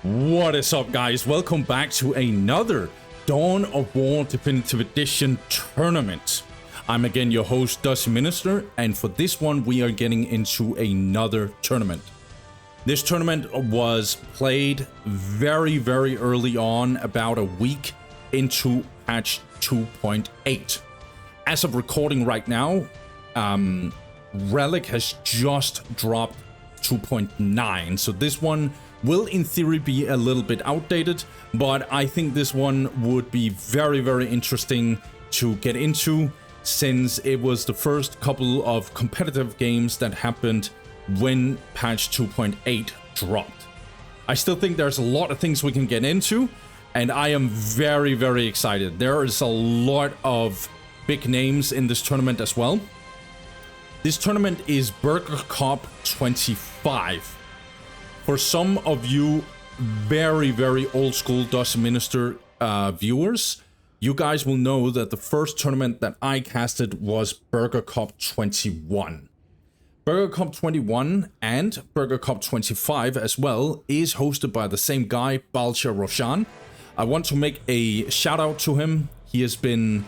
What is up, guys? Welcome back to another Dawn of War Definitive Edition tournament. I'm again your host, Dusty Minister, and for this one we are getting into another tournament. This tournament was played very early on, about a week into patch 2.8. As of recording right now, Relic has just dropped 2.9, so this one will in theory be a little bit outdated, but I think this one would be very interesting to get into, since it was the first couple of competitive games that happened when patch 2.8 dropped. I still think there's a lot of things we can get into, and I am very excited. There is a lot of big names in this tournament as well. This tournament is Burger Cup 25. For some of you very old school Dusty Minister viewers, you guys will know that the first tournament that I casted was Burger Cup 21. Burger Cup 21 and Burger Cup 25 as well is hosted by the same guy, Balcha Roshan. I want to make a shout out to him. He has been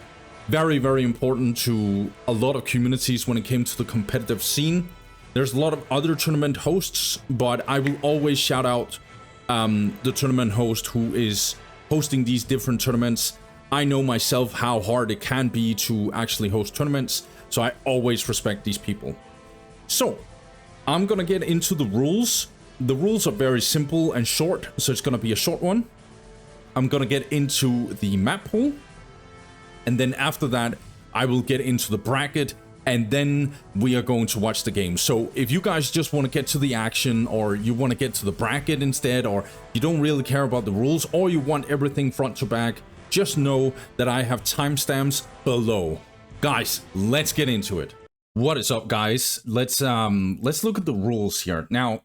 very important to a lot of communities when it came to the competitive scene. There's a lot of other tournament hosts, but I will always shout out the tournament host who is hosting these different tournaments. I know myself how hard it can be to actually host tournaments, so I always respect these people. So, I'm gonna get into the rules. The rules are very simple and short, so it's gonna be a short one. I'm gonna get into the map pool, and then after that, I will get into the bracket, and then we are going to watch the game. So if you guys just want to get to the action, or you want to get to the bracket instead, or you don't really care about the rules, or you want everything front to back, just know that I have timestamps below. Guys, let's get into it. What is up, guys? Let's look at the rules here. Now,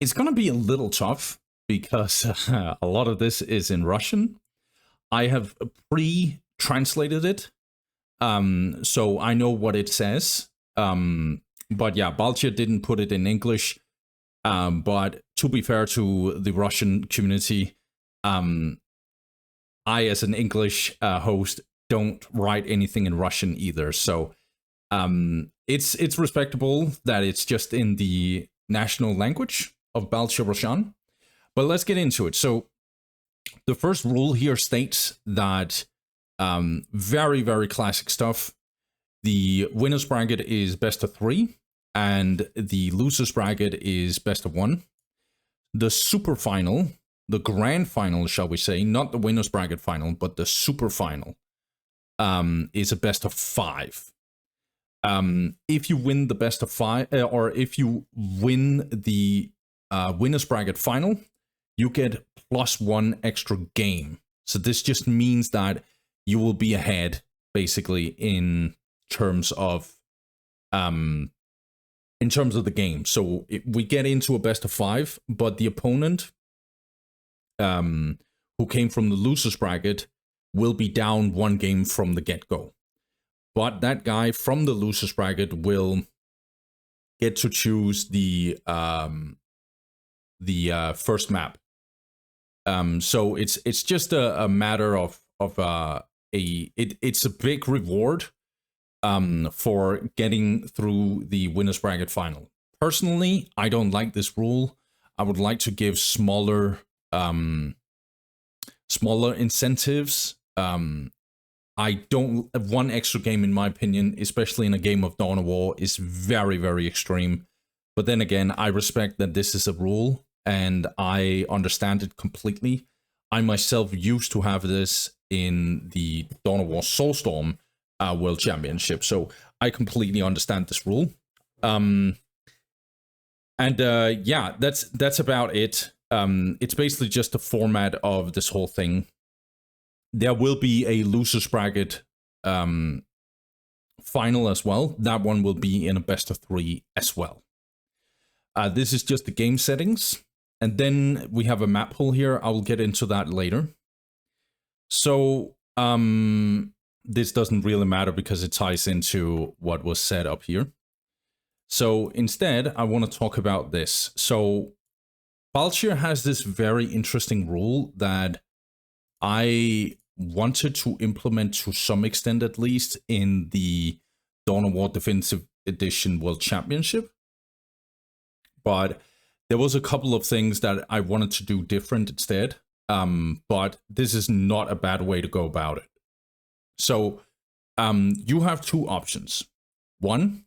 it's gonna be a little tough because a lot of this is in Russian. I have pre-translated it, so I know what it says. But yeah, Balcha didn't put it in English. But to be fair to the Russian community, I, as an English host, don't write anything in Russian either. So it's respectable that it's just in the national language of Balcha Roshan. But let's get into it. So the first rule here states that very classic stuff. The winners bracket is best of 3, and the losers bracket is best of 1. The super final, the grand final, shall we say, not the winners bracket final, but the super final, is a best of 5. If you win the best of 5, or if you win the winners bracket final, you get +1 extra game. So this just means that you will be ahead, basically, in terms of the game. So we get into a best of 5, but the opponent who came from the losers bracket will be down 1 game from the get-go. But that guy from the losers bracket will get to choose the first map. So it's just a matter of it's a big reward for getting through the winners bracket final. Personally, I don't like this rule. I would like to give smaller incentives. I don't, 1 extra game, in my opinion, especially in a game of Dawn of War, is very extreme. But then again, I respect that this is a rule, and I understand it completely. I myself used to have this in the Dawn of War Soulstorm World Championship, so I completely understand this rule. Yeah, that's about it. It's basically just the format of this whole thing. There will be a losers bracket final as well. That one will be in a best of 3 as well. This is just the game settings. And then we have a map pool here. I will get into that later. So this doesn't really matter because it ties into what was said up here. So instead, I want to talk about this. So Balshir has this very interesting rule that I wanted to implement to some extent, at least, in the Dawn of War Definitive Edition World Championship. But there was a couple of things that I wanted to do different instead. But this is not a bad way to go about it. So you have two options. One,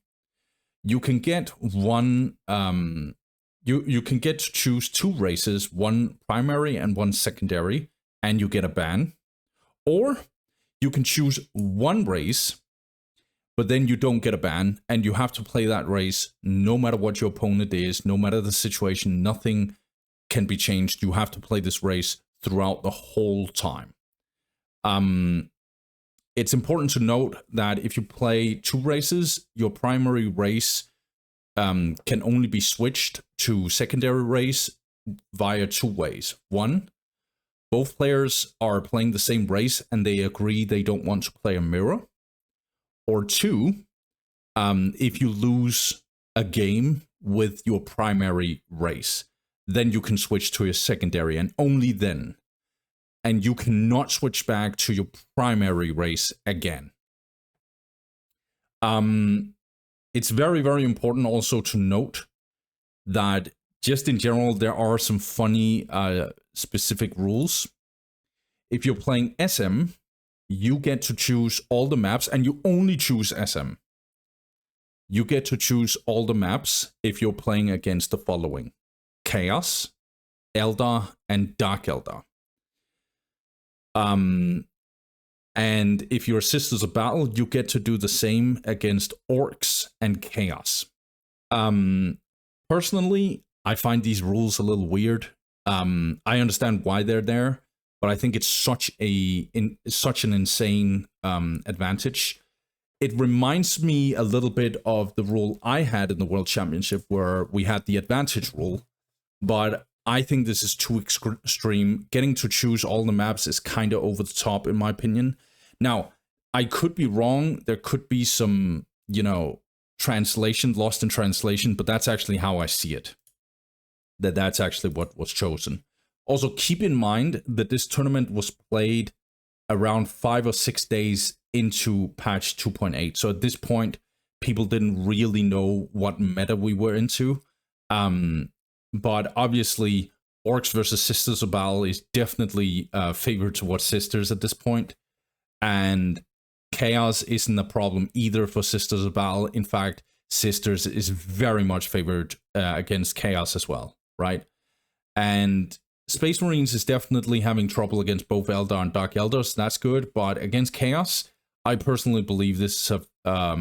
you can get one. You can get to choose two races, one primary and one secondary, and you get a ban. Or you can choose one race, but then you don't get a ban, and you have to play that race no matter what your opponent is, no matter the situation. Nothing can be changed. You have to play this race throughout the whole time. It's important to note that if you play two races, your primary race can only be switched to secondary race via two ways. One, both players are playing the same race and they agree they don't want to play a mirror. Or two, if you lose a game with your primary race, then you can switch to your secondary, and only then. And you cannot switch back to your primary race again. It's very, very important also to note that just in general, there are some funny specific rules. If you're playing SM, you get to choose all the maps, and you only choose SM. You get to choose all the maps if you're playing against the following: Chaos, Eldar, and Dark Eldar. And if you're Sisters of Battle, you get to do the same against Orcs and Chaos. Personally, I find these rules a little weird. I understand why they're there, but I think it's such an insane advantage. It reminds me a little bit of the rule I had in the World Championship, where we had the advantage rule, but I think this is too extreme. Getting to choose all the maps is kind of over the top, in my opinion. Now, I could be wrong. There could be some, translation, lost in translation, but that's actually how I see it. That's actually what was chosen. Also, keep in mind that this tournament was played around 5 or 6 days into patch 2.8. So at this point, people didn't really know what meta we were into. But obviously, Orcs versus Sisters of Battle is definitely favored towards Sisters at this point. And Chaos isn't a problem either for Sisters of Battle. In fact, Sisters is very much favored against Chaos as well, right? And Space Marines is definitely having trouble against both Eldar and Dark Eldars. That's good. But against Chaos, I personally believe this is a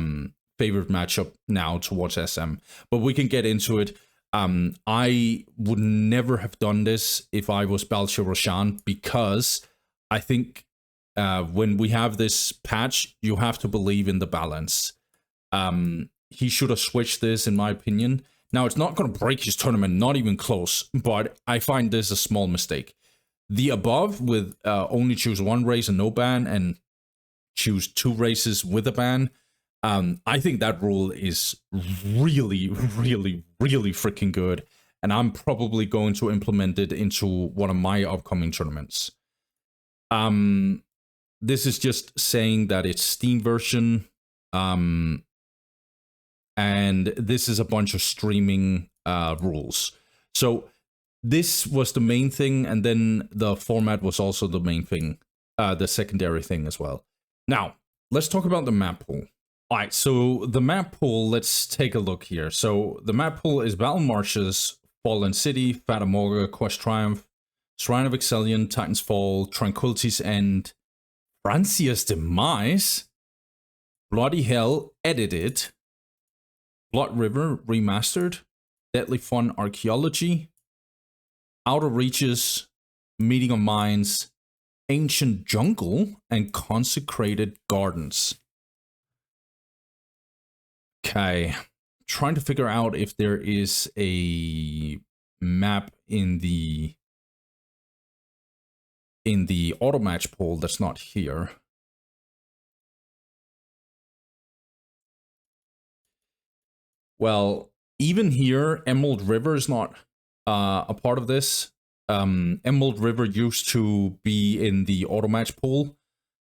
favorite matchup now towards SM. But we can get into it. I would never have done this if I was Balshir Roshan, because I think when we have this patch, you have to believe in the balance. He should have switched this, in my opinion. Now, it's not going to break his tournament, not even close, but I find this a small mistake. The above, with only choose one race and no ban, and choose two races with a ban, I think that rule is really, really, really freaking good. And I'm probably going to implement it into one of my upcoming tournaments. This is just saying that it's Steam version. And this is a bunch of streaming rules. So this was the main thing, and then the format was also the main thing, the secondary thing as well. Now, let's talk about the map pool. All right, so the map pool, let's take a look here. So the map pool is Battle Marshes, Fallen City, Fata Morgana, Quest Triumph, Shrine of Excellion, Titan's Fall, Tranquility's End, Francia's Demise, Bloody Hell Edited, Blood River Remastered, Deadly Fun Archaeology, Outer Reaches, Meeting of Minds, Ancient Jungle, and Consecrated Gardens. Okay, trying to figure out if there is a map in the auto match poll that's not here. Well, even here, Emerald River is not a part of this. Emerald River used to be in the auto match pool,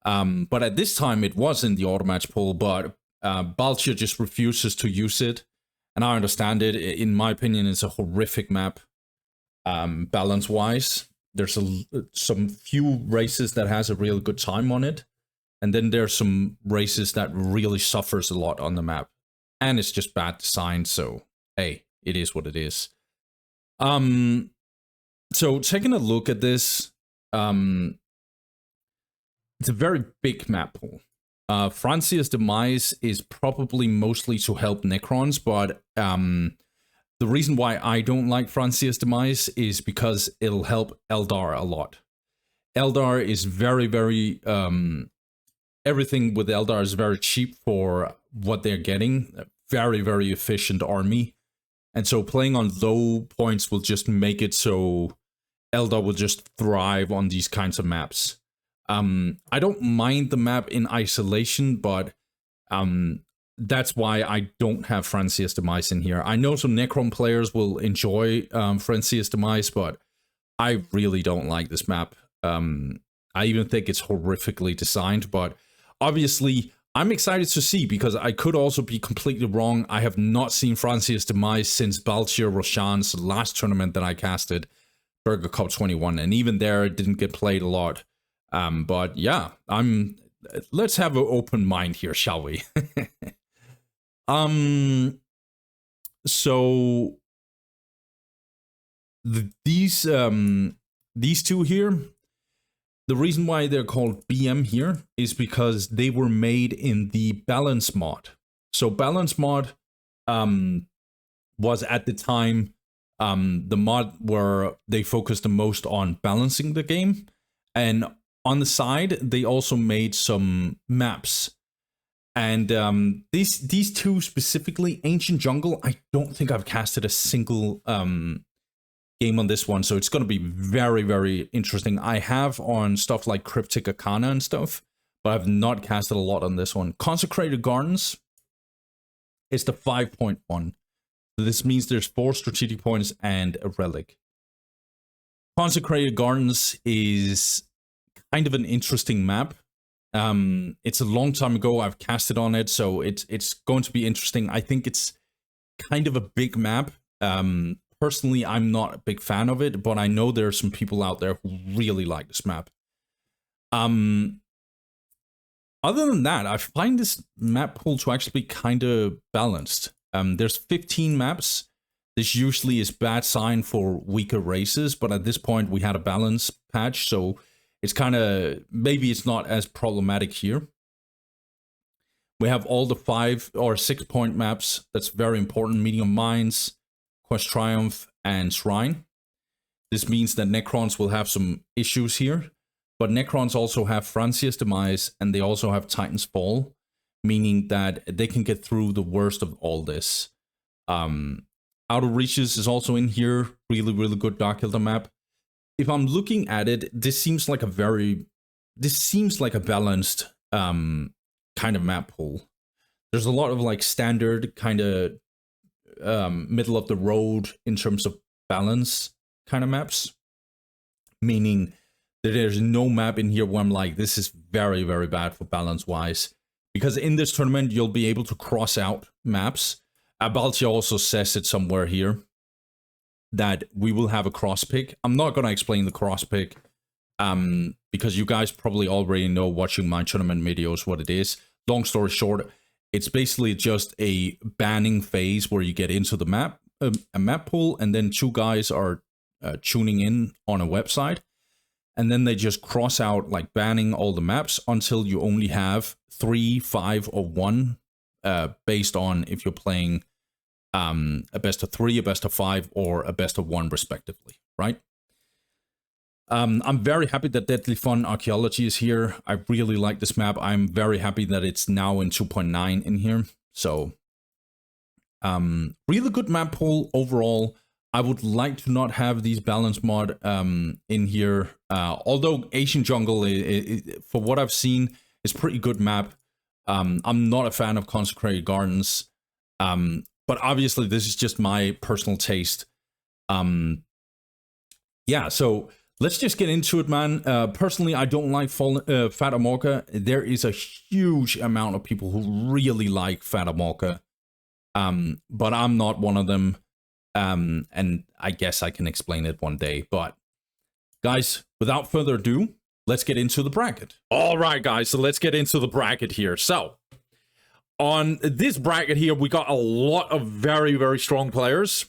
but at this time it was in the auto match pool, but Baltia just refuses to use it, and I understand it. In my opinion, it's a horrific map, balance-wise. There's some few races that has a real good time on it, and then there's some races that really suffers a lot on the map, and it's just bad design. So hey, it is what it is. So taking a look at this, it's a very big map pool. Francia's Demise is probably mostly to help Necrons, but the reason why I don't like Francia's Demise is because it'll help Eldar a lot. Eldar is very, very... everything with Eldar is very cheap for what they're getting. A very, very efficient army. And so playing on low points will just make it so Eldar will just thrive on these kinds of maps. I don't mind the map in isolation, but that's why I don't have Francia's Demise in here. I know some Necron players will enjoy Francia's Demise, but I really don't like this map. I even think it's horrifically designed, but obviously I'm excited to see, because I could also be completely wrong. I have not seen Francia's Demise since Baltia Roshan's last tournament that I casted, Burger Cup 21, and even there it didn't get played a lot. But yeah, let's have an open mind here, shall we? So these two here, the reason why they're called BM here is because they were made in the balance mod. So balance mod was at the time the mod where they focused the most on balancing the game, and on the side they also made some maps. And these two specifically, Ancient Jungle, I don't think I've casted a single game on this one, so it's going to be very, very interesting. I have on stuff like Cryptic Arcana and stuff, but I've not casted a lot on this one. Consecrated Gardens is the 5.1. This means there's 4 strategic points and a relic. Consecrated Gardens is kind of an interesting map. It's a long time ago I've casted on it, so it's going to be interesting. I think it's kind of a big map. Personally, I'm not a big fan of it, but I know there are some people out there who really like this map. Other than that, I find this map pool to actually be kind of balanced. There's 15 maps. This usually is bad sign for weaker races, but at this point we had a balance patch, so it's kind of, maybe it's not as problematic here. We have all the 5 or 6 point maps. That's very important. Meeting of Minds, Quest Triumph, and Shrine. This means that Necrons will have some issues here, but Necrons also have Francia's Demise, and they also have Titan's Fall, meaning that they can get through the worst of all this. Outer Reaches is also in here. Really, really good Dark Hilda map. If I'm looking at it, this seems like a balanced kind of map pool. There's a lot of like standard kind of middle of the road in terms of balance kind of maps, meaning that there's no map in here where I'm like, this is very, very bad for balance wise, because in this tournament you'll be able to cross out maps. Baltia also says it somewhere here that we will have a cross pick. I'm not going to explain the cross pick because you guys probably already know, watching my tournament videos, what it is. Long story short, it's basically just a banning phase where you get into the map, a map pool, and then 2 guys are tuning in on a website, and then they just cross out, like banning all the maps until you only have 3, 5, or 1, based on if you're playing a best of 3, a best of 5, or a best of 1 respectively, right? I'm very happy that Deadly Fun Archaeology is here. I really like this map. I'm very happy that it's now in 2.9 in here. So, really good map pool overall. I would like to not have these balance mod in here. Although Asian Jungle, for what I've seen, is pretty good map. I'm not a fan of Consecrated Gardens. But obviously this is just my personal taste. Yeah, so let's just get into it, man. Personally, I don't like Fata Morgana. There is a huge amount of people who really like Fata Morgana, but I'm not one of them. And I guess I can explain it one day. But guys, without further ado, let's get into the bracket. All right, guys, so let's get into the bracket here. So on this bracket here, we got a lot of very, very strong players.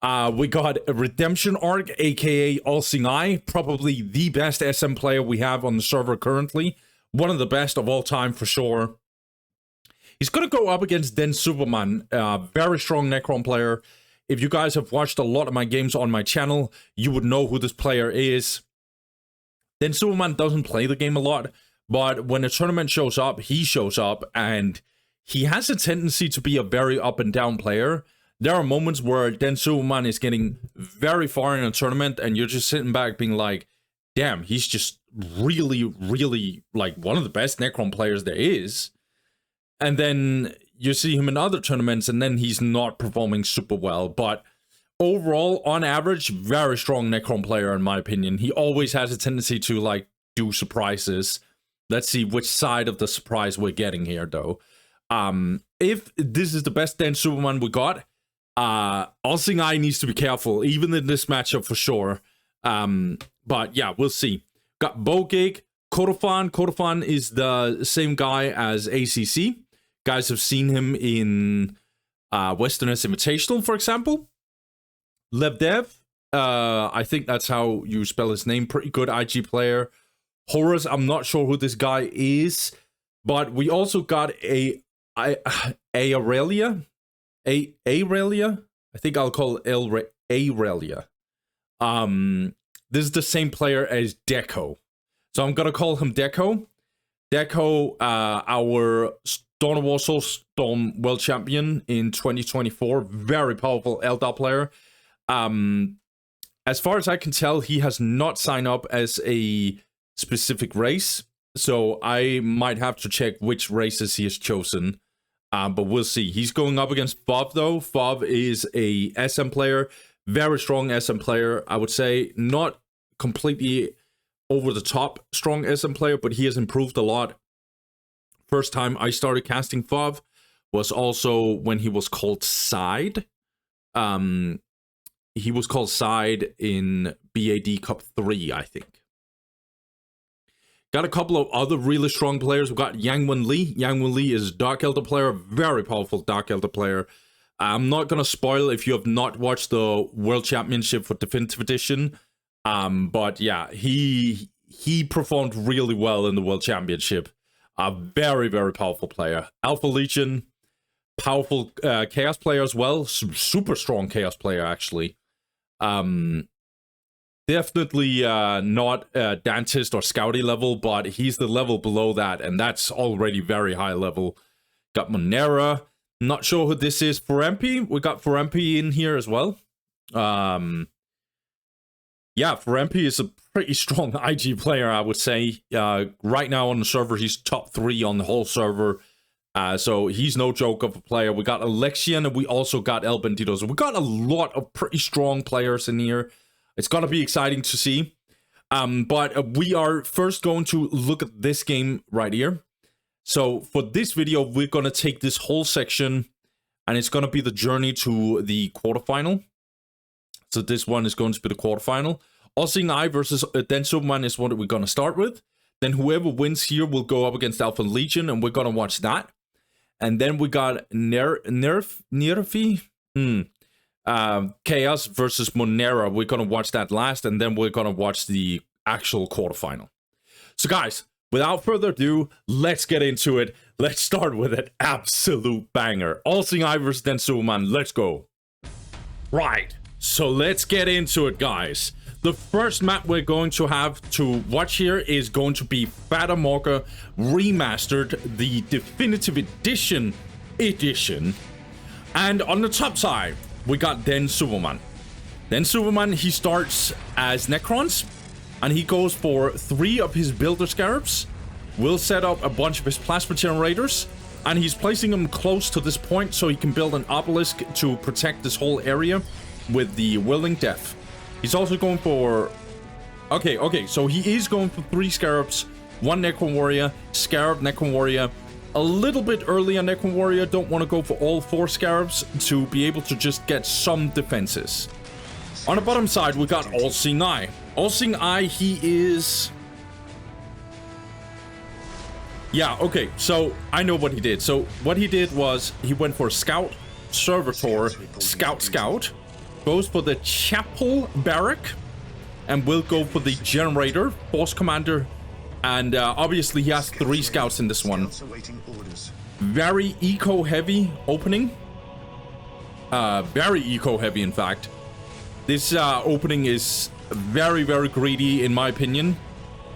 We got a Redemption Arc, aka All Seeing Eye, probably the best SM player we have on the server currently. One of the best of all time for sure. He's going to go up against Den Superman, very strong Necron player. If you guys have watched a lot of my games on my channel, you would know who this player is. Den Superman doesn't play the game a lot, but when a tournament shows up, he shows up, and he has a tendency to be a very up and down player. There are moments where Den Superman is getting very far in a tournament, and you're just sitting back being like, damn, he's just really, really like one of the best Necron players there is. And then you see him in other tournaments, and then he's not performing super well. But overall, on average, very strong Necron player, in my opinion. He always has a tendency to like do surprises. Let's see which side of the surprise we're getting here, though. If this is the best Den Superman we got, All Seeing Eye needs to be careful, even in this matchup for sure. But yeah, we'll see. Got Bogig, Kotofan. Kotofan is the same guy as ACC. Guys have seen him in Westerners Invitational, for example. Levdev, I think that's how you spell his name. Pretty good IG player. Horus, I'm not sure who this guy is, but we also got Aurelia. Aurelia? I think I'll call it Aurelia. This is the same player as Deco. So I'm gonna call him Deco. Deco, our Dawn of War Soulstorm World Champion in 2024. Very powerful Eldar player. As far as I can tell, he has not signed up as a specific race. So I might have to check which races he has chosen. But we'll see. He's going up against Fov, though. Fov is a SM player. Very strong SM player, I would say. Not completely over the top strong SM player, but he has improved a lot. First time I started casting Fov was also when he was called Side. He was called Side in BAD Cup 3, I think. Got a couple of other really strong players. We've got Yang Wen Li. Yang Wen Li is a Dark Elder player, very powerful Dark Elder player. I'm not going to spoil if you have not watched the World Championship for Definitive Edition. But yeah, he performed really well in the World Championship. A very, very powerful player. Alpha Legion, powerful Chaos player as well. Super strong Chaos player, actually. Definitely not Dantist or Scouty level, but he's the level below that, and that's already very high level. Got Monere. Not sure who this is. Ferempi. We got Ferempi in here as well. Yeah, Ferempi is a pretty strong IG player, I would say. Right now on the server, he's top 3 on the whole server. So he's no joke of a player. We got Alexian, and we also got El Bandito. So we got a lot of pretty strong players in here. It's going to be exciting to see. But we are first going to look at this game right here. So for this video, we're going to take this whole section, and it's going to be the journey to the quarterfinal. So this one is going to be the quarterfinal. All Seeing Eye versus Den Superman is what we're going to start with. Then whoever wins here will go up against Alpha Legion, and we're going to watch that. And then we got Nerify. Chaos versus Monere. We're going to watch that last, and then we're going to watch the actual quarterfinal. So guys, without further ado, let's get into it. Let's start with an absolute banger. All Seeing Eye versus Den Superman. Let's go. Right, so let's get into it, guys. The first map we're going to have to watch here is going to be Fata Morgana Remastered, the Definitive Edition. And on the top side, we got Den Superman. Den Superman, he starts as Necrons, and he goes for 3 of his Builder Scarabs. We'll set up a bunch of his Plasma Generators, and he's placing them close to this point so he can build an obelisk to protect this whole area. with the Willing Death. He's also going for... Okay, so he is going for 3 Scarabs, 1 Necron Warrior, Scarab, Necron Warrior. A little bit early on Necron Warrior, don't want to go for all 4 Scarabs to be able to just get some defenses. On the bottom side, we got All-Seeing Eye. All-Seeing Eye, he is... Yeah, okay, so I know what he did. So what he did was he went for Scout, Servitor, Scout, goes for the Chapel Barrack, and will go for the Generator, Force Commander, and obviously he has 3 Scouts in this one. Very eco-heavy opening. Very eco-heavy, in fact. This opening is very, very greedy, in my opinion.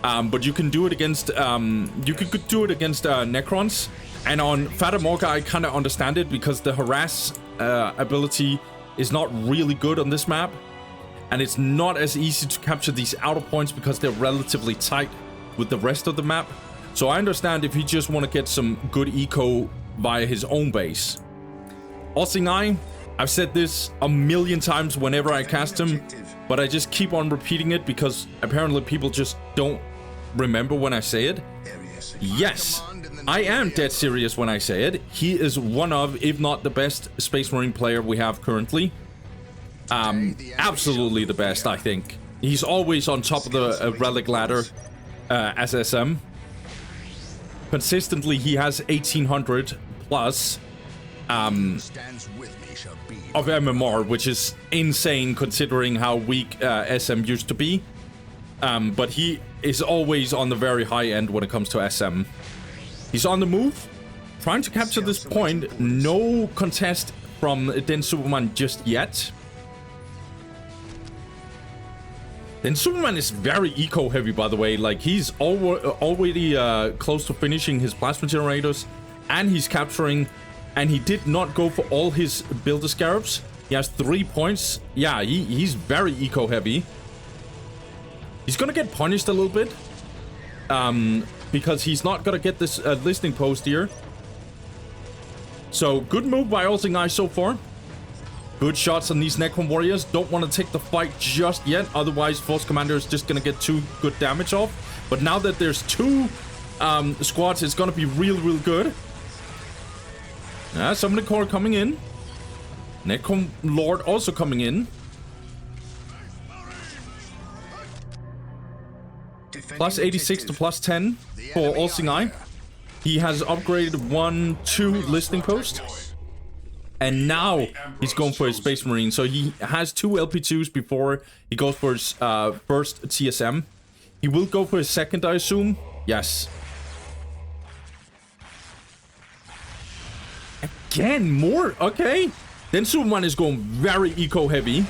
But you can do it against Necrons, and on Fata Morgha I kind of understand it because the harass ability is not really good on this map, and it's not as easy to capture these outer points because they're relatively tight with the rest of the map. So I understand if he just want to get some good eco via his own base. All-Seeing Eye, I've said this a million times whenever I cast him, but I just keep on repeating it because apparently people just don't remember when I say it. Yes, I am dead serious when I say it. He is one of, if not the best Space Marine player we have currently. Absolutely the best, I think. He's always on top of the relic ladder as SM. Consistently, he has 1800 plus of MMR, which is insane considering how weak SM used to be. But he is always on the very high end when it comes to SM. He's on the move, trying to capture this point. No contest from Den Superman just yet. Den Superman is very eco-heavy, by the way. Like, he's already close to finishing his plasma generators, and he's capturing, and he did not go for all his Builder Scarabs. He has 3 points. Yeah, he's very eco-heavy. He's gonna get punished a little bit, because he's not gonna get this listening post here. So, good move by All-Seeing Eye so far. Good shots on these Necron Warriors. Don't want to take the fight just yet, otherwise Force Commander is just gonna get 2 good damage off. But now that there's 2 squads, it's gonna be real good. Summoning Core coming in. Necron Lord also coming in. Plus 86 to plus 10 for All-Seeing Eye. He has upgraded 1-2 listening post. And now he's going for his Space Marine. So he has 2 LP2s before he goes for his first TSM. He will go for his second, I assume. Yes. Again, more. Okay. Then Superman is going very eco-heavy.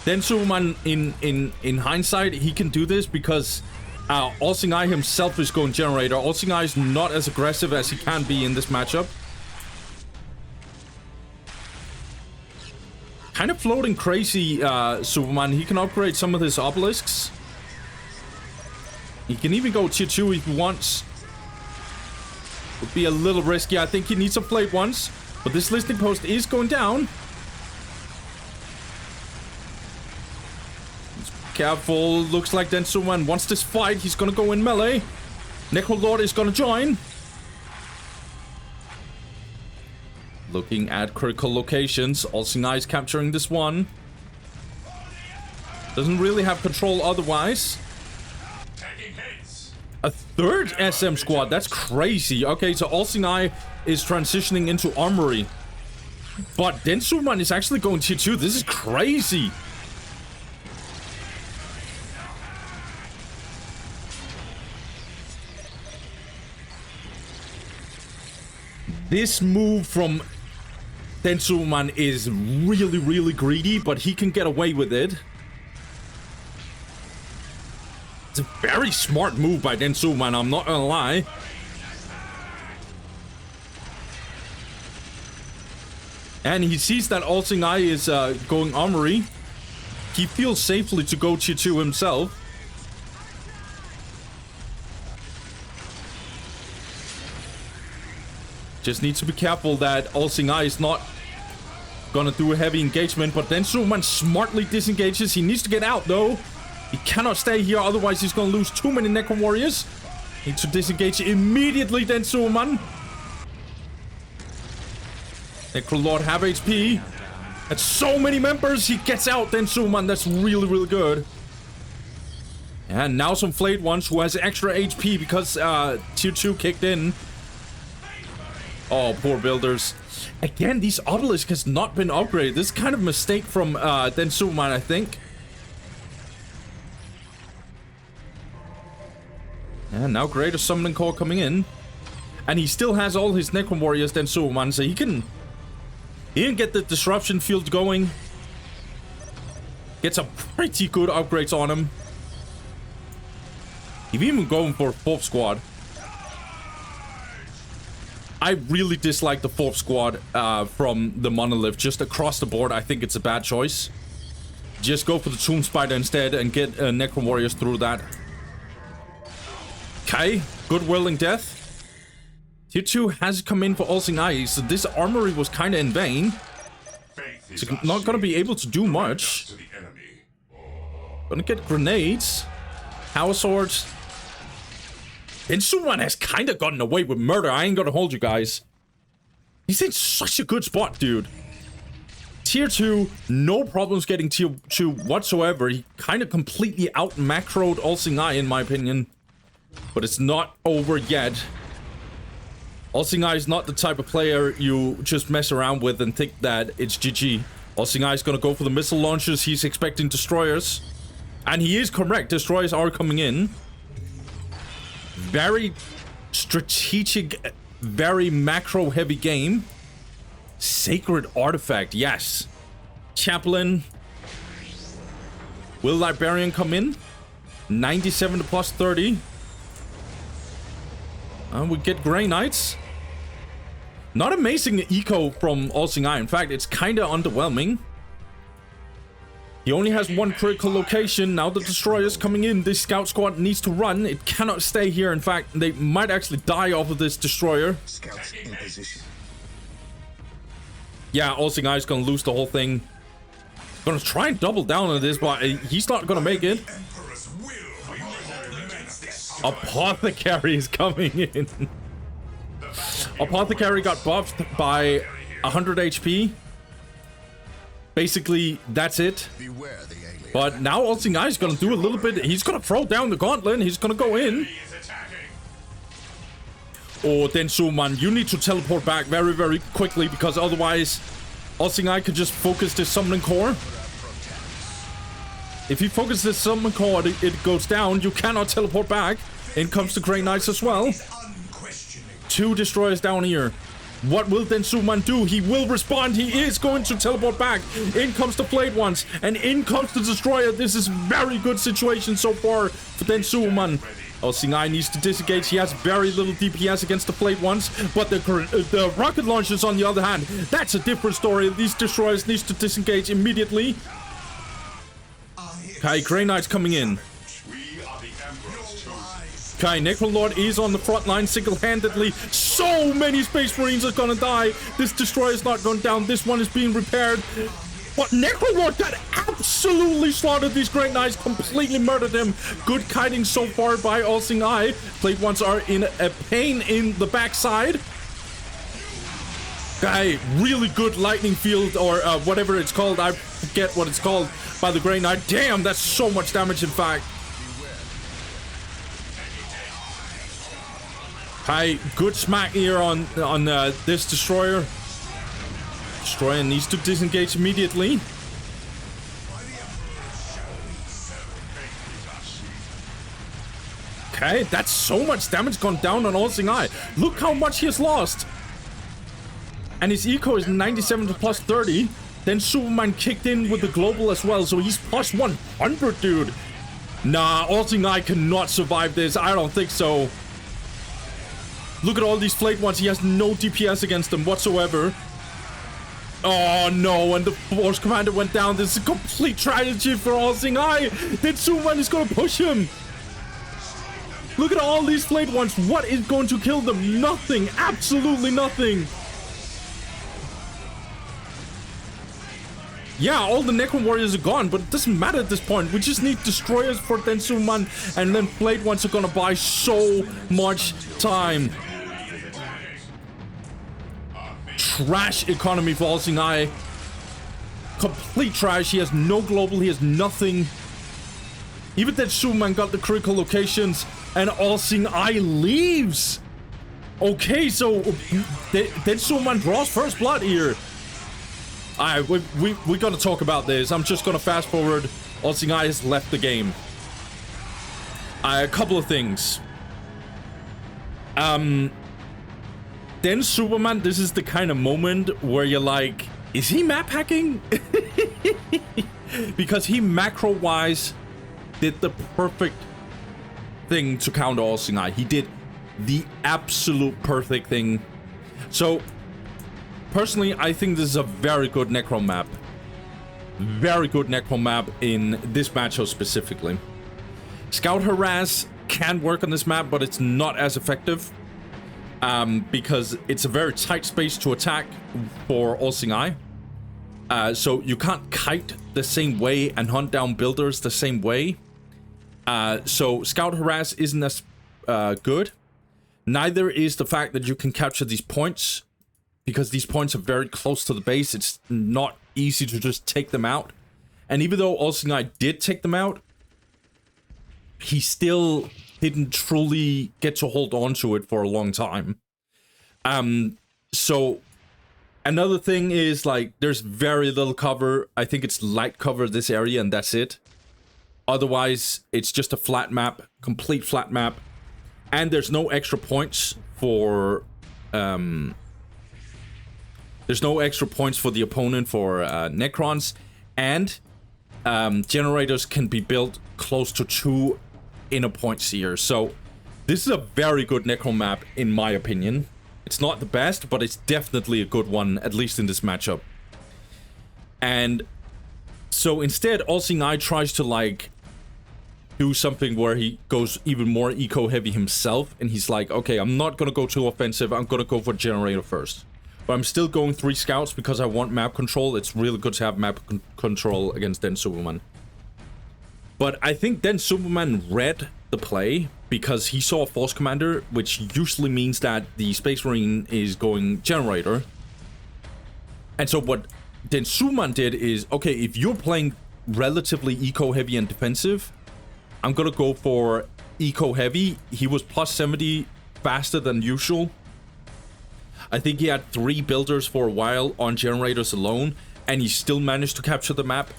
Then Superman, in hindsight, he can do this because All-Seeing Eye himself is going Generator. All-Seeing Eye is not as aggressive as he can be in this matchup. Kind of floating crazy, Superman. He can upgrade some of his obelisks. He can even go tier 2 if he wants. Would be a little risky. I think he needs to play it once. But this listening post is going down. Careful. Looks like Den Superman wants this fight. He's gonna go in melee. Necron Lord is gonna join. Looking at critical locations. All-Seeing Eye is capturing this one. Doesn't really have control otherwise. A third SM squad. That's crazy. Okay, so All-Seeing Eye is transitioning into Armory. But Den Superman is actually going tier 2. This is crazy. This move from Den Superman is really greedy, but he can get away with it. It's a very smart move by Den Superman, I'm not gonna lie. And he sees that All-Seeing Eye is going Armory. He feels safely to go tier 2 himself. Just need to be careful that All Seeing Eye is not gonna do a heavy engagement, but then Superman smartly disengages. He needs to get out, though. He cannot stay here, otherwise he's gonna lose too many Necro Warriors. Needs to disengage immediately, then Superman. Necro Lord have HP. That's so many members. He gets out, then Superman. That's really, really good. And now some Flayed Ones who has extra HP because tier 2 kicked in. Oh, poor builders. Again, these obelisks has not been upgraded. This is kind of a mistake from then Superman, I think. And now Greater Summoning Core coming in. And he still has all his Necron Warriors then Superman, so he can get the Disruption Field going. Get some pretty good upgrades on him. He's even going for a 4th squad. I really dislike the 4th squad from the Monolith. Just across the board, I think it's a bad choice. Just go for the Tomb Spider instead and get Necron Warriors through that. Okay, good Whirling Death. Tier 2 has come in for All Seeing Eye, so this armory was kind of in vain. It's not going to be able to do much. Gonna get grenades. Power Swords. And Superman has kind of gotten away with murder. I ain't gonna hold you guys. He's in such a good spot, dude. Tier 2, no problems getting tier 2 whatsoever. He kind of completely out-macroed All Seeing Eye, in my opinion. But it's not over yet. All Seeing Eye is not the type of player you just mess around with and think that it's GG. All Seeing Eye is gonna go for the missile launchers. He's expecting destroyers. And he is correct. Destroyers are coming in. Very strategic, very macro heavy game. Sacred Artifact, yes. Chaplain. Will Librarian come in? 97 to plus 30. And we get Grey Knights. Not amazing eco from All Seeing Eye. In fact, it's kind of underwhelming. He only has one critical location. Now the Destroyer's coming in. This Scout Squad needs to run. It cannot stay here. In fact, they might actually die off of this Destroyer. Scouts in position. Yeah, All Seeing Eye is going to lose the whole thing. Going to try and double down on this, but he's not going to make it. Apothecary is coming in. Apothecary got buffed by 100 HP. Basically, that's it. But now All Seeing Eye is going to do a little bit. He's going to throw down the gauntlet. He's going to go in. Oh, then Superman, you need to teleport back very, very quickly, because otherwise All Seeing Eye could just focus this Summoning Core. If he focuses this Summoning Core, it goes down. You cannot teleport back. In comes the Grey Knights as well. 2 Destroyers down here. What will then Superman do? He will respond. He is going to teleport back. In comes the Flayed Ones. And in comes the Destroyer. This is very good situation so far for then Superman. All Seeing Eye needs to disengage. He has very little DPS against the Flayed Ones. But the rocket launchers, on the other hand, that's a different story. These Destroyers needs to disengage immediately. Okay, Grey Knight's coming in. Okay, Necrolord is on the front line single-handedly. So many Space Marines are gonna die. This Destroyer is not going down. This one is being repaired. But Necrolord got absolutely slaughtered. These Great Knights completely murdered him. Good kiting so far by All Seeing Eye. Flayed Ones are in a pain in the backside. Okay, really good lightning field, or whatever it's called. I forget what it's called by the Grey Knight. Damn, that's so much damage, in fact. Hi, good smack here on this Destroyer. Destroyer needs to disengage immediately. Okay, that's so much damage gone down on All Seeing Eye. Look how much he has lost. And his eco is 97 to plus 30. Then Superman kicked in with the global as well, so he's plus 100, dude. Nah, All Seeing Eye cannot survive this. I don't think so. Look at all these Flayed Ones. He has no DPS against them whatsoever. Oh no, and the Force Commander went down. This is a complete tragedy for All Seeing Eye. Then Superman is going to push him. Look at all these Flayed Ones. What is going to kill them? Nothing. Absolutely nothing. Yeah, all the Necron Warriors are gone, but it doesn't matter at this point. We just need Destroyers for Densuman, and then Flayed Ones are gonna buy so much time. Trash economy for All-Seeing-Eye. Complete trash. He has no global. He has nothing. Even Densuman got the critical locations, and All-Seeing-Eye leaves. Okay, so Densuman draws first blood here. Alright, we gotta talk about this. I'm just gonna fast forward. All-Seeing-Eye has left the game. A couple of things. Then Superman, this is the kind of moment where you're like, is he map hacking? Because he macro-wise did the perfect thing to counter All-Seeing-Eye. He did the absolute perfect thing. So, personally, I think this is a very good Necron map. Very good Necron map in this matchup specifically. Scout Harass can work on this map, but it's not as effective. Because it's a very tight space to attack for All-Seeing-Eye. So you can't kite the same way and hunt down builders the same way. So Scout Harass isn't as good. Neither is the fact that you can capture these points, because these points are very close to the base. It's not easy to just take them out. And even though All-Seeing-Eye did take them out, he still didn't truly get to hold on to it for a long time. So another thing is, like, there's very little cover. I think it's light cover this area, and that's it. Otherwise, it's just a flat map, complete flat map. And there's no extra points for there's no extra points for the opponent for Necrons, and generators can be built close to 2 inner points here. So this is a very good Necron map in my opinion. It's not the best, but it's definitely a good one, at least in this matchup. And so instead, All-Seeing-Eye tries to, like, do something where he goes even more eco-heavy himself, and he's like, okay, I'm not gonna go too offensive, I'm gonna go for generator first. But I'm still going 3 scouts because I want map control. It's really good to have map control against Den Superman. But I think then Superman read the play because he saw a Force Commander, which usually means that the Space Marine is going Generator. And so what then Superman did is, okay, if you're playing relatively eco-heavy and defensive, I'm gonna go for eco-heavy. He was plus 70 faster than usual. I think he had 3 builders for a while on Generators alone, and he still managed to capture the map.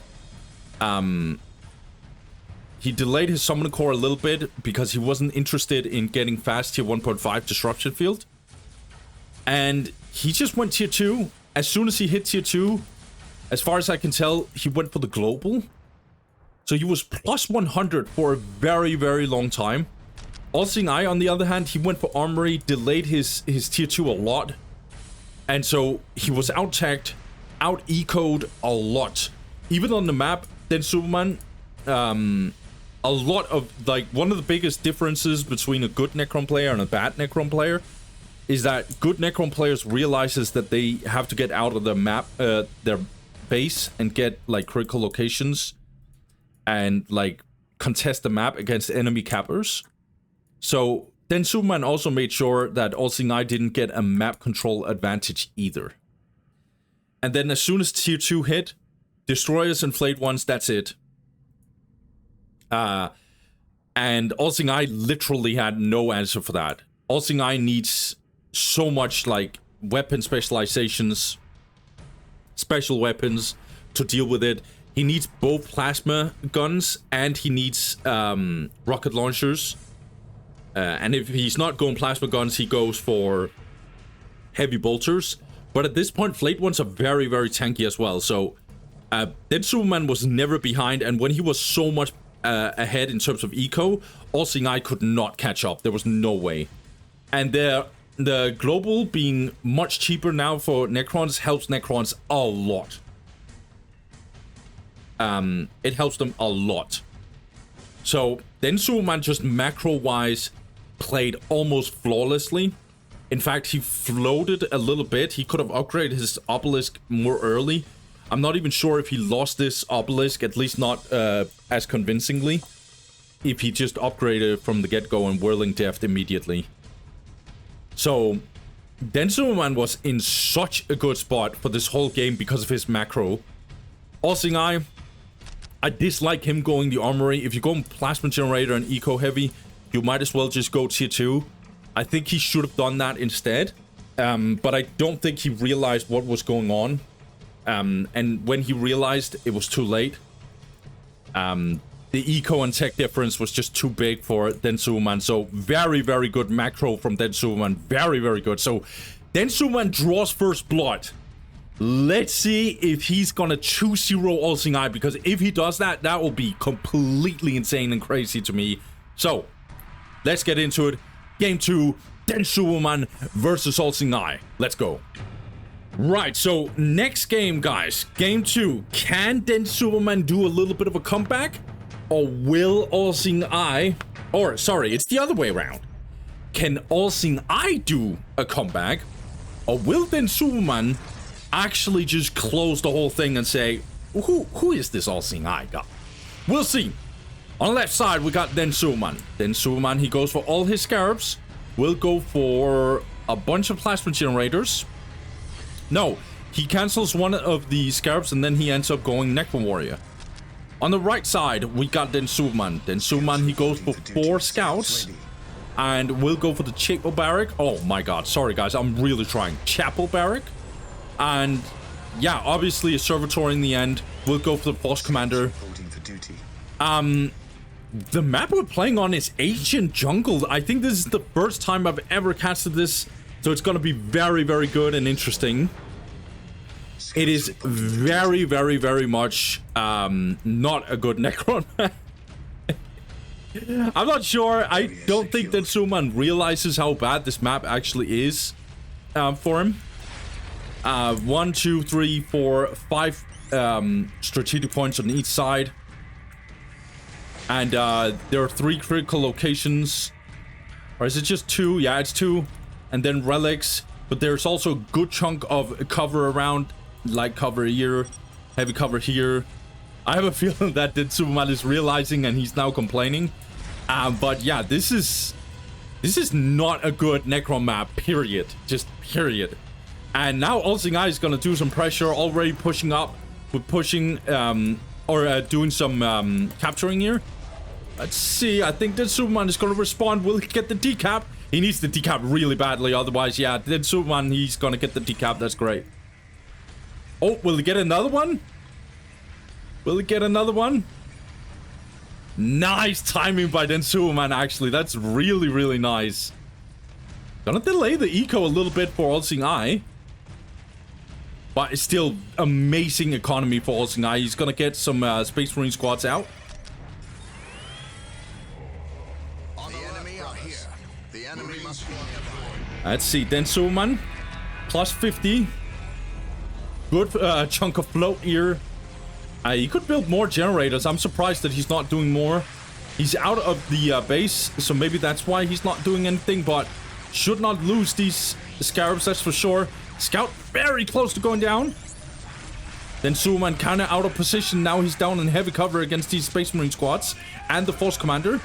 He delayed his Summoner Core a little bit because he wasn't interested in getting fast tier 1.5 Disruption Field. And he just went tier 2. As soon as he hit tier 2, as far as I can tell, he went for the global. So he was plus 100 for a very, very long time. All-Seeing-Eye, on the other hand, he went for Armory, delayed his tier 2 a lot. And so he was out-tagged, out-ecoed a lot. Even on the map, then Superman, a lot of, like, one of the biggest differences between a good Necron player and a bad Necron player is that good Necron players realizes that they have to get out of the map, their base, and get, like, critical locations and, like, contest the map against enemy cappers. So then Superman also made sure that All-Seeing-Eye didn't get a map control advantage either. And then as soon as tier 2 hit, Destroyers and Flayed Ones, that's it. And All-Seeing-Eye literally had no answer for that. All-Seeing-Eye needs so much, like, weapon specializations, special weapons to deal with it. He needs both plasma guns and he needs rocket launchers. And if he's not going plasma guns, he goes for heavy bolters. But at this point, Flayed Ones are very, very tanky as well. So then Superman was never behind, and when he was so much ahead in terms of eco, All-Seeing-Eye could not catch up. There was no way. And the global being much cheaper now for Necrons helps Necrons a lot. It helps them a lot. So then Superman just macro-wise played almost flawlessly. In fact, he floated a little bit. He could have upgraded his obelisk more early. I'm not even sure if he lost this obelisk, at least not as convincingly, if he just upgraded from the get-go and Whirling Death immediately. So, Densuman was in such a good spot for this whole game because of his macro. All-Seeing Eye, I dislike him going the Armory. If you go Plasma Generator and Eco Heavy, you might as well just go tier 2. I think he should have done that instead. But I don't think he realized what was going on. And when he realized, it was too late. The eco and tech difference was just too big for Densuman. So very, very good macro from Densuman. Very, very good. So Densuman draws first blood. Let's see if he's gonna 2-0 All-Seeing Eye, because if he does that, that will be completely insane and crazy to me. So let's get into it. Game 2, Densuman versus All-Seeing Eye. Let's go. Right, so next game, guys. Game 2. Can Densuman do a little bit of a comeback? Or will All-Seeing Eye... Or, sorry, it's the other way around. Can All-Seeing Eye do a comeback? Or will Densuman actually just close the whole thing and say, who is this All-Seeing Eye guy? We'll see. On the left side, we got Densuman. Densuman, he goes for all his scarabs. We'll go for a bunch of plasma generators. No, he cancels one of the scarabs and then he ends up going Necro Warrior. On the right side, we got Densuman. Densuman, he goes for 4 scouts. And we'll go for the Chapel Barrack. Oh my god, sorry guys, I'm really trying. Chapel Barrack. And yeah, obviously a Servitor in the end. We'll go for the Force Commander. The map we're playing on is Ancient Jungle. I think this is the first time I've ever casted this. So it's gonna be very, very good and interesting. It is very, very, very much not a good Necron map. I'm not sure. I don't think that Densuman realizes how bad this map actually is for him. 1, 2, 3, 4, 5 strategic points on each side. And there are 3 critical locations. Or is it just 2? Yeah, it's 2. And then relics. But there's also a good chunk of cover around. Light cover here. Heavy cover here. I have a feeling that Densuman is realizing and he's now complaining. But yeah, this is not a good Necron map, period. Just period. And now All-Seeing Eye is going to do some pressure, already pushing up. We're pushing, doing some capturing here. Let's see, I think Densuman is going to respond. Will he get the decap? He needs the decap really badly, otherwise, yeah, Densuman, he's going to get the decap. That's great. Oh, will he get another one? Will he get another one? Nice timing by Densuman, actually. That's really, really nice. Gonna delay the eco a little bit for All-Seeing Eye. But it's still amazing economy for All-Seeing Eye. He's gonna get some Space Marine squads out. Let's see, Densuman. Plus 50. Good chunk of float here. He could build more generators. I'm surprised that he's not doing more. He's out of the base, so maybe that's why he's not doing anything, but should not lose these scarabs, that's for sure. Scout very close to going down. Densuman kind of out of position. Now he's down in heavy cover against these Space Marine squads and the Force Commander.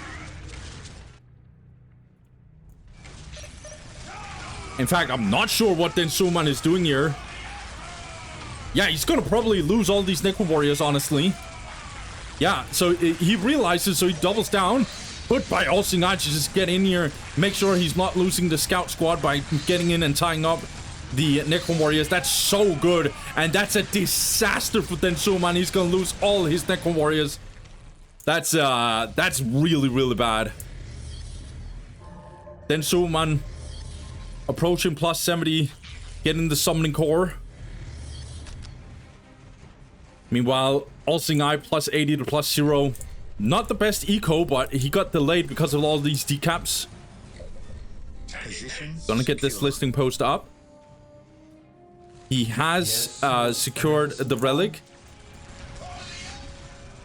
In fact, I'm not sure what Densuman is doing here. Yeah, he's gonna probably lose all these Necro Warriors, honestly. Yeah, so he realizes, so he doubles down. Put by All-Seeing Eye to just get in here, make sure he's not losing the Scout Squad by getting in and tying up the Necro Warriors. That's so good, and that's a disaster for Densuman. He's gonna lose all his Necro Warriors. That's really, really bad. Densuman approaching plus 70, getting the Summoning Core. Meanwhile, All-Seeing Eye plus 80 to plus 0. Not the best eco, but he got delayed because of all these decaps. Gonna get this listing post up. He has secured the relic.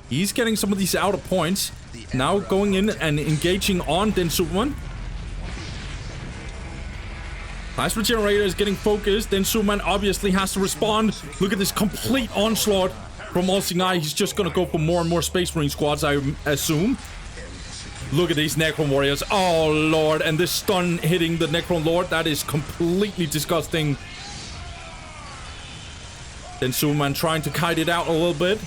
He's getting some of these outer points. Now going in and engaging on Densuman. Plasma Generator is getting focused. Then Superman obviously has to respond. Look at this complete onslaught from All Seeing Eye. He's just gonna go for more and more Space Marine squads, I assume. Look at these Necron Warriors. Oh, Lord. And this stun hitting the Necron Lord. That is completely disgusting. Then Superman trying to kite it out a little bit.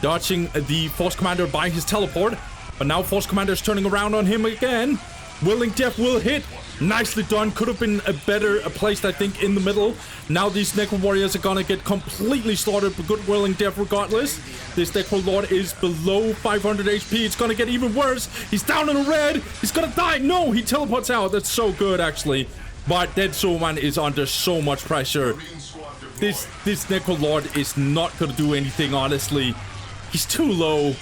Dodging the Force Commander by his teleport. But now Force Commander is turning around on him again. Willing Death will hit. Nicely done. Could have been a better placed, I think, in the middle. Now these Necron Warriors are gonna get completely slaughtered, but good Willing Death regardless. This Necron Lord is below 500 HP. It's gonna get even worse. He's down in the red. He's gonna die. No, he teleports out. That's so good, actually. But Dead Soulman is under so much pressure. This Necron Lord is not gonna do anything, honestly. He's too low.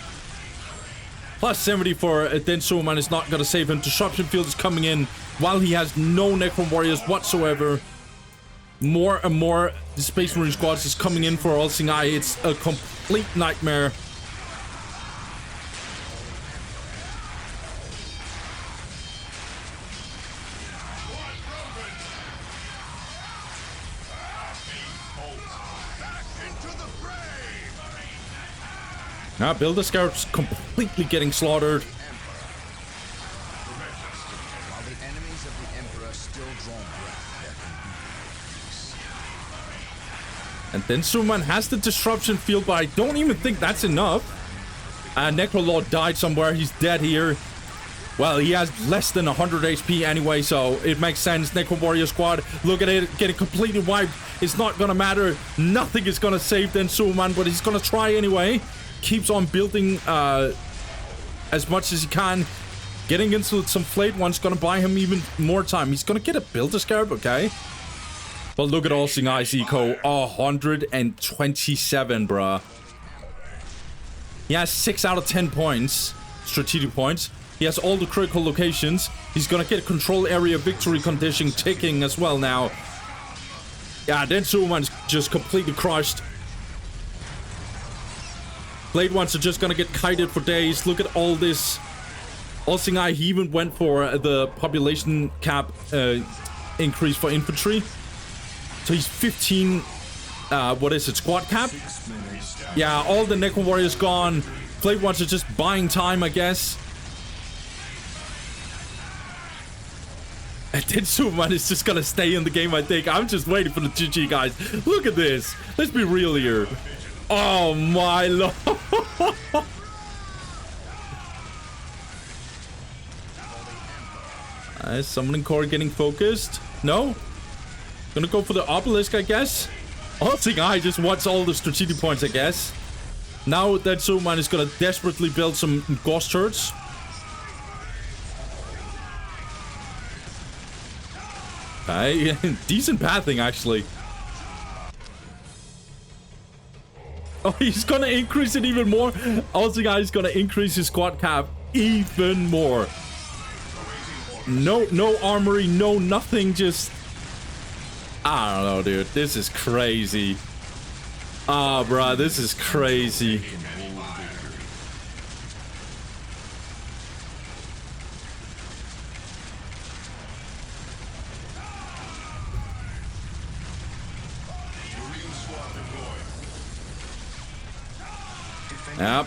Plus 70 for Dead Soulman is not gonna save him. Disruption Field is coming in while he has no Necron Warriors whatsoever. More and more Space Marine squads is coming in for All Seeing Eye. It's a complete nightmare. Now Builder Scarab's completely getting slaughtered. While the enemies of the Emperor still draw breath, And then Superman has the Disruption Field, but I don't even think that's enough. Necro Lord died somewhere. He's dead here. Well, he has less than 100 HP anyway, so it makes sense. Necro Warrior Squad, look at it, getting completely wiped. It's not gonna matter. Nothing is gonna save then Superman, but he's gonna try anyway. Keeps on building as much as he can. Getting into some Flayed One's gonna buy him even more time. He's gonna get a Builder Scarab, okay? But look at All Seeing Eye's eco. 127, bruh. He has 6 out of 10 points. Strategic points. He has all the critical locations. He's gonna get control area victory condition ticking as well now. Yeah, then Superman's just completely crushed. Blade Ones are just gonna get kited for days. Look at all this. All Seeing Eye, he even went for the population cap increase for infantry. So he's 15, what is it, squad cap? Yeah, all the Necron Warriors gone. Blade Ones are just buying time, I guess. And then Superman is just gonna stay in the game, I think. I'm just waiting for the GG, guys. Look at this. Let's be real here. Oh my lord. Summoning Core getting focused. No? Gonna go for the obelisk, I guess. All Seeing Eye just wants all the strategic points, I guess. Now that Superman is gonna desperately build some ghost turrets. Okay, decent pathing actually. Oh, he's gonna increase it even more. All Seeing Eye is gonna increase his squad cap even more. No armory, no nothing, just... I don't know, dude. This is crazy. Ah, bruh, this is crazy.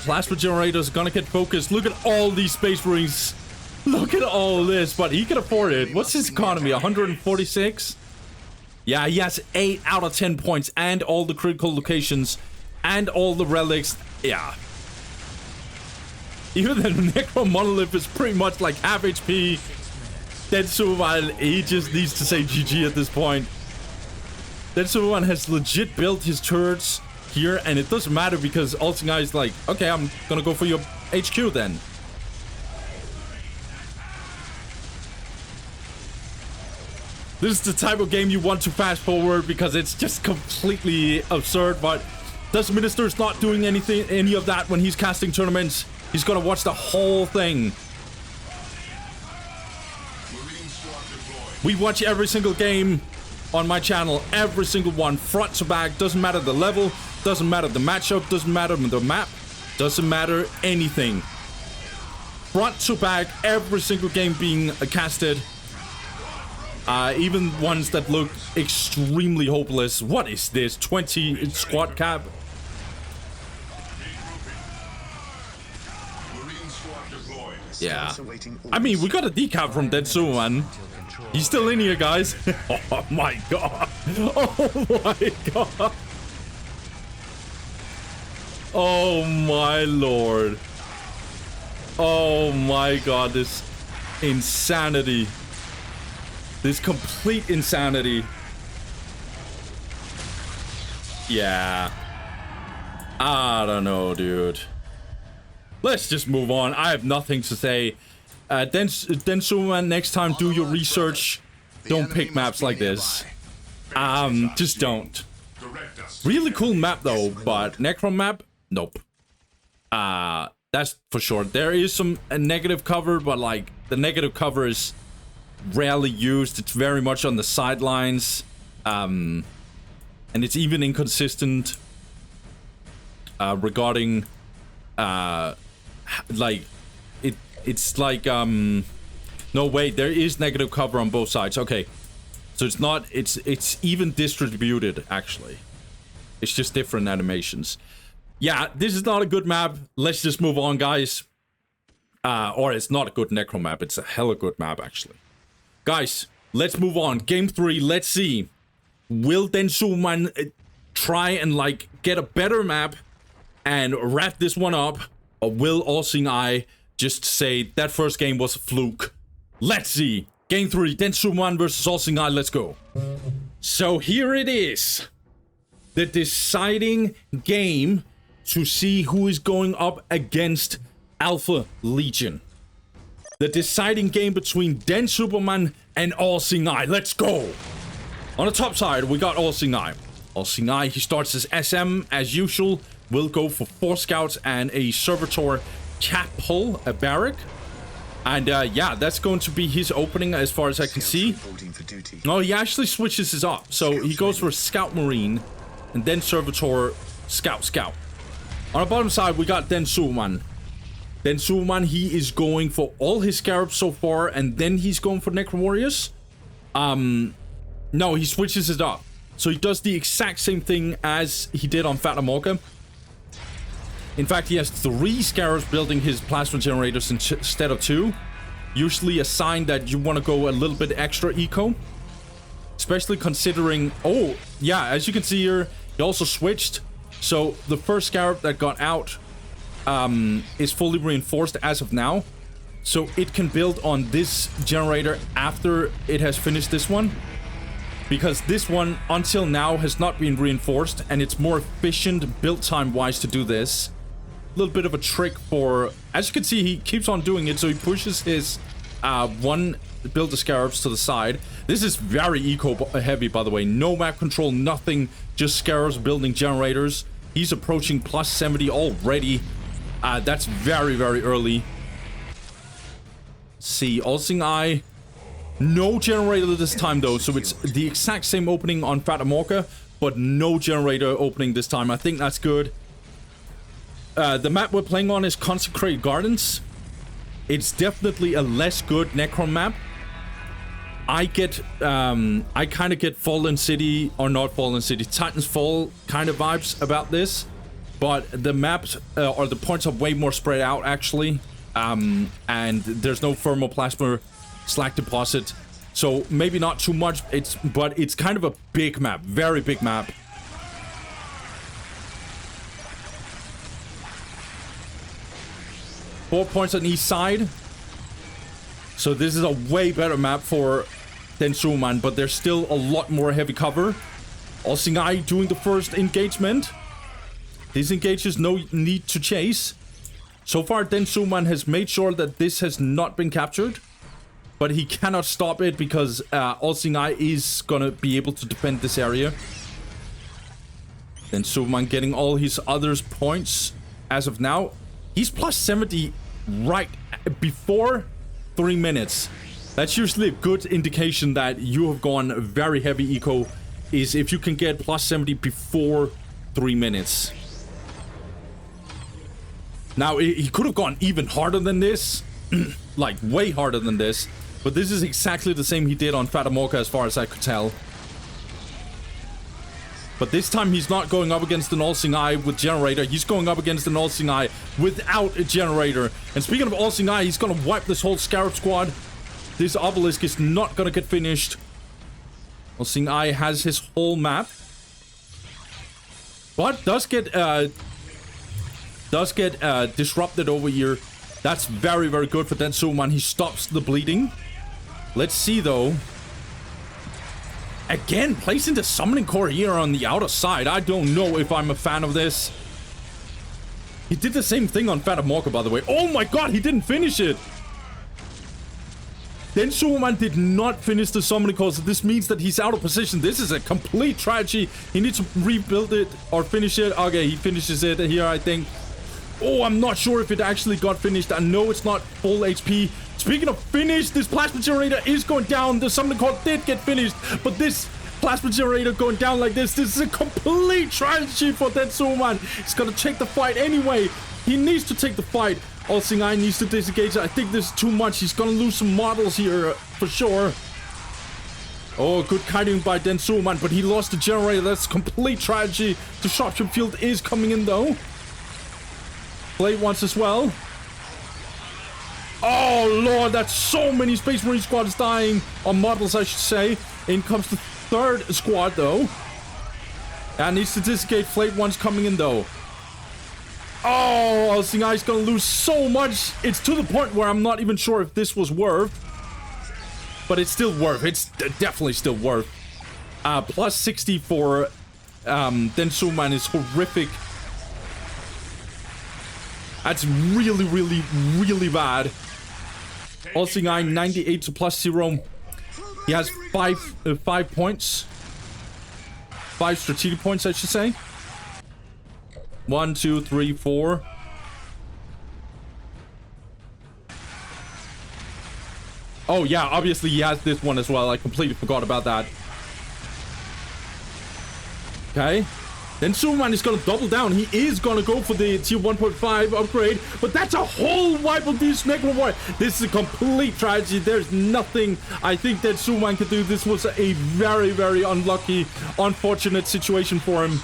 Plasma Generator is gonna get focused. Look at all these Space Marines. Look at all this, but he can afford it. What's his economy? 146? Yeah, he has 8 out of 10 points and all the critical locations and all the relics. Yeah. Even the Necro Monolith is pretty much like half HP. Dead Superman, he just needs to say GG at this point. Dead Superman has legit built his turrets here, and it doesn't matter because All Seeing Eye is like, okay, I'm gonna go for your HQ then. This is the type of game you want to fast forward because it's just completely absurd, but Dust Minister is not doing any of that when he's casting tournaments. He's gonna watch the whole thing. We watch every single game on my channel, every single one, front to back. Doesn't matter the level, doesn't matter the matchup, doesn't matter the map, doesn't matter anything. Front to back, every single game being casted. Even ones that look extremely hopeless. What is this? 20 squad cap? Yeah. I mean, we got a decap from Densu, man. He's still in here, guys. Oh my god. Oh my god. Oh my lord. Oh my god, this insanity. This complete insanity. Yeah. I don't know, dude. Let's just move on. I have nothing to say. Densu, man, next time do your research. Don't pick maps like this. Just don't. Really cool map though, but Necron map? Nope. That's for sure. There is some negative cover, but like the negative cover is rarely used. It's very much on the sidelines. And it's even inconsistent regarding like it's like no wait, there is negative cover on both sides. Okay, so it's not, it's even distributed actually. It's just different animations. Yeah, this is not a good map. Let's just move on, guys. Or it's not a good Necro map. It's a hella good map actually. Guys, let's move on. Game 3, let's see. Will Densu man try and like get a better map and wrap this one up? Or will All Seeing Eye just say that first game was a fluke? Let's see. Game 3, Densu man versus All Seeing Eye. Let's go. So here it is. The deciding game to see who is going up against Alpha Legion. The deciding game between Den Superman and All Seeing Eye. Let's go. On the top side, we got All Seeing Eye. All Seeing Eye, he starts as SM as usual. Will go for 4 scouts and a servitor cap hull, a barrack. And yeah, that's going to be his opening as far as I can see. No, he actually switches his up. So he goes for Scout Marine and then Servitor Scout. On the bottom side, we got Den Superman. Den Superman, he is going for all his Scarabs so far, and then he's going for Necro Warriors. No, he switches it up. So he does the exact same thing as he did on Fata Morgana. In fact, he has 3 Scarabs building his plasma generators instead of 2. Usually a sign that you want to go a little bit extra eco. Especially considering... Oh, yeah, as you can see here, he also switched. So the first Scarab that got out is fully reinforced as of now. So it can build on this generator after it has finished this one. Because this one, until now, has not been reinforced. And it's more efficient build time-wise to do this. A little bit of a trick for... As you can see, he keeps on doing it. So he pushes his one build the Scarabs to the side. This is very eco-heavy, by the way. No map control, nothing. Just Scarabs building generators. He's approaching plus 70 already. That's very, very early. See, All Seeing Eye. No generator this time, though. So it's the exact same opening on Fata Morgana, but no generator opening this time. I think that's good. The map we're playing on is Consecrated Gardens. It's definitely a less good Necron map. I kind of get Fallen City, or not Fallen City, Titan's Fall kind of vibes about this. But the maps, or the points are way more spread out, actually. And there's no thermoplasma slag deposit. So maybe not too much, but it's kind of a big map, very big map. Four points on each side. So this is a way better map for Den Superman, but there's still a lot more heavy cover. All Seeing Eye doing the first engagement. This engages no need to chase. So far, Den Superman has made sure that this has not been captured. But he cannot stop it because All Seeing Eye is gonna be able to defend this area. Den Superman getting all his other points as of now. He's plus 70 right before 3 minutes. That's usually a good indication that you have gone very heavy eco, is if you can get plus 70 before 3 minutes. Now, he could have gone even harder than this. Like, way harder than this. But this is exactly the same he did on Fatamorca as far as I could tell. But this time he's not going up against an All-Seeing Eye with Generator. He's going up against an All-Seeing Eye without a Generator. And speaking of All-Seeing Eye, he's going to wipe this whole Scarab squad. This Obelisk is not going to get finished. All-Seeing Eye has his whole map. But does get disrupted over here. That's very, very good for Densuman. He stops the bleeding. Let's see, though. Again, placing the Summoning Core here on the outer side. I don't know if I'm a fan of this. He did the same thing on Fatamorca, by the way. Oh my god, he didn't finish it. Densuman did not finish the Summoning Core, so this means that he's out of position. This is a complete tragedy. He needs to rebuild it or finish it. Okay, he finishes it here, I think. Oh, I'm not sure if it actually got finished. I know it's not full HP. Speaking of finish, this Plasma Generator is going down. The Summoning Core did get finished, but this Plasma Generator going down like this is a complete tragedy for Densuman. He's gonna take the fight anyway. He needs to take the fight. All-Seeing Eye needs to disengage. I think this is too much. He's gonna lose some models here for sure. Oh, good kiting by Densuman, but he lost the Generator. That's complete tragedy. The Sharpshooter Field is coming in though. Blade once as well. Oh lord, that's so many Space Marine squads dying. Or models, I should say. In comes the third squad though. And needs to disengage. Flate one's coming in though. Oh, All-Seeing Eye's gonna lose so much. It's to the point where I'm not even sure if this was worth. But it's still worth. It's definitely still worth. Plus 60 for Densuman is horrific. That's really, really, really bad. All-Seeing Eye 98 to plus 0. He has 5 points. 5 strategic points, I should say. 1, 2, 3, 4. Oh yeah, obviously he has this one as well. I completely forgot about that. Okay. Then Superman is going to double down. He is going to go for the tier 1.5 upgrade. But that's a whole wipe of these Necro Warrior. This is a complete tragedy. There's nothing I think that Superman could do. This was a very, very unlucky, unfortunate situation for him.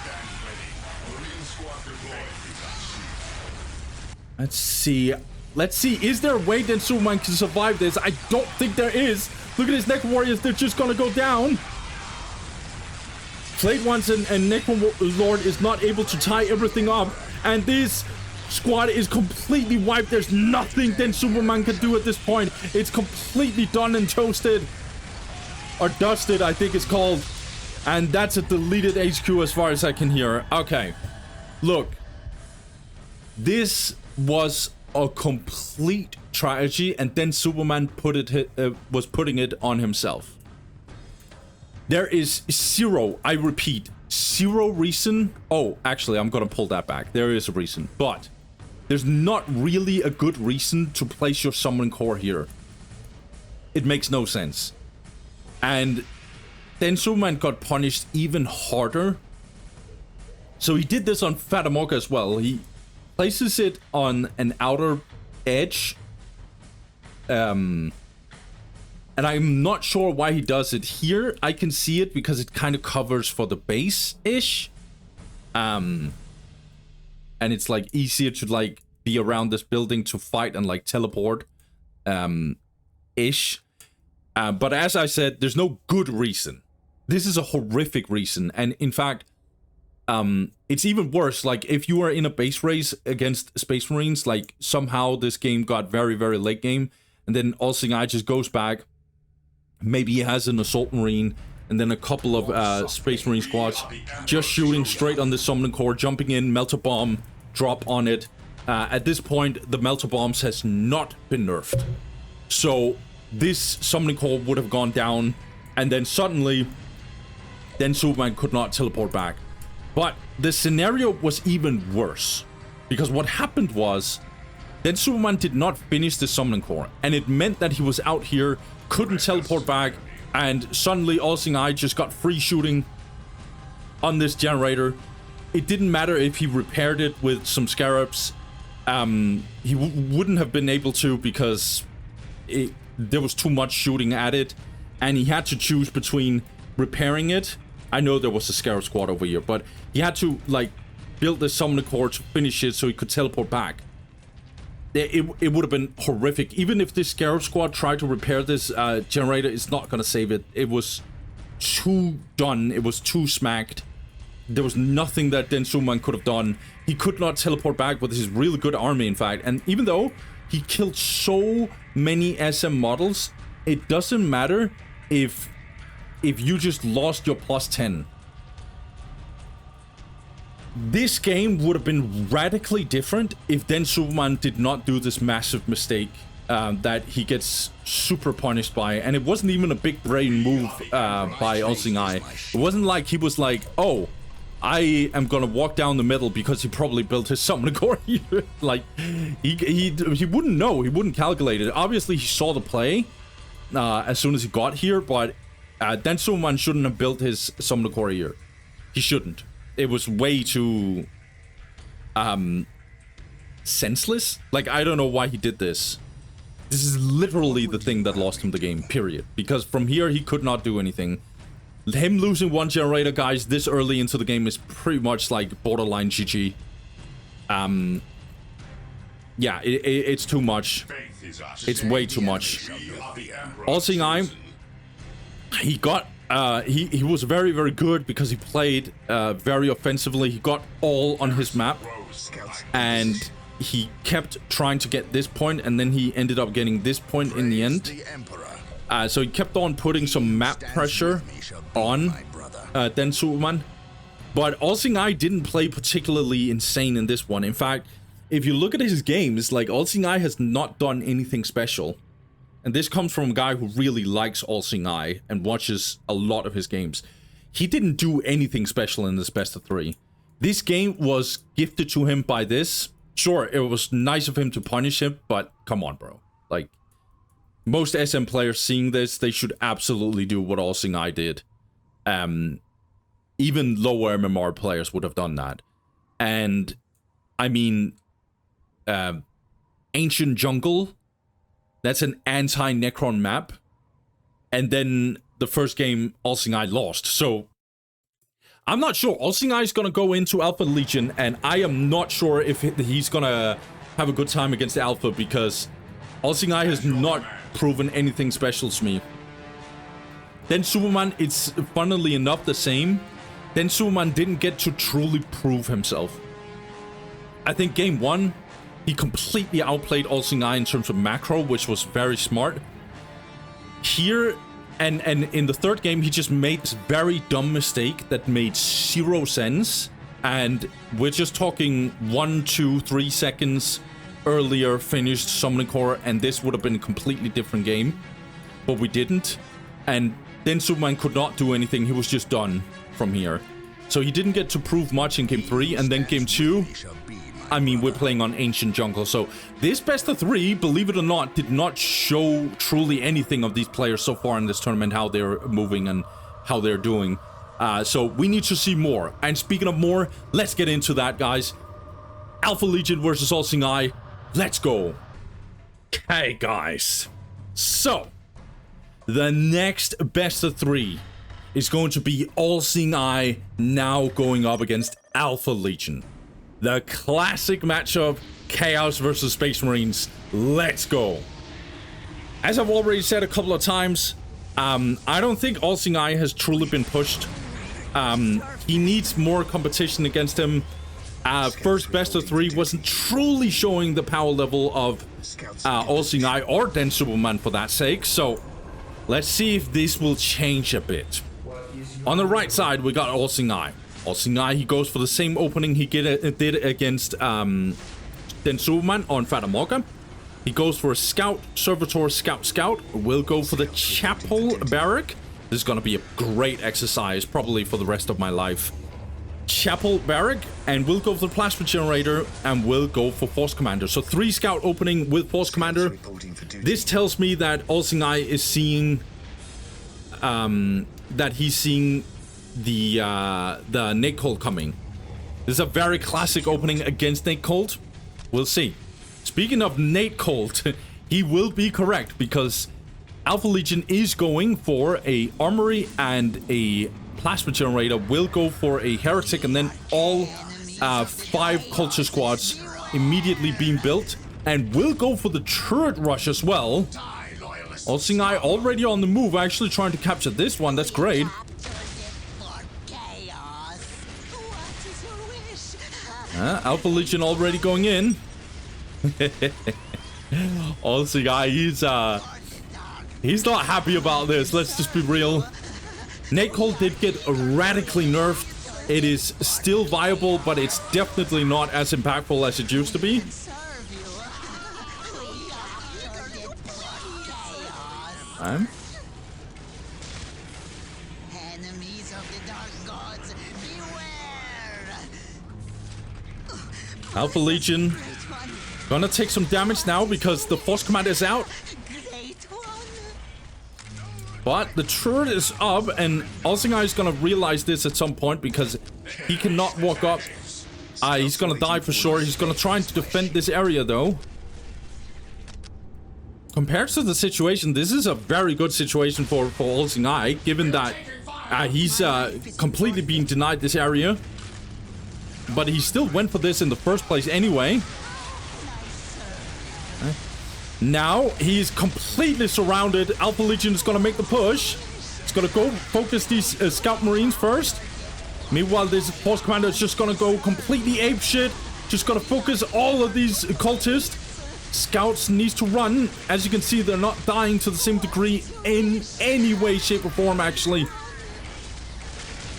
Let's see. Let's see. Is there a way that Superman can survive this? I don't think there is. Look at his Necro Warriors. They're just going to go down. Flate Ones and Necro Lord is not able to tie everything up. And this squad is completely wiped. There's nothing that Superman can do at this point. It's completely done and toasted. Or dusted, I think it's called. And that's a deleted HQ as far as I can hear. Okay. Look. This was a complete tragedy. And then Superman was putting it on himself. There is zero, I repeat, zero reason. Oh, actually, I'm going to pull that back. There is a reason, but there's not really a good reason to place your Summoning Core here. It makes no sense. And then Superman got punished even harder. So he did this on Fatamorca as well. He places it on an outer edge. And I'm not sure why he does it here. I can see it because it kind of covers for the base-ish. And it's like easier to like be around this building to fight and like teleport ish. But as I said, there's no good reason. This is a horrific reason. And in fact, it's even worse. Like if you are in a base race against Space Marines, like somehow this game got very, very late game. And then All-Seeing Eye just goes back. Maybe he has an Assault Marine and then a couple of Space Marine squads just shooting straight on the Summoning Core, jumping in, Melter Bomb, drop on it. At this point, the Melter Bombs has not been nerfed. So this Summoning Core would have gone down and then suddenly, then Superman could not teleport back. But the scenario was even worse because what happened was then Superman did not finish the Summoning Core and it meant that he was out here, couldn't teleport back, and suddenly All-Seeing Eye just got free shooting on this generator. It didn't matter if he repaired it with some scarabs. He wouldn't have been able to because there was too much shooting at it, and he had to choose between repairing it. I know there was a Scarab Squad over here, but he had to, like, build the Summoner Core to finish it so he could teleport back. It would have been horrific. Even if this Scarab Squad tried to repair this generator, it's not gonna save it. It was too done. It was too smacked. There was nothing that Densuman could have done. He could not teleport back with his really good army, in fact. And even though he killed so many SM models, it doesn't matter if you just lost your +10. This game would have been radically different if Densuman did not do this massive mistake that he gets super punished by. And it wasn't even a big brain move by Olsing. It wasn't like he was like, oh, I am gonna walk down the middle, because he probably built his Summoner Core here. Like, he wouldn't know. He wouldn't calculate it. Obviously, he saw the play as soon as he got here, but Densuman shouldn't have built his Summoner Core here. He shouldn't. It was way too senseless. Like, I don't know why he did this. This is literally the thing that lost him the game, period. Because from here, he could not do anything. Him losing one generator, guys, this early into the game is pretty much like borderline GG. Yeah, it's too much. It's way too much. Olsing, he got... he was very, very good because he played very offensively. He got all on his map, and he kept trying to get this point, and then he ended up getting this point in the end. So he kept on putting some map pressure on Densuman. But Olsing didn't play particularly insane in this one. In fact, if you look at his games, like, Olsing has not done anything special. And this comes from a guy who really likes Olsing and watches a lot of his games. He didn't do anything special in this best of 3. This game was gifted to him by this. Sure, it was nice of him to punish him, but come on, bro. Like, most SM players seeing this, they should absolutely do what Olsing did. Even lower MMR players would have done that. And, I mean, Ancient Jungle... That's an anti-Necron map. And then the first game, Olsing lost. So, I'm not sure. Olsing is going to go into Alpha Legion, and I am not sure if he's going to have a good time against Alpha, because Olsing has not proven anything special to me. Densuman, it's funnily enough the same. Densuman didn't get to truly prove himself. I think game 1... he completely outplayed Olsing in terms of macro, which was very smart. Here, and in the third game, he just made this very dumb mistake that made 0 sense. And we're just talking 1, 2, 3 seconds earlier finished Summoning Core, and this would have been a completely different game. But we didn't. And Densuman could not do anything. He was just done from here. So he didn't get to prove much in game 3, and then game 2... I mean, we're playing on Ancient Jungle, so this best of 3, believe it or not, did not show truly anything of these players so far in this tournament, how they're moving and how they're doing. So we need to see more. And speaking of more, let's get into that, guys. Alpha Legion versus Olsing. Let's go. Okay, guys. So, the next best of 3 is going to be Olsing now going up against Alpha Legion. The classic matchup, Chaos versus Space Marines. Let's go. As I've already said a couple of times, I don't think Olsing has truly been pushed. He needs more competition against him. First best of 3 wasn't truly showing the power level of Olsing or Densuman for that sake. So let's see if this will change a bit. On the right side, we got Olsing. Olsing, he goes for the same opening he did against Densuman on Fatamorga. He goes for a Scout, Servitor, Scout. We'll go for the Chapel Barrack. This is going to be a great exercise, probably for the rest of my life. Chapel Barrack, and we'll go for the Plasma Generator, and we'll go for Force Commander. So 3 Scout opening with Force Commander. This tells me that Olsing is seeing... that he's seeing the Nate Cold coming. This is a very classic opening against Nate Cold. We'll see. Speaking of Nate Cold, he will be correct, because Alpha Legion is going for a armory and a plasma generator. Will go for a heretic, and then all 5 culture squads immediately being built, and will go for the turret rush as well. All Seeing Eye already on the move, actually trying to capture this one. That's great. Alpha Legion already going in. All Seeing Eye, he's not happy about this. Let's just be real. Netcall did get radically nerfed. It is still viable, but it's definitely not as impactful as it used to be. Enemies of the dark gods, beware! Alpha Legion gonna take some damage now because the Force Commander is out. But the turret is up, and All Seeing Eye is gonna realize this at some point because he cannot walk up. He's gonna die for sure. He's gonna try to defend this area though. Compared to the situation, this is a very good situation for All Seeing Eye, given that he's completely being denied this area. But he still went for this in the first place anyway. Now he's completely surrounded. Alpha Legion is going to make the push. He's going to go focus these scout marines first. Meanwhile, this Force Commander is just going to go completely apeshit. Just going to focus all of these cultists. Scouts needs to run. As you can see, they're not dying to the same degree in any way, shape, or form, actually.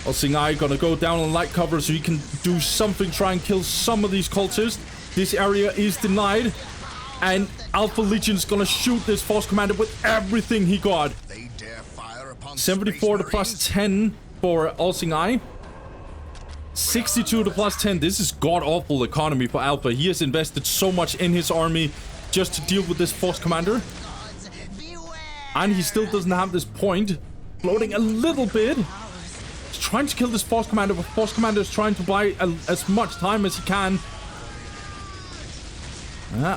All Seeing Eye gonna go down on light cover so he can do something, try and kill some of these cultists. This area is denied. And Alpha Legion's gonna shoot this Force Commander with everything he got. 74 to plus 10 for All Seeing Eye. 62 to plus 10. This is god-awful economy for Alpha. He has invested so much in his army just to deal with this Force Commander. And he still doesn't have this point. Floating a little bit. He's trying to kill this Force Commander, but Force Commander is trying to buy as much time as he can.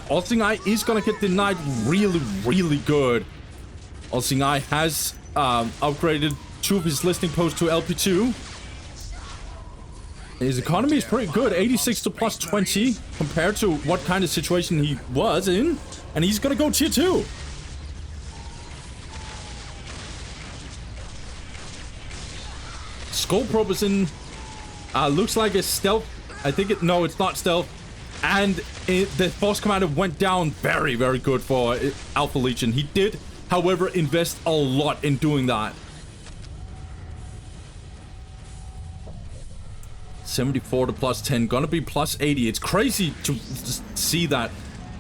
All Seeing Eye is going to get denied really, really good. All Seeing Eye has upgraded 2 of his listing posts to LP2. His economy is pretty good, 86 to plus 20 compared to what kind of situation he was in. And he's gonna go tier 2. Skull Probe is in, looks like it's stealth. I think no, it's not stealth. And the Force Commander went down very, very good for Alpha Legion. He did, however, invest a lot in doing that. 74 to plus 10, gonna be plus 80. It's crazy to see that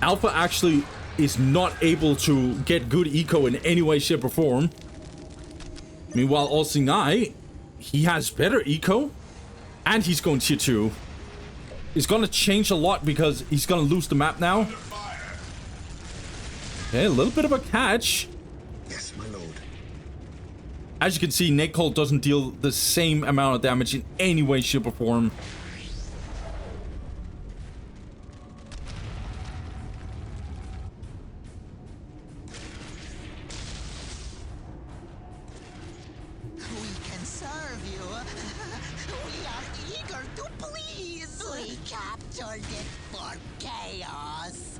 Alpha actually is not able to get good eco in any way, shape, or form. Meanwhile, All Seeing Eye, he has better eco, and he's going tier 2. It's gonna change a lot because he's gonna lose the map now. Okay, a little bit of a catch. Yes, my lord. As you can see, Netcall doesn't deal the same amount of damage in any way, shape, or form. We can serve you. We are eager to please. We captured it for chaos.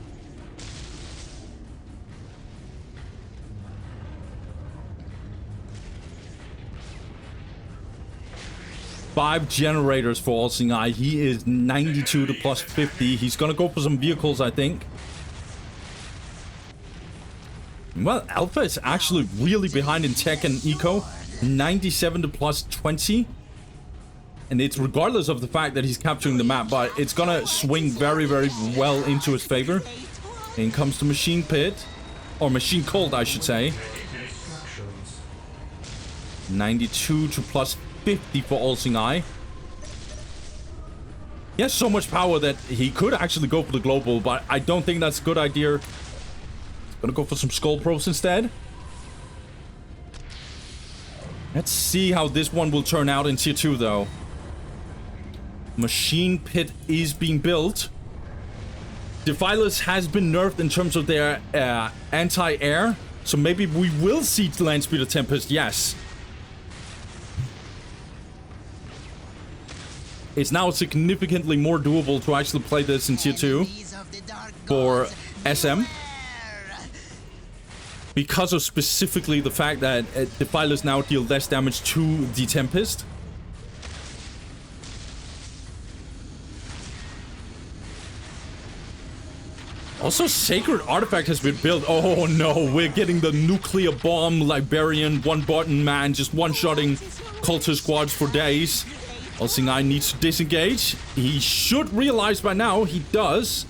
5 generators for All Seeing Eye. He is 92 to plus 50. He's gonna go for some vehicles, I think. Well, Alpha is actually really behind in tech and eco. 97 to plus 20. And it's regardless of the fact that he's capturing the map, but it's gonna swing very, very well into his favor. In comes the Machine Pit. Or Machine Cold, I should say. 92 to plus 50 for All Seeing Eye. He has so much power that he could actually go for the global, but I don't think that's a good idea. Gonna go for some Skull Probes instead. Let's see how this one will turn out in tier 2 though. Machine Pit is being built. Defilers has been nerfed in terms of their anti-air. So maybe we will see Land Speeder Tempest, yes. It's now significantly more doable to actually play this in tier 2 for SM. Because of specifically the fact that Defilers now deal less damage to the Tempest. Also, Sacred Artifact has been built. Oh no, we're getting the Nuclear Bomb Librarian, one button man, just one-shotting Cultist squads for days. Olsingai needs to disengage. He should realize by now, he does.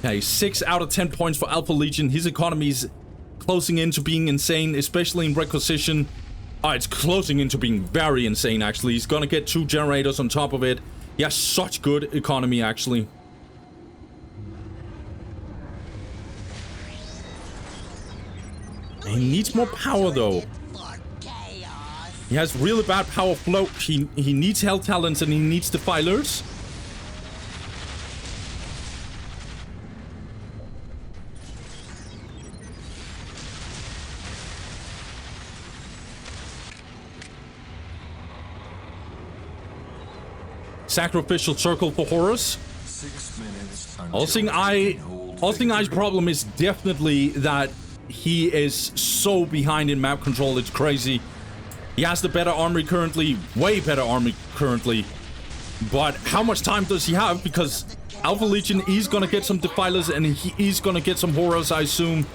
Okay, 6 out of 10 points for Alpha Legion. His economy is closing into being insane, especially in Requisition. It's closing into being very insane, actually. He's gonna get 2 generators on top of it. He has such good economy, actually. He needs more power, though. He has really bad power flow. He needs Hell Talents and he needs Defilers. Sacrificial Circle for Horus. 6 minutes. Olsingai's problem is definitely that he is so behind in map control. It's crazy. He has the better army currently, way better army currently. But how much time does he have? Because Alpha Legion is gonna get some Defilers and he is gonna get some Horrors, I assume.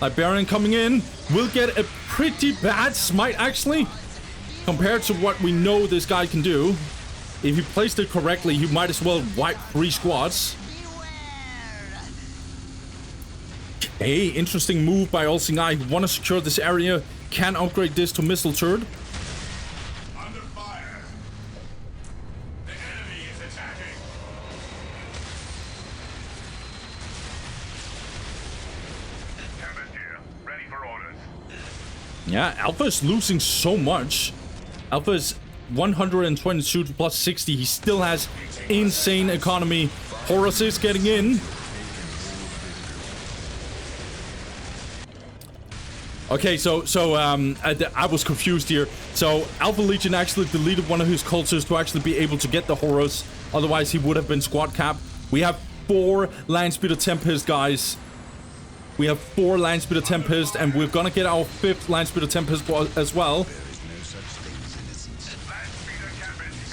Librarian coming in will get a pretty bad smite, actually, compared to what we know this guy can do. If he placed it correctly, he might as well wipe 3 squads. Hey, interesting move by Olsingai. Want to secure this area. Can upgrade this to missile turret. Under fire. The enemy is attacking. Cabin here. Ready for orders. Yeah, Alpha is losing so much. Alpha is 122 plus 60. He still has insane economy. Horus is getting in. Okay, so I was confused here. So Alpha Legion actually deleted one of his cultists to actually be able to get the Horus. Otherwise, he would have been squad cap. We have 4 Land Speeder Tempest, guys. We have 4 Land Speeder Tempest, and we're gonna get our 5th Land Speeder Tempest as well.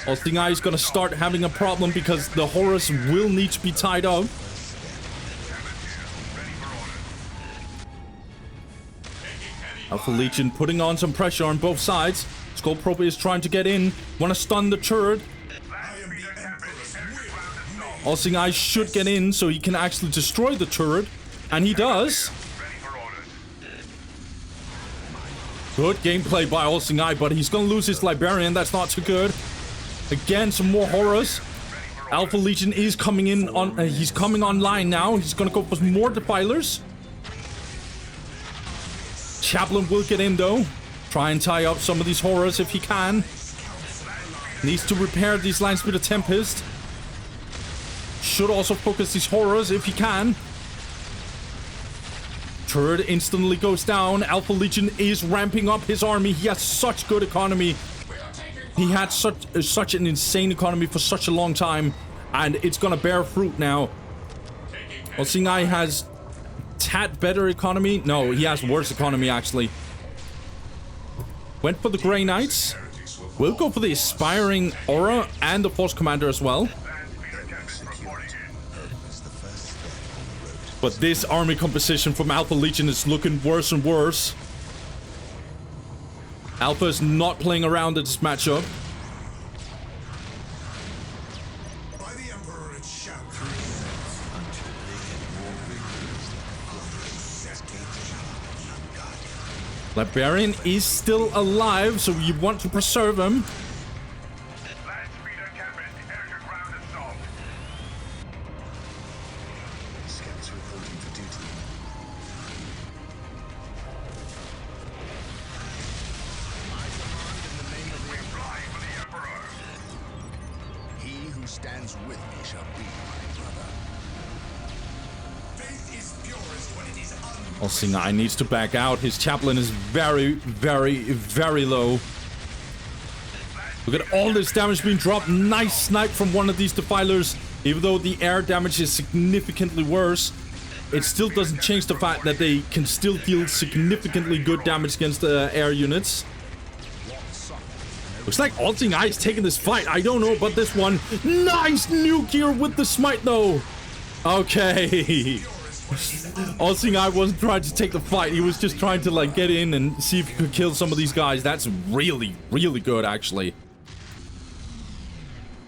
Olsingai is gonna start having a problem because the Horus will need to be tied up. Alpha Legion putting on some pressure on both sides. Skullprobe is trying to get in. Want to stun the turret. Olsingai should get in so he can actually destroy the turret. And he does. Good gameplay by Olsingai, but he's going to lose his Librarian. That's not too good. Again, some more Horrors. Alpha Legion is coming in on... he's coming online now. He's going to go for more Defilers. Chaplain will get in, though. Try and tie up some of these Horrors if he can. Needs to repair these Land Speeder Tempest. Should also focus these Horrors if he can. Turret instantly goes down. Alpha Legion is ramping up his army. He has such good economy. He had such an insane economy for such a long time. And it's gonna bear fruit now. Olsingai has tad better economy. No, he has worse economy, actually. Went for the Grey Knights. We'll go for the Aspiring Aura and the Force Commander as well. But this army composition from Alpha Legion is looking worse and worse. Alpha is not playing around at this matchup. Librarian is still alive, so you want to preserve him. Stands with me shall be my brother. Faith is purest when it is All-Seeing Eye needs to back out. His chaplain is very, very, very low. Look at all this damage being dropped. Nice snipe from one of these defilers. Even though the air damage is significantly worse, it still doesn't change the fact that they can still deal significantly good damage against the air units. Looks like All-Seeing Eye is taking this fight. I don't know about this one. Nice nuclear with the smite though. Okay. All-Seeing Eye wasn't trying to take the fight. He was just trying to like get in and see if he could kill some of these guys. That's really, really good actually.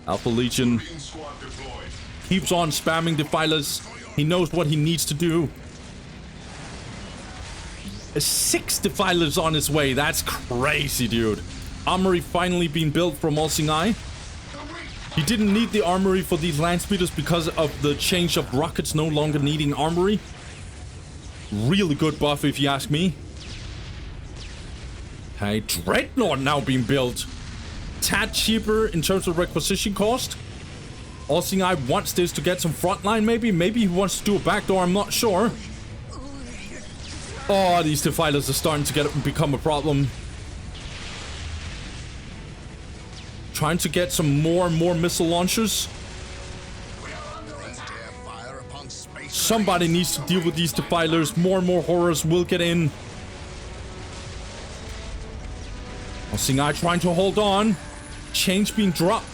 Alpha Legion keeps on spamming defilers. He knows what he needs to do. 6 defilers on his way. That's crazy, dude. Armory finally being built from All-Seeing Eye. He didn't need the armory for these land speeders because of the change of rockets no longer needing armory. Really good buff if you ask me. Okay, Dreadnought now being built. Tad cheaper in terms of requisition cost. All-Seeing Eye wants this to get some frontline maybe. Maybe he wants to do a backdoor, I'm not sure. Oh, these defilers are starting to become a problem. Trying to get some more and more missile launchers. Somebody needs to deal with these defilers. More and more horrors will get in. All-Seeing Eye trying to hold on. Change being dropped.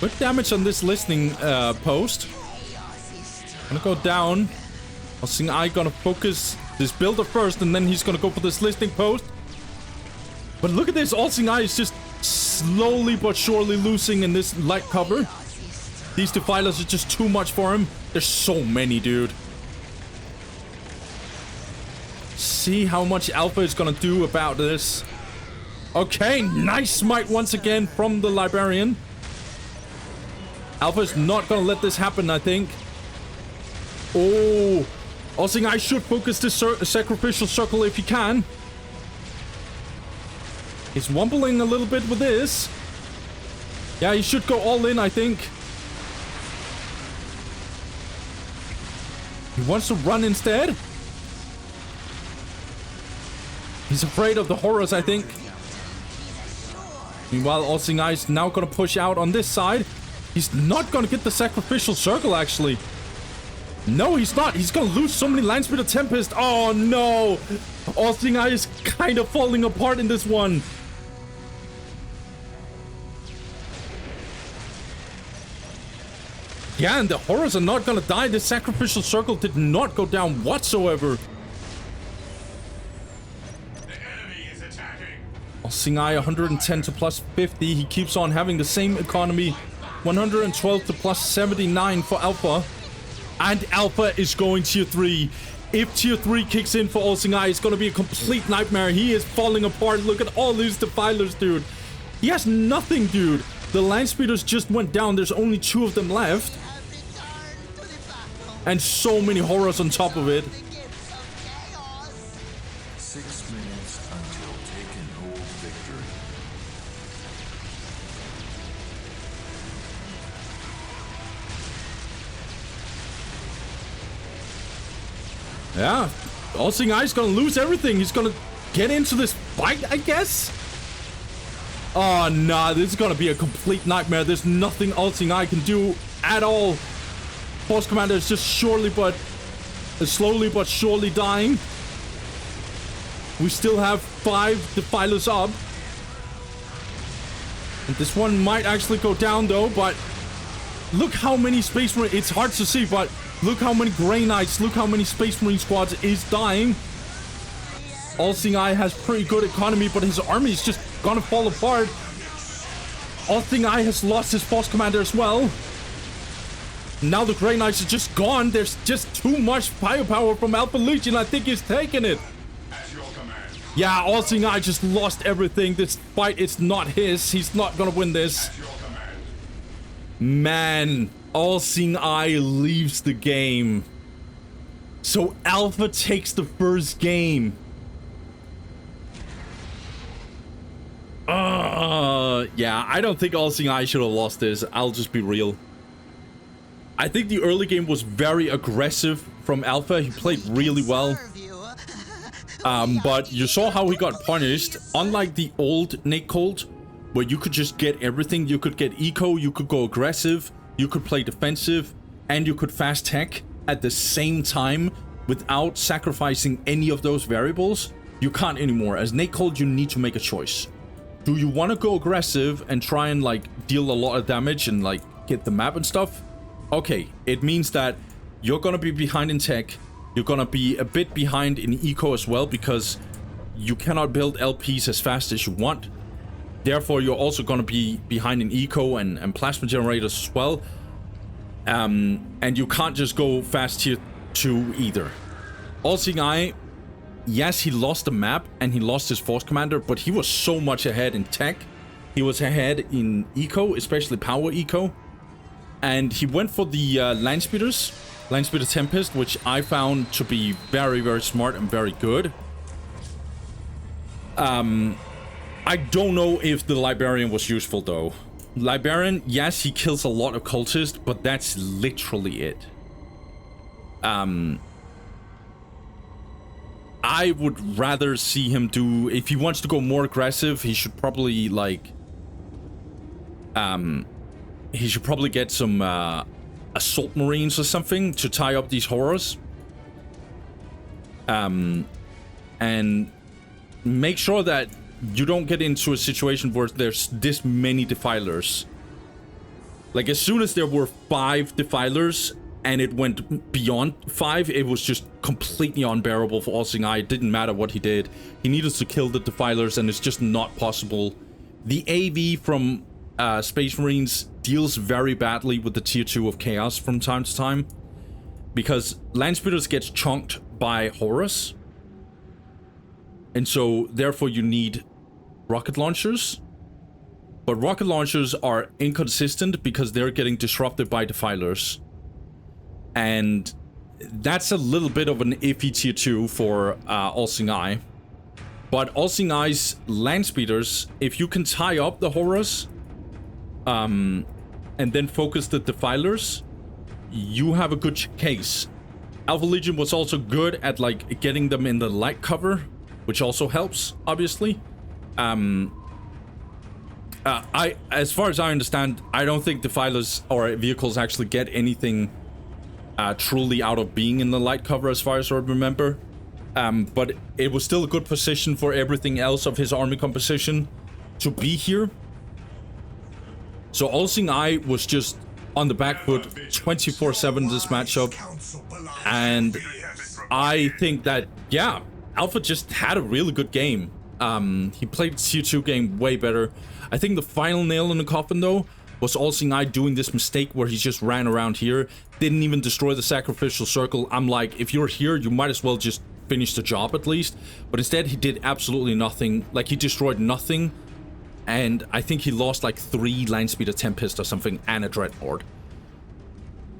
Good damage on this listening post. Gonna go down. All-Seeing Eye gonna focus this builder first, and then he's gonna go for this listening post. But look at this. All-Seeing Eye is just slowly but surely losing in this light cover. These defilers are just too much for him. There's so many, dude. See how much Alpha is gonna do about this. Okay, nice smite once again from the Librarian. Alpha is not gonna let this happen, I think. Oh, All-Seeing Eye should focus this sacrificial circle if he can. He's wobbling a little bit with this. Yeah, he should go all in, I think. He wants to run instead. He's afraid of the horrors, I think. Meanwhile, All-Seeing Eye is now going to push out on this side. He's not going to get the sacrificial circle, actually. No, he's not. He's going to lose so many Land Speeder Tempest. Oh, no. All-Seeing Eye is kind of falling apart in this one. Yeah, and the horrors are not going to die. The sacrificial circle did not go down whatsoever. All-Seeing Eye 110 to plus 50. He keeps on having the same economy. 112 to plus 79 for Alpha. And Alpha is going tier 3. If tier 3 kicks in for All-Seeing Eye, it's going to be a complete nightmare. He is falling apart. Look at all these defilers, dude. He has nothing, dude. The land speeders just went down. There's only 2 of them left. And so many horrors on top of it. 6 minutes until taken hold victory. Yeah, All-Seeing Eye is gonna lose everything. He's gonna get into this fight, I guess. Oh, nah, this is gonna be a complete nightmare. There's nothing All-Seeing Eye can do at all. Force Commander is just slowly but surely dying. We still have 5 defilers up. And this one might actually go down though, but look how many Space Marine, it's hard to see, but look how many Grey Knights, look how many Space Marine squads is dying. All-Seeing Eye has pretty good economy, but his army is just gonna fall apart. All-Seeing Eye has lost his Force Commander as well. Now the Grey Knights are just gone. There's just too much firepower from Alpha Legion. I think he's taking it. Yeah, All-Seeing Eye just lost everything. This fight is not his. He's not gonna win this. Man, All-Seeing Eye leaves the game. So Alpha takes the first game. Yeah, I don't think All-Seeing Eye should have lost this. I'll just be real. I think the early game was very aggressive from Alpha. He played really well. But you saw how he got punished. Unlike the old Nate Colt, where you could just get everything. You could get eco, you could go aggressive, you could play defensive, and you could fast tech at the same time without sacrificing any of those variables. You can't anymore. As Nate Colt, you need to make a choice. Do you want to go aggressive and try and like deal a lot of damage and like get the map and stuff? Okay, it means that you're gonna be behind in tech. You're gonna be a bit behind in eco as well, because you cannot build LPs as fast as you want. Therefore, you're also gonna be behind in eco and plasma generators as well. And you can't just go fast tier 2 either. All-Seeing Eye, yes, he lost the map and he lost his force commander, but he was so much ahead in tech. He was ahead in eco, especially power eco. And he went for the Land Speeder Tempest, which I found to be very, very smart and very good. I don't know if the Librarian was useful though. Librarian, yes, he kills a lot of cultists, but that's literally it. I would rather see him do, if he wants to go more aggressive, he should probably like he should probably get some assault marines or something to tie up these horrors. And make sure that you don't get into a situation where there's this many defilers. Like, as soon as there were 5 defilers and it went beyond 5, it was just completely unbearable for All-Seeing Eye. It didn't matter what he did. He needed to kill the defilers, and it's just not possible. The AV from Space Marines deals very badly with the tier 2 of Chaos from time to time, because Land Speeders gets chunked by Horus, and so therefore you need rocket launchers. But rocket launchers are inconsistent because they're getting disrupted by defilers, and that's a little bit of an iffy tier 2 for All-Seeing Eye. But All-Seeing Eye's Land Speeders, if you can tie up the Horus and then focus the defilers, you have a good case. Alpha Legion was also good at like getting them in the light cover, which also helps, obviously. As far as I understand, I don't think defilers or vehicles actually get anything truly out of being in the light cover, as far as I remember. But it was still a good position for everything else of his army composition to be here. So All-Seeing Eye was just on the back foot 24/7 this matchup. And I think that, yeah, Alpha just had a really good game. He played tier 2 game way better. I think the final nail in the coffin, though, was All-Seeing Eye doing this mistake where he just ran around here, didn't even destroy the sacrificial circle. I'm like, if you're here, you might as well just finish the job at least. But instead, he did absolutely nothing. Like, he destroyed nothing. And I think he lost like 3 Land Speeder Tempest or something and a Dreadnought.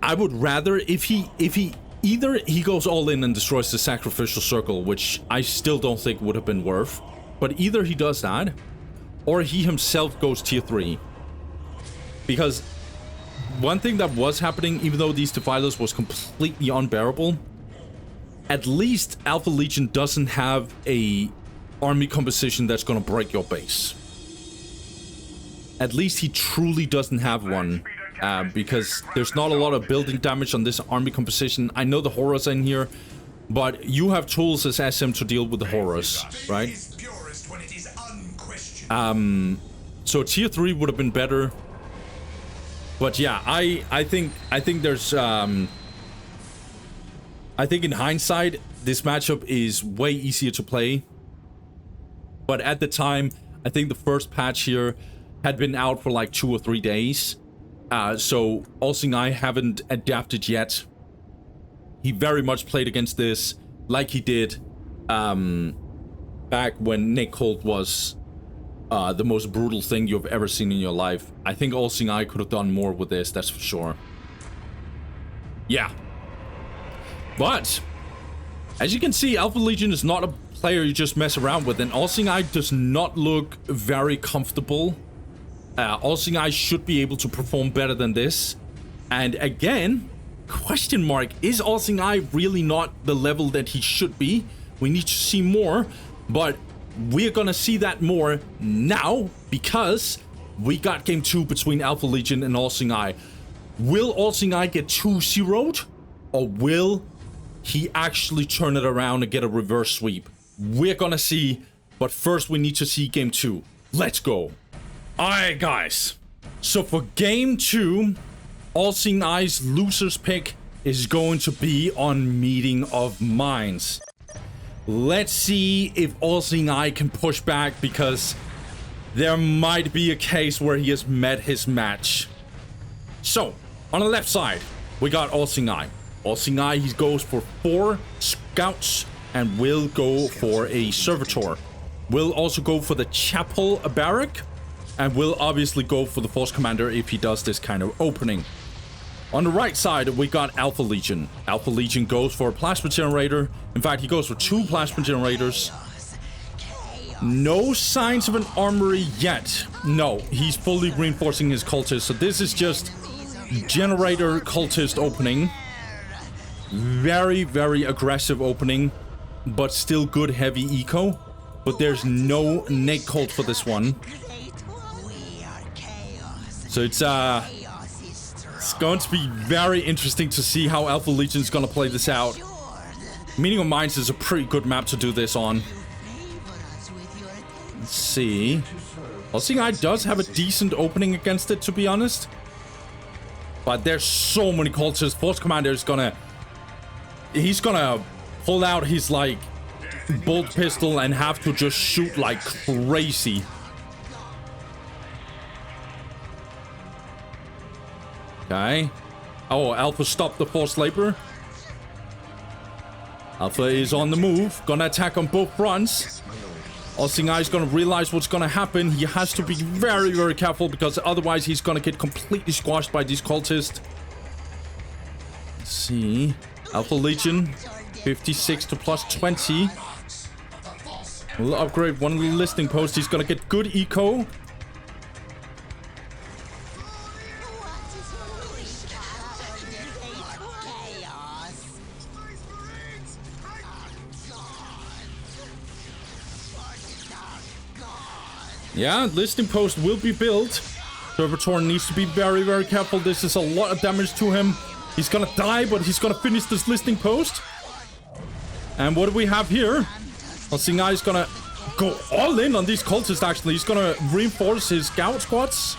I would rather, if he either he goes all in and destroys the sacrificial circle, which I still don't think would have been worth, but either he does that, or he himself goes tier 3. Because one thing that was happening, even though these defilers was completely unbearable, at least Alpha Legion doesn't have a army composition that's gonna break your base. At least he truly doesn't have one, because there's not a lot of building damage on this army composition. I know the Horus are in here, but you have tools as SM to deal with the Horus, right? So tier 3 would have been better. But yeah, I think there's I think in hindsight this matchup is way easier to play. But at the time, I think the first patch here had been out for like 2 or 3 days. So All-Seeing Eye haven't adapted yet. He very much played against this like he did back when Nate Colt was the most brutal thing you've ever seen in your life. I think All-Seeing Eye could have done more with this, that's for sure. Yeah. But as you can see, Alpha Legion is not a player you just mess around with, and All-Seeing Eye does not look very comfortable. All-Seeing Eye should be able to perform better than this. And again, question mark, is All-Seeing really not the level that he should be? We need to see more, but we're gonna see that more now because we got game 2 between Alpha Legion and All-Seeing. Will All-Seeing get 2-0'd, or will he actually turn it around and get a reverse sweep? We're gonna see, but first we need to see game 2. Let's go. Alright guys, so for game 2, All-Seeing's loser's pick is going to be on Meeting of Minds. Let's see if All-Seeing can push back, because there might be a case where he has met his match. So, on the left side, we got All-Seeing. All-Seeing, he goes for 4 scouts and will go for a servitor. Will also go for the chapel barrack, and will obviously go for the force commander if he does this kind of opening. On the right side, we got Alpha Legion. Alpha Legion goes for a plasma generator. In fact, he goes for 2 plasma generators. No signs of an armory yet. No, he's fully reinforcing his cultist. So this is just generator cultist opening. Very, very aggressive opening, but still good heavy eco. But there's no Nate cult for this one. So it's going to be very interesting to see how Alpha Legion is going to play this out. Meeting of Minds is a pretty good map to do this on. Let's see. All-Seeing does have a decent opening against it, to be honest. But there's so many cultists. Force Commander is gonna... He's gonna pull out his, like, bolt pistol and have to just shoot like crazy. Okay. Oh, Alpha stopped the Force Labor. Alpha is on the move. Gonna attack on both fronts. All-Seeing is gonna realize what's gonna happen. He has to be very, very careful, because otherwise he's gonna get completely squashed by these cultists. Let's see. Alpha Legion, 56 to plus 20. We'll upgrade one of the listing posts. He's gonna get good eco. Yeah, listing post will be built. Servitor needs to be very, very careful. This is a lot of damage to him. He's gonna die, but he's gonna finish this listing post. And what do we have here? All-Seeing is gonna go all in on these cultists, actually. He's gonna reinforce his scout squads.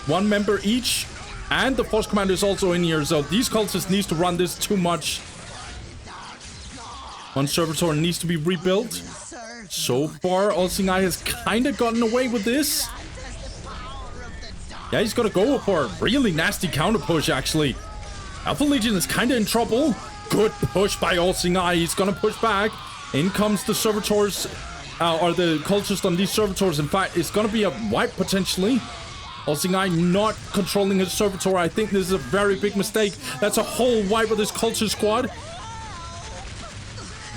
1 member each. And the Force Commander is also in here, so these cultists needs to run this too much. One Servitor needs to be rebuilt. So far, All-Seeing has kind of gotten away with this. Yeah, he's gonna go for a really nasty counter push, actually. Alpha Legion is kind of in trouble. Good push by All-Seeing. He's gonna push back. In comes the servitors, or the cultists on these servitors. In fact, it's gonna be a wipe potentially. All-Seeing not controlling his servitor. I think this is a very big mistake. That's a whole wipe of this cultist squad.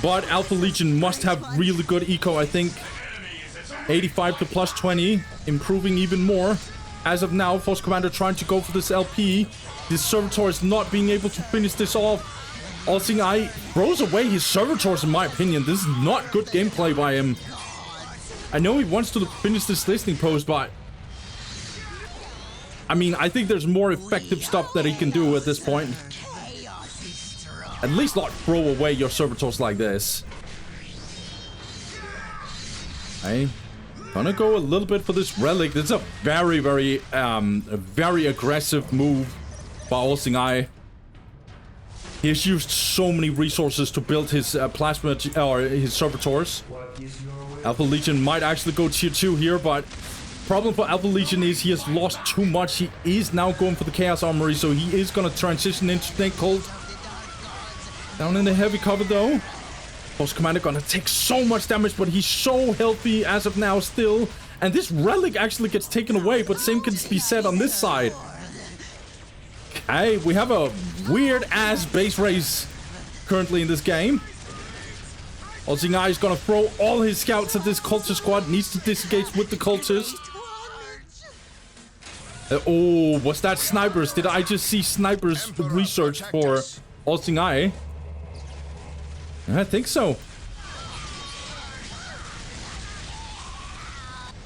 But Alpha Legion must have really good eco, I think. 85 to plus 20, improving even more. As of now, Force Commander trying to go for this LP. This Servitor is not being able to finish this off. All-Seeing throws away his Servitors, in my opinion. This is not good gameplay by him. I know he wants to finish this listing post, but... I mean, I think there's more effective stuff that he can do at this point. At least not throw away your servitors like this. Okay. Gonna go a little bit for this relic. This is a very, very, very aggressive move by All-Seeing. He has used so many resources to build his plasma or his servitors. Alpha Legion might actually go tier 2 here, but problem for Alpha Legion is he has lost too much. He is now going for the Chaos Armory, so he is gonna transition into Snake Cult. Down in the heavy cover though. Force Commander gonna take so much damage, but he's so healthy as of now still. And this relic actually gets taken away, but same can be said on this side. Okay, we have a weird ass base race currently in this game. All-Seeing is gonna throw all his scouts at this cultist squad. Needs to disengage with the cultist. Oh, was that snipers? Did I just see snipers research for All Seeing Eye? I think so.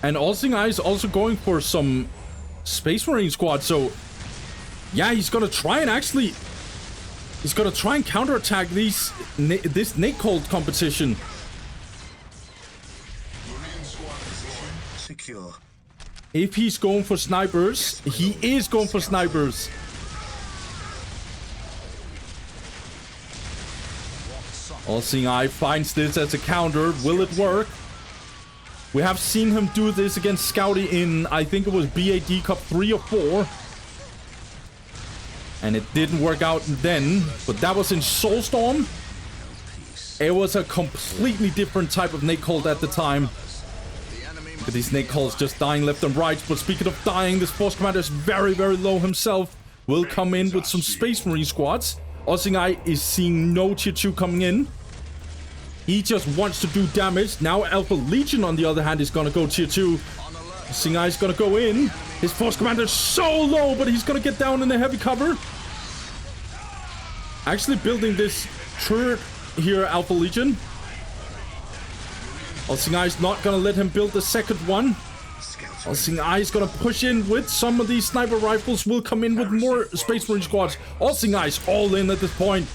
And All Seeing Eye is also going for some Space Marine squad, so yeah, he's gonna try and actually counterattack this Nate Cold competition. Secure. If he's going for snipers, he is going for snipers. All Seeing Eye finds this as a counter. Will it work? We have seen him do this against Scouty in, I think it was BAD Cup 3 or 4. And it didn't work out then, but that was in Soulstorm. It was a completely different type of Nate Cold at the time. Look at these Nate Colds just dying left and right. But speaking of dying, this Force Commander is very, very low himself. Will come in with some Space Marine squads. All Seeing Eye is seeing no tier 2 coming in. He just wants to do damage. Now Alpha Legion, on the other hand, is going to go tier 2. All Seeing Eye is going to go in. His Force Commander is so low, but he's going to get down in the heavy cover. Actually building this turret here, Alpha Legion. All Seeing Eye is not going to let him build the second one. All Seeing Eye is going to push in with some of these sniper rifles. Will come in with more Space Marine squads. All Seeing Eye is all in at this point.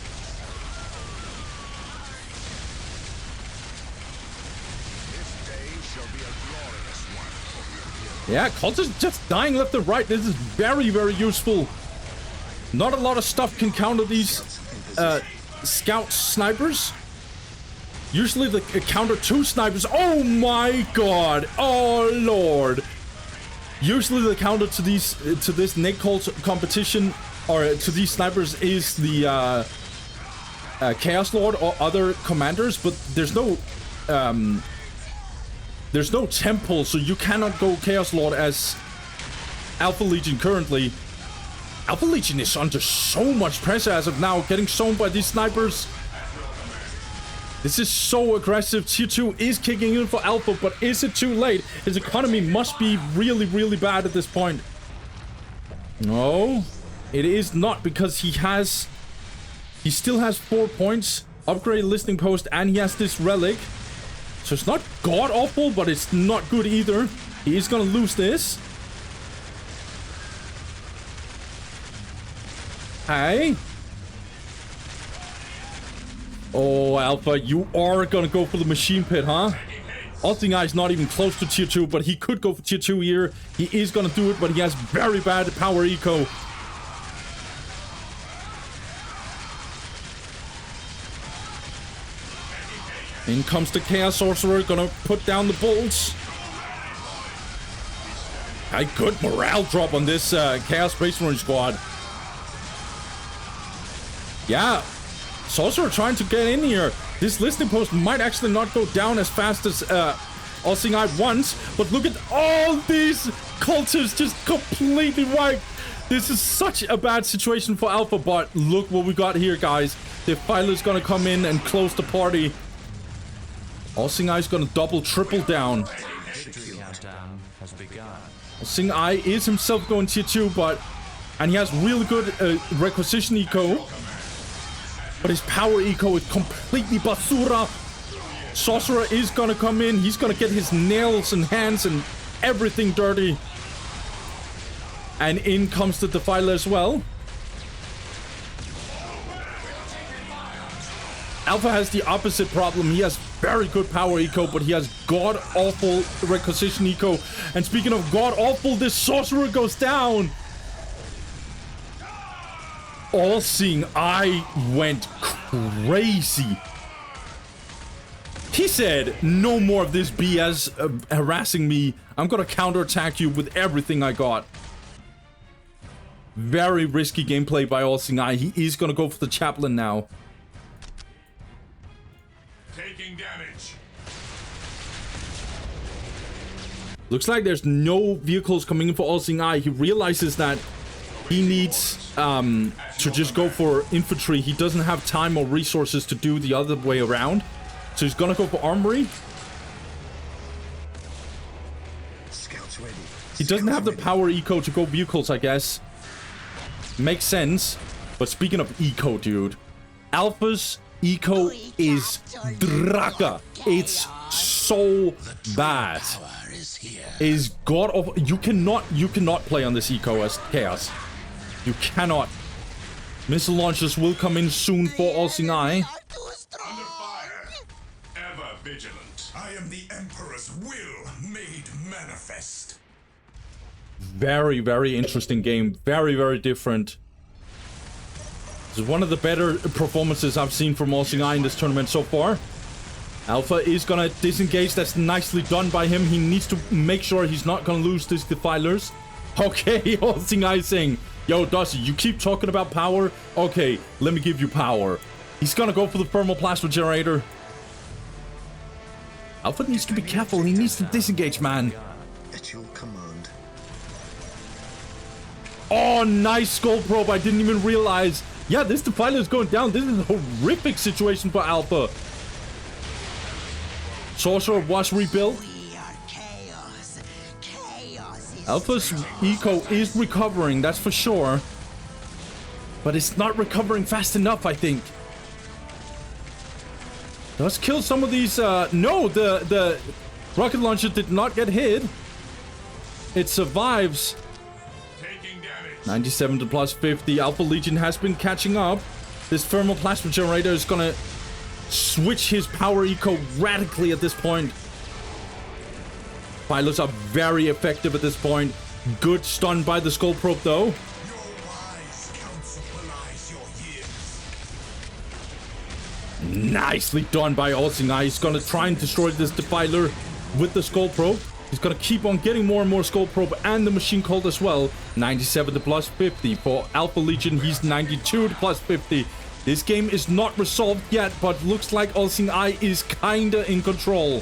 Yeah, cultists just dying left and right. This is very, very useful. Not a lot of stuff can counter these scout snipers. Usually the counter 2 snipers. Oh my god. Oh lord. Usually the counter to these to this Nate Cold competition, or to these snipers, is the Chaos Lord or other commanders, but there's no temple, so you cannot go Chaos Lord as Alpha Legion currently. Alpha Legion is under so much pressure as of now, getting shown by these snipers. This is so aggressive. Tier 2 is kicking in for Alpha, but is it too late? His economy must be really, really bad at this point. No, it is not, because he still has 4 points, upgraded listening post, and he has this relic. So it's not god awful, but it's not good either. He is gonna lose this. Hey. Oh, Alpha, you are gonna go for the machine pit, huh? All Seeing Eye is not even close to tier 2, but he could go for tier 2 here. He is gonna do it, but he has very bad power eco. In comes the Chaos Sorcerer, gonna put down the bolts. A good morale drop on this Chaos Space Marine squad. Yeah, Sorcerer trying to get in here. This listening post might actually not go down as fast as All Seeing Eye wants, but look at all these cultists just completely wiped. This is such a bad situation for Alpha, but look what we got here, guys. The Defiler's gonna come in and close the party. All Seeing Eye is gonna double, triple down. All Seeing Eye is himself going tier 2, and he has really good requisition eco. But his power eco is completely basura. Sorcerer is gonna come in. He's gonna get his nails and hands and everything dirty. And in comes the Defiler as well. Alpha has the opposite problem. He has very good power eco, but he has god-awful requisition eco. And speaking of god-awful, this Sorcerer goes down. All Seeing Eye went crazy. He said, no more of this BS harassing me. I'm gonna counterattack you with everything I got. Very risky gameplay by All Seeing Eye. He is gonna go for the Chaplain now. Taking damage. Looks like there's no vehicles coming in for All Seeing Eye. He realizes that he needs to just go for infantry. He doesn't have time or resources to do the other way around. So he's gonna go for armory. Scouts ready. He doesn't have the power eco to go vehicles, I guess. Makes sense. But speaking of eco, dude, Alpha's eco is Draka. It's so bad. Is god of you cannot play on this eco as Chaos. You cannot. Missile launchers will come in soon for All Seeing Eye. Under fire. Ever vigilant. I am the Emperor's will made manifest. Very, very interesting game. Very, very different. This is one of the better performances I've seen from All Seeing Eye in this tournament so far. Alpha is gonna disengage. That's nicely done by him. He needs to make sure he's not gonna lose these defilers. Okay, All Seeing Eye saying, yo, Dusty, you keep talking about power? Okay, let me give you power. He's gonna go for the thermal plasma generator. Alpha needs to be careful. He needs to disengage, man. At your command. Oh, nice skull probe. I didn't even realize. Yeah, this defiler is going down. This is a horrific situation for Alpha. Sorcerer was rebuilt. We are chaos. Chaos is Alpha's eco is recovering, that's for sure. But it's not recovering fast enough, I think. Does kill some of these. No, the rocket launcher did not get hit. It survives. Taking damage. 97 to plus 50. Alpha Legion has been catching up. This thermal plasma generator is gonna switch his power eco radically at this point. Pilots are very effective at this point. Good stun by the skull probe though. Your wise counsel belies your years. Nicely done by All Seeing Eye. He's gonna try and destroy this defiler with the skull probe. He's gonna keep on getting more and more skull probe and the machine cult as well. 97 to plus 50 for Alpha Legion. He's 92 to plus 50. This game is not resolved yet, but looks like All Seeing Eye is kinda in control.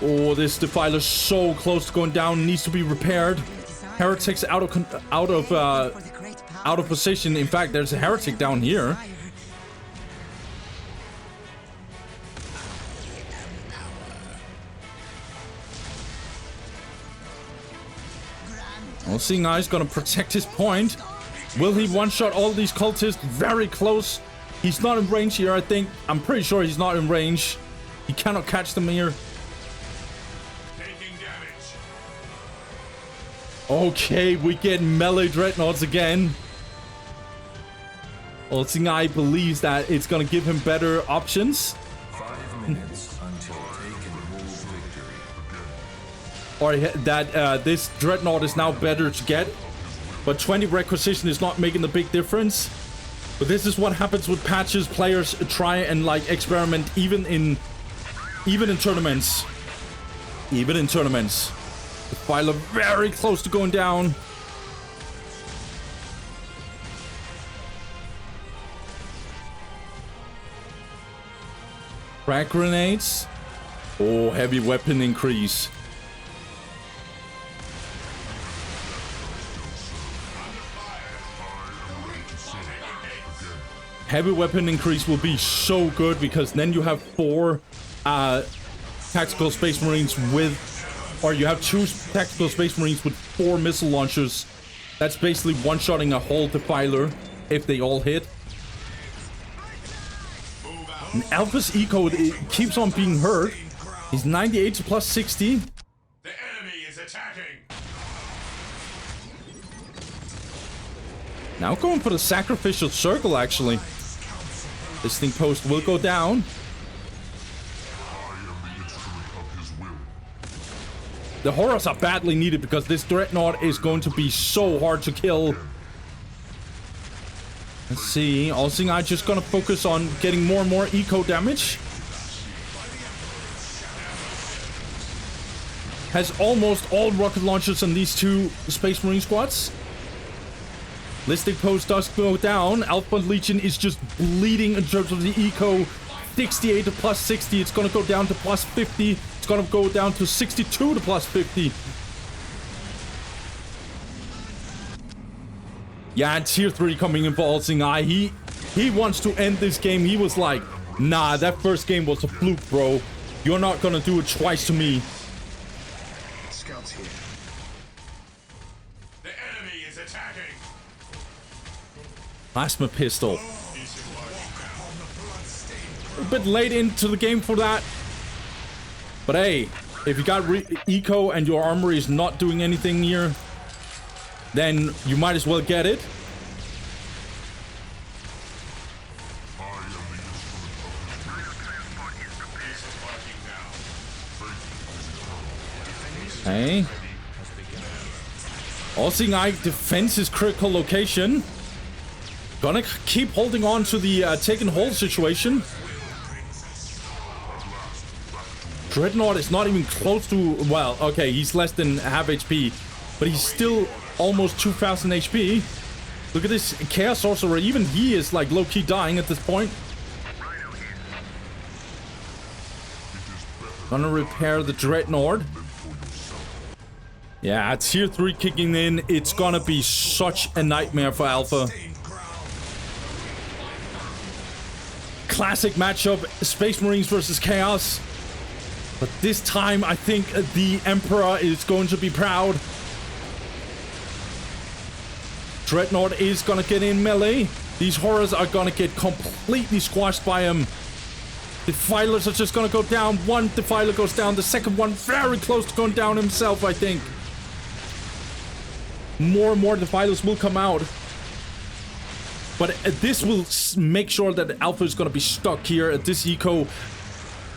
Oh, this defiler so close to going down, needs to be repaired. Heretics out of position. In fact, there's a heretic down here. All Seeing Eye is gonna protect his point. Will he one-shot all these cultists? Very close. He's not in range here, I think. I'm pretty sure he's not in range. He cannot catch them here. Taking damage. Okay, we get melee dreadnoughts again. All Seeing Eye believes that it's gonna give him better options. 5 minutes until take and hold victory. Or that this dreadnought is now better to get. But 20 requisition is not making the big difference. But this is what happens with patches. Players try and like experiment even in tournaments. Even in tournaments. The file are very close to going down. Frag grenades. Oh, heavy weapon increase. Heavy weapon increase will be so good because then you have 4 tactical space marines with, or you have 2 tactical space marines with 4 missile launchers. That's basically one-shotting a whole defiler if they all hit. And Alpha's eco it keeps on being hurt. He's 98 to plus 60. The enemy is attacking. Now going for the sacrificial circle actually. This thing post will go down. The horrors are badly needed because this dreadnought is going to be so hard to kill. Let's see. All Seeing Eye just gonna focus on getting more and more eco damage. Has almost all rocket launchers on these 2 Space Marine squads. Listic post does go down. Alpha Legion is just bleeding in terms of the eco. 68 to plus 60. It's gonna go down to plus 50. It's gonna go down to 62 to plus 50. Yeah, and tier 3 coming in for All Seeing Eye. He wants to end this game. He was like, nah, that first game was a fluke, bro. You're not gonna do it twice to me. Scouts here. attacking. Plasma pistol. A bit late into the game for that. But hey, if you got eco and your armory is not doing anything here, then you might as well get it. Hey. All-Seeing Eye defends his critical location. Gonna keep holding on to the take and hold situation. Dreadnought is not even close to... Well, okay, he's less than half HP. But he's still almost 2,000 HP. Look at this Chaos Sorcerer. Even he is like low-key dying at this point. Gonna repair the Dreadnought. Yeah, tier 3 kicking in. It's gonna be such a nightmare for Alpha. Classic matchup, Space Marines versus Chaos. But this time, I think the Emperor is going to be proud. Dreadnought is gonna get in melee. These horrors are gonna get completely squashed by him. Defilers are just gonna go down. One Defiler goes down. The second one very close to going down himself, I think. More and more Defilers will come out. But this will make sure that Alpha is gonna be stuck here at this eco.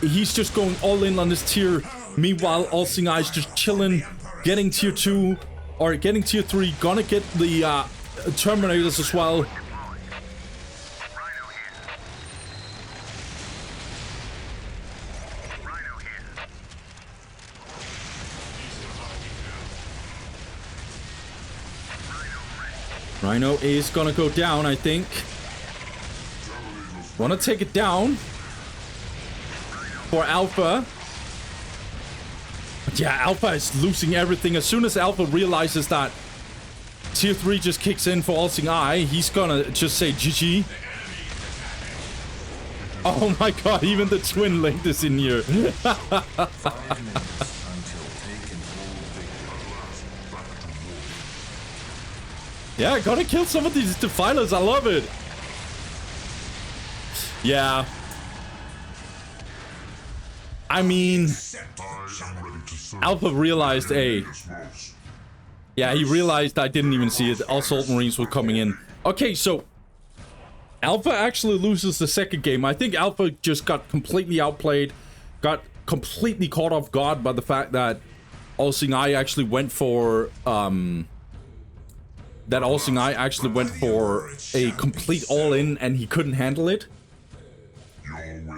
He's just going all in on this tier. Meanwhile, All-Seeing Eye is just chilling, getting tier 2 or getting tier 3. Gonna get the Terminators as well. Rhino is gonna go down, I think. Wanna take it down for Alpha. But yeah, Alpha is losing everything. As soon as Alpha realizes that tier 3 just kicks in for All-Seeing Eye, he's gonna just say GG. Oh my god, even the Twin Link is in here. Yeah, gotta kill some of these Defilers. I love it. Yeah. I mean, Alpha realized, hey. Yeah, he realized I didn't even see it. Assault Marines were coming in. Okay, so Alpha actually loses the second game. I think Alpha just got completely outplayed. Got completely caught off guard by the fact that All-Seeing Eye actually went for... that All-Seeing Eye actually went for a complete all-in and he couldn't handle it.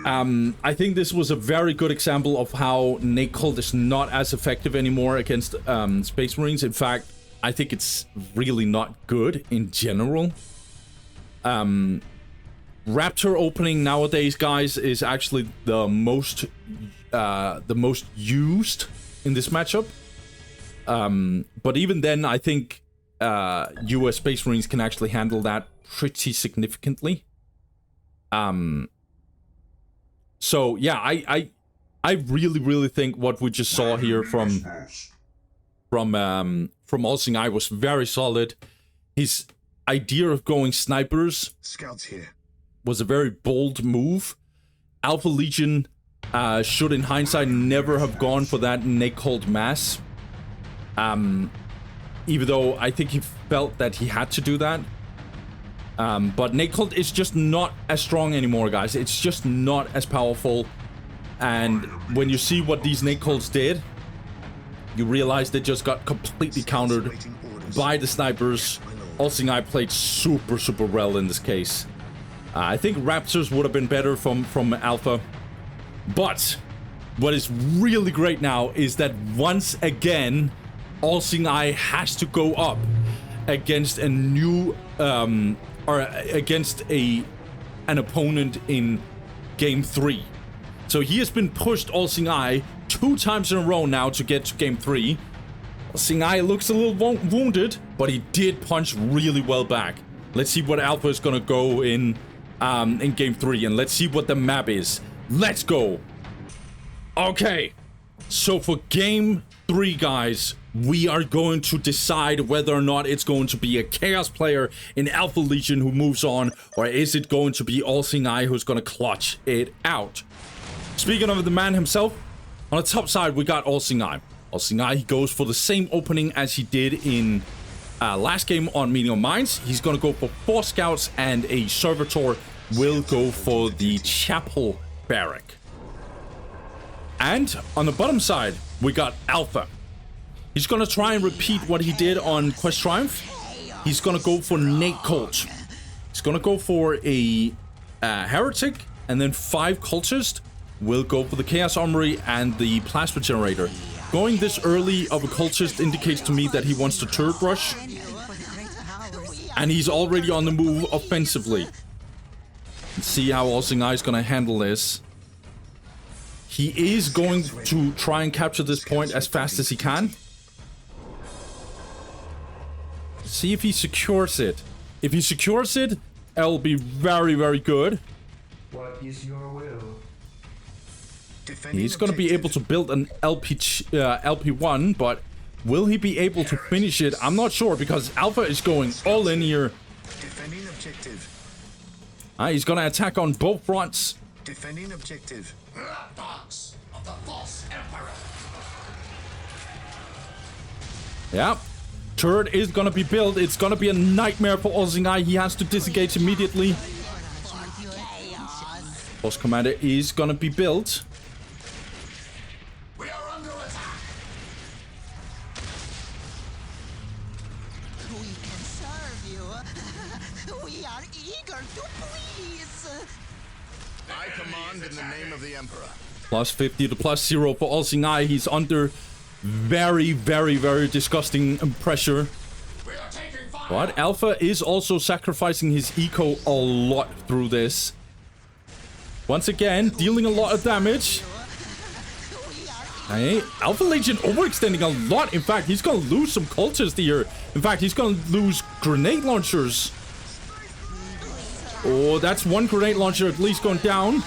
I think this was a very good example of how Nate Colt is not as effective anymore against Space Marines. In fact, I think it's really not good in general. Raptor opening nowadays, guys, is actually the most used in this matchup. But even then, I think US Space Marines can actually handle that pretty significantly. So yeah, I really think what we just saw here from All-Seeing Eye was very solid. His idea of going snipers Scouts here was a very bold move. Alpha Legion should in hindsight never have gone for that Nate Colt mass. Even though I think he felt that he had to do that. But Nate Colt is just not as strong anymore, guys. It's just not as powerful. And when you see what these Nate Colts did, you realize they just got completely countered by the snipers. All-Seeing Eye played super well in this case. I think Raptors would have been better from Alpha. But what is really great now is that once again, All-Seeing Eye has to go up against a new or against an opponent in game 3. So he has been pushed, All-Seeing Eye, 2 times in a row now to get to game 3. All-Seeing Eye looks a little wounded, but he did punch really well back. Let's see what Alpha is gonna go in game 3, and let's see what the map is. Let's go. Okay, so for game 3 guys, we are going to decide whether or not it's going to be a Chaos player in Alpha Legion who moves on, or is it going to be All-Seeing Eye who's going to clutch it out. Speaking of the man himself, on the top side, we got All-Seeing Eye. All-Seeing Eye, he goes for the same opening as he did in last game on Meeting of Minds. He's going to go for 4 scouts, and a servitor will go for the chapel barrack. And on the bottom side, we got Alpha. He's going to try and repeat what he did on Quest Triumph. He's going to go for Nate Colt. He's going to go for a Heretic, and then 5 Cultists will go for the Chaos Armory and the Plasma Generator. Going this early of a Cultist indicates to me that he wants to turret rush. And he's already on the move offensively. Let's see how All-Seeing Eye is going to handle this. He is going to try and capture this point as fast as he can. See if he secures it. If he secures it, it'll be very, very good. What is your will? He's going to be able to build an LP1, but will he be able to finish it? I'm not sure, because Alpha is going all in here. Defending objective. He's going to attack on both fronts. Defending objective. Dogs of the false emperor. Yeah. Turret is going to be built. It's going to be a nightmare for All-Seeing Eye. He has to disengage immediately. Force Commander is going to be built. We are under attack. We can serve you. We are eager to please. I command in the name of the Emperor. Plus 50 to plus 0 for All-Seeing Eye. He's under very, very, very disgusting pressure. We are taking fire. But Alpha is also sacrificing his eco a lot through this. Once again, dealing a lot of damage. Hey, Alpha Legion overextending a lot. In fact, he's going to lose some cultists here. In fact, he's going to lose grenade launchers. Oh, that's 1 grenade launcher at least going down.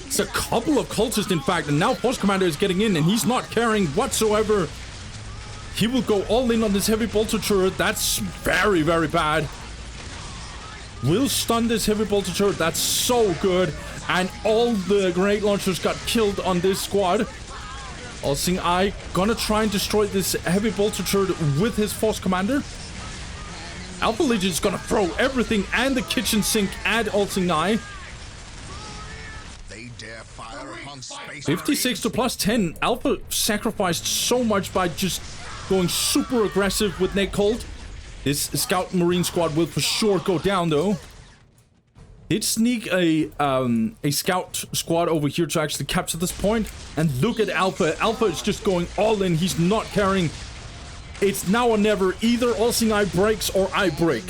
It's a couple of cultists, in fact, and now Force Commander is getting in, and he's not caring whatsoever. He will go all in on this heavy bolter turret. That's very, very bad. Will stun this heavy bolter turret. That's so good. And all the grenade launchers got killed on this squad. All-Seeing Eye gonna try and destroy this heavy bolter turret with his Force Commander. Alpha Legion's gonna throw everything and the kitchen sink at All-Seeing Eye. They dare fire upon space. 56 to plus 10. Alpha sacrificed so much by just going super aggressive with Nate Colt. This Scout Marine squad will for sure go down, though. Did sneak a Scout squad over here to actually capture this point. And look at Alpha. Alpha is just going all in. He's not caring. It's now or never. Either All-Seeing Eye breaks or I break.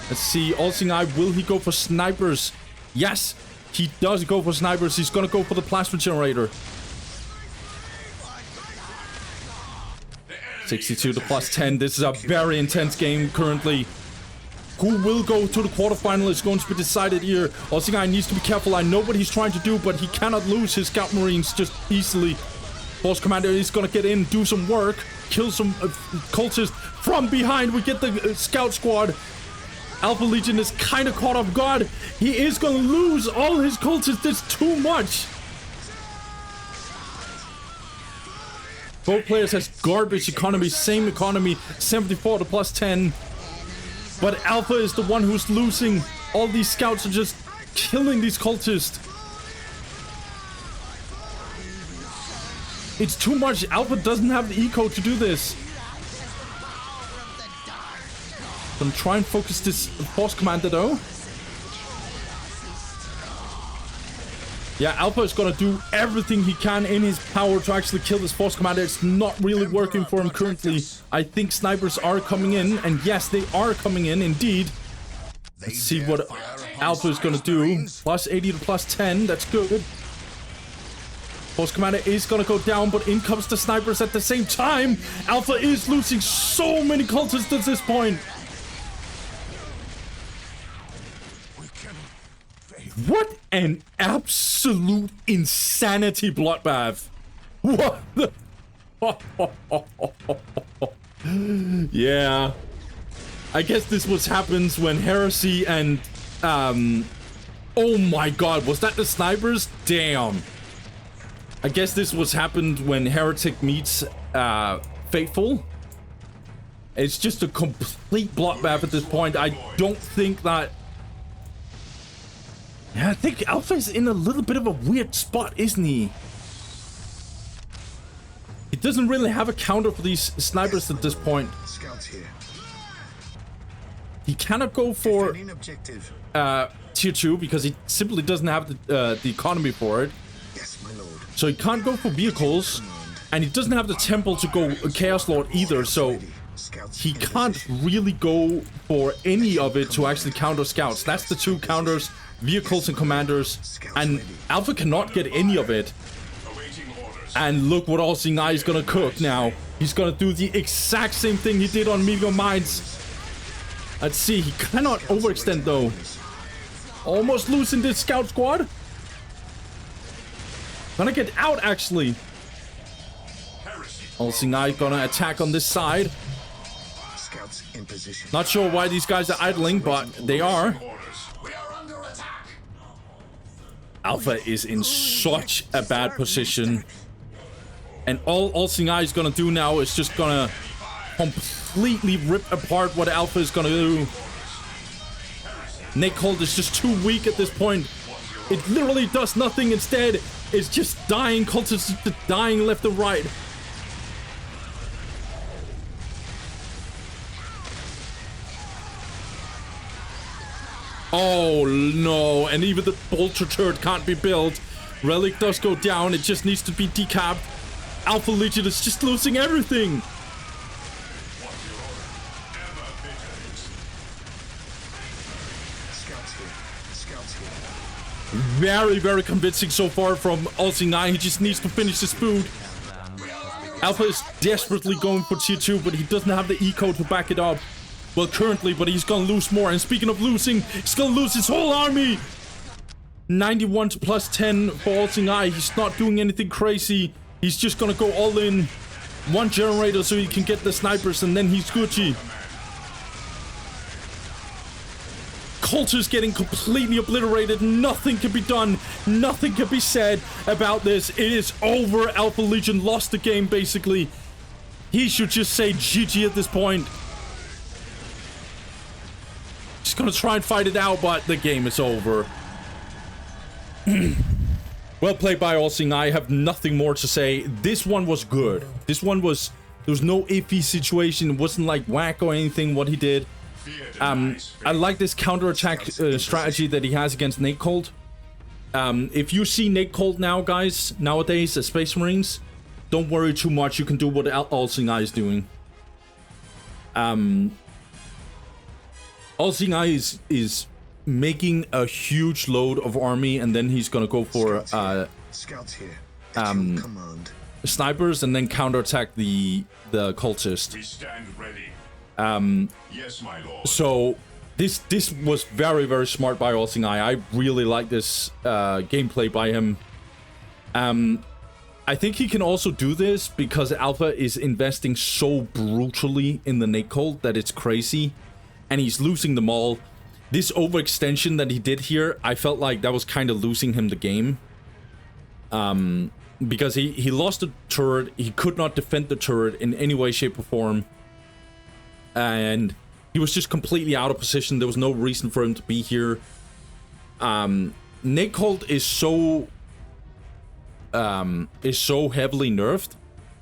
Let's see. All-Seeing Eye, will he go for snipers? Yes, he does go for snipers. He's going to go for the Plasma Generator. 62 to plus 10. This is a very intense game currently. Who will go to the quarterfinal is going to be decided here. All-Seeing Eye needs to be careful. I know what he's trying to do, but he cannot lose his Scout Marines just easily. Force Commander is going to get in, do some work, kill some cultists from behind. We get the Scout Squad. Alpha Legion is kind of caught off guard. He is going to lose all his cultists. That's too much. Both players has garbage economy, same economy, 74 to plus 10. But Alpha is the one who's losing. All these scouts are just killing these cultists. It's too much. Alpha doesn't have the eco to do this. I'm trying to focus this Force Commander though. Yeah, Alpha is gonna do everything he can in his power to actually kill this Force Commander. It's not really working for him currently. I think snipers are coming in, and yes, they are coming in indeed. Let's see what Alpha is gonna do. Plus 80 to plus 10, that's good. Force Commander is gonna go down, but in comes the snipers at the same time. Alpha is losing so many cultists at this point. What an absolute insanity bloodbath. What the? Yeah. I guess this what happens when Heresy and oh my god, was that the snipers? Damn. I guess this was happened when Heretic meets Faithful. It's just a complete bloodbath at this point. I don't think that... Yeah, I think Alpha is in a little bit of a weird spot, isn't he? He doesn't really have a counter for these snipers at this point. Scouts here. He cannot go for Defending objective. tier 2 because he simply doesn't have the economy for it. Yes, my lord. So he can't go for vehicles, and he doesn't have the temple to go Chaos Lord either, so Scouts he in can't position. really go for any of it to actually counter scouts. That's the two counters, vehicles and commanders, and Alpha cannot get any of it. And look what All-Seeing Eye is gonna cook now. He's gonna do the exact same thing he did on Meteor Mines. Let's see, he cannot overextend though. Almost losing this scout squad. Gonna get out actually. All-Seeing Eye gonna attack on this side. Scouts in position. Not sure why these guys are idling, but they are. Alpha is in such a bad position. And all All-Seeing Eye is gonna do now is just gonna completely rip apart what Alpha is gonna do. Nakehold is just too weak at this point. It literally does nothing. Instead, it's just dying. Cultists just dying left and right. Oh no, and even the bolter turret can't be built. Relic does go down, it just needs to be decapped. Alpha Legion is just losing everything. Scouts here. Scouts here. Very, very convincing so far from All-Seeing Eye. He just needs to finish this food. Alpha is desperately going for tier 2, but he doesn't have the eco to back it up. Well, currently, but he's gonna lose more. And speaking of losing, he's gonna lose his whole army. 91 to plus 10 for All-Seeing Eye. He's not doing anything crazy. He's just gonna go all in. One generator so he can get the snipers, and then he's Gucci. Culture's getting completely obliterated. Nothing can be done. Nothing can be said about this. It is over. Alpha Legion lost the game, basically. He should just say GG at this point. He's gonna try and fight it out, but the game is over. Well played by All-Seeing Eye. I have nothing more to say. This one was good. This one was... There was no iffy situation. It wasn't like whack or anything what he did. I like this counterattack strategy that he has against Nakehold. If you see Nakehold now, guys, nowadays as Space Marines, don't worry too much. You can do what All-Seeing Eye is doing. All-Seeing Eye is making a huge load of army, and then he's gonna go for Scouts here. At your command. snipers and then counterattack the cultist. We stand ready. Yes, my lord. So this was very, very smart by All-Seeing Eye. I really like this gameplay by him. I think he can also do this because Alpha is investing so brutally in the Nakehold that it's crazy, and he's losing them all. This overextension that he did here, I felt like that was kind of losing him the game. Because he lost the turret, he could not defend the turret in any way, shape, or form. And he was just completely out of position. There was no reason for him to be here. Nakehold is so heavily nerfed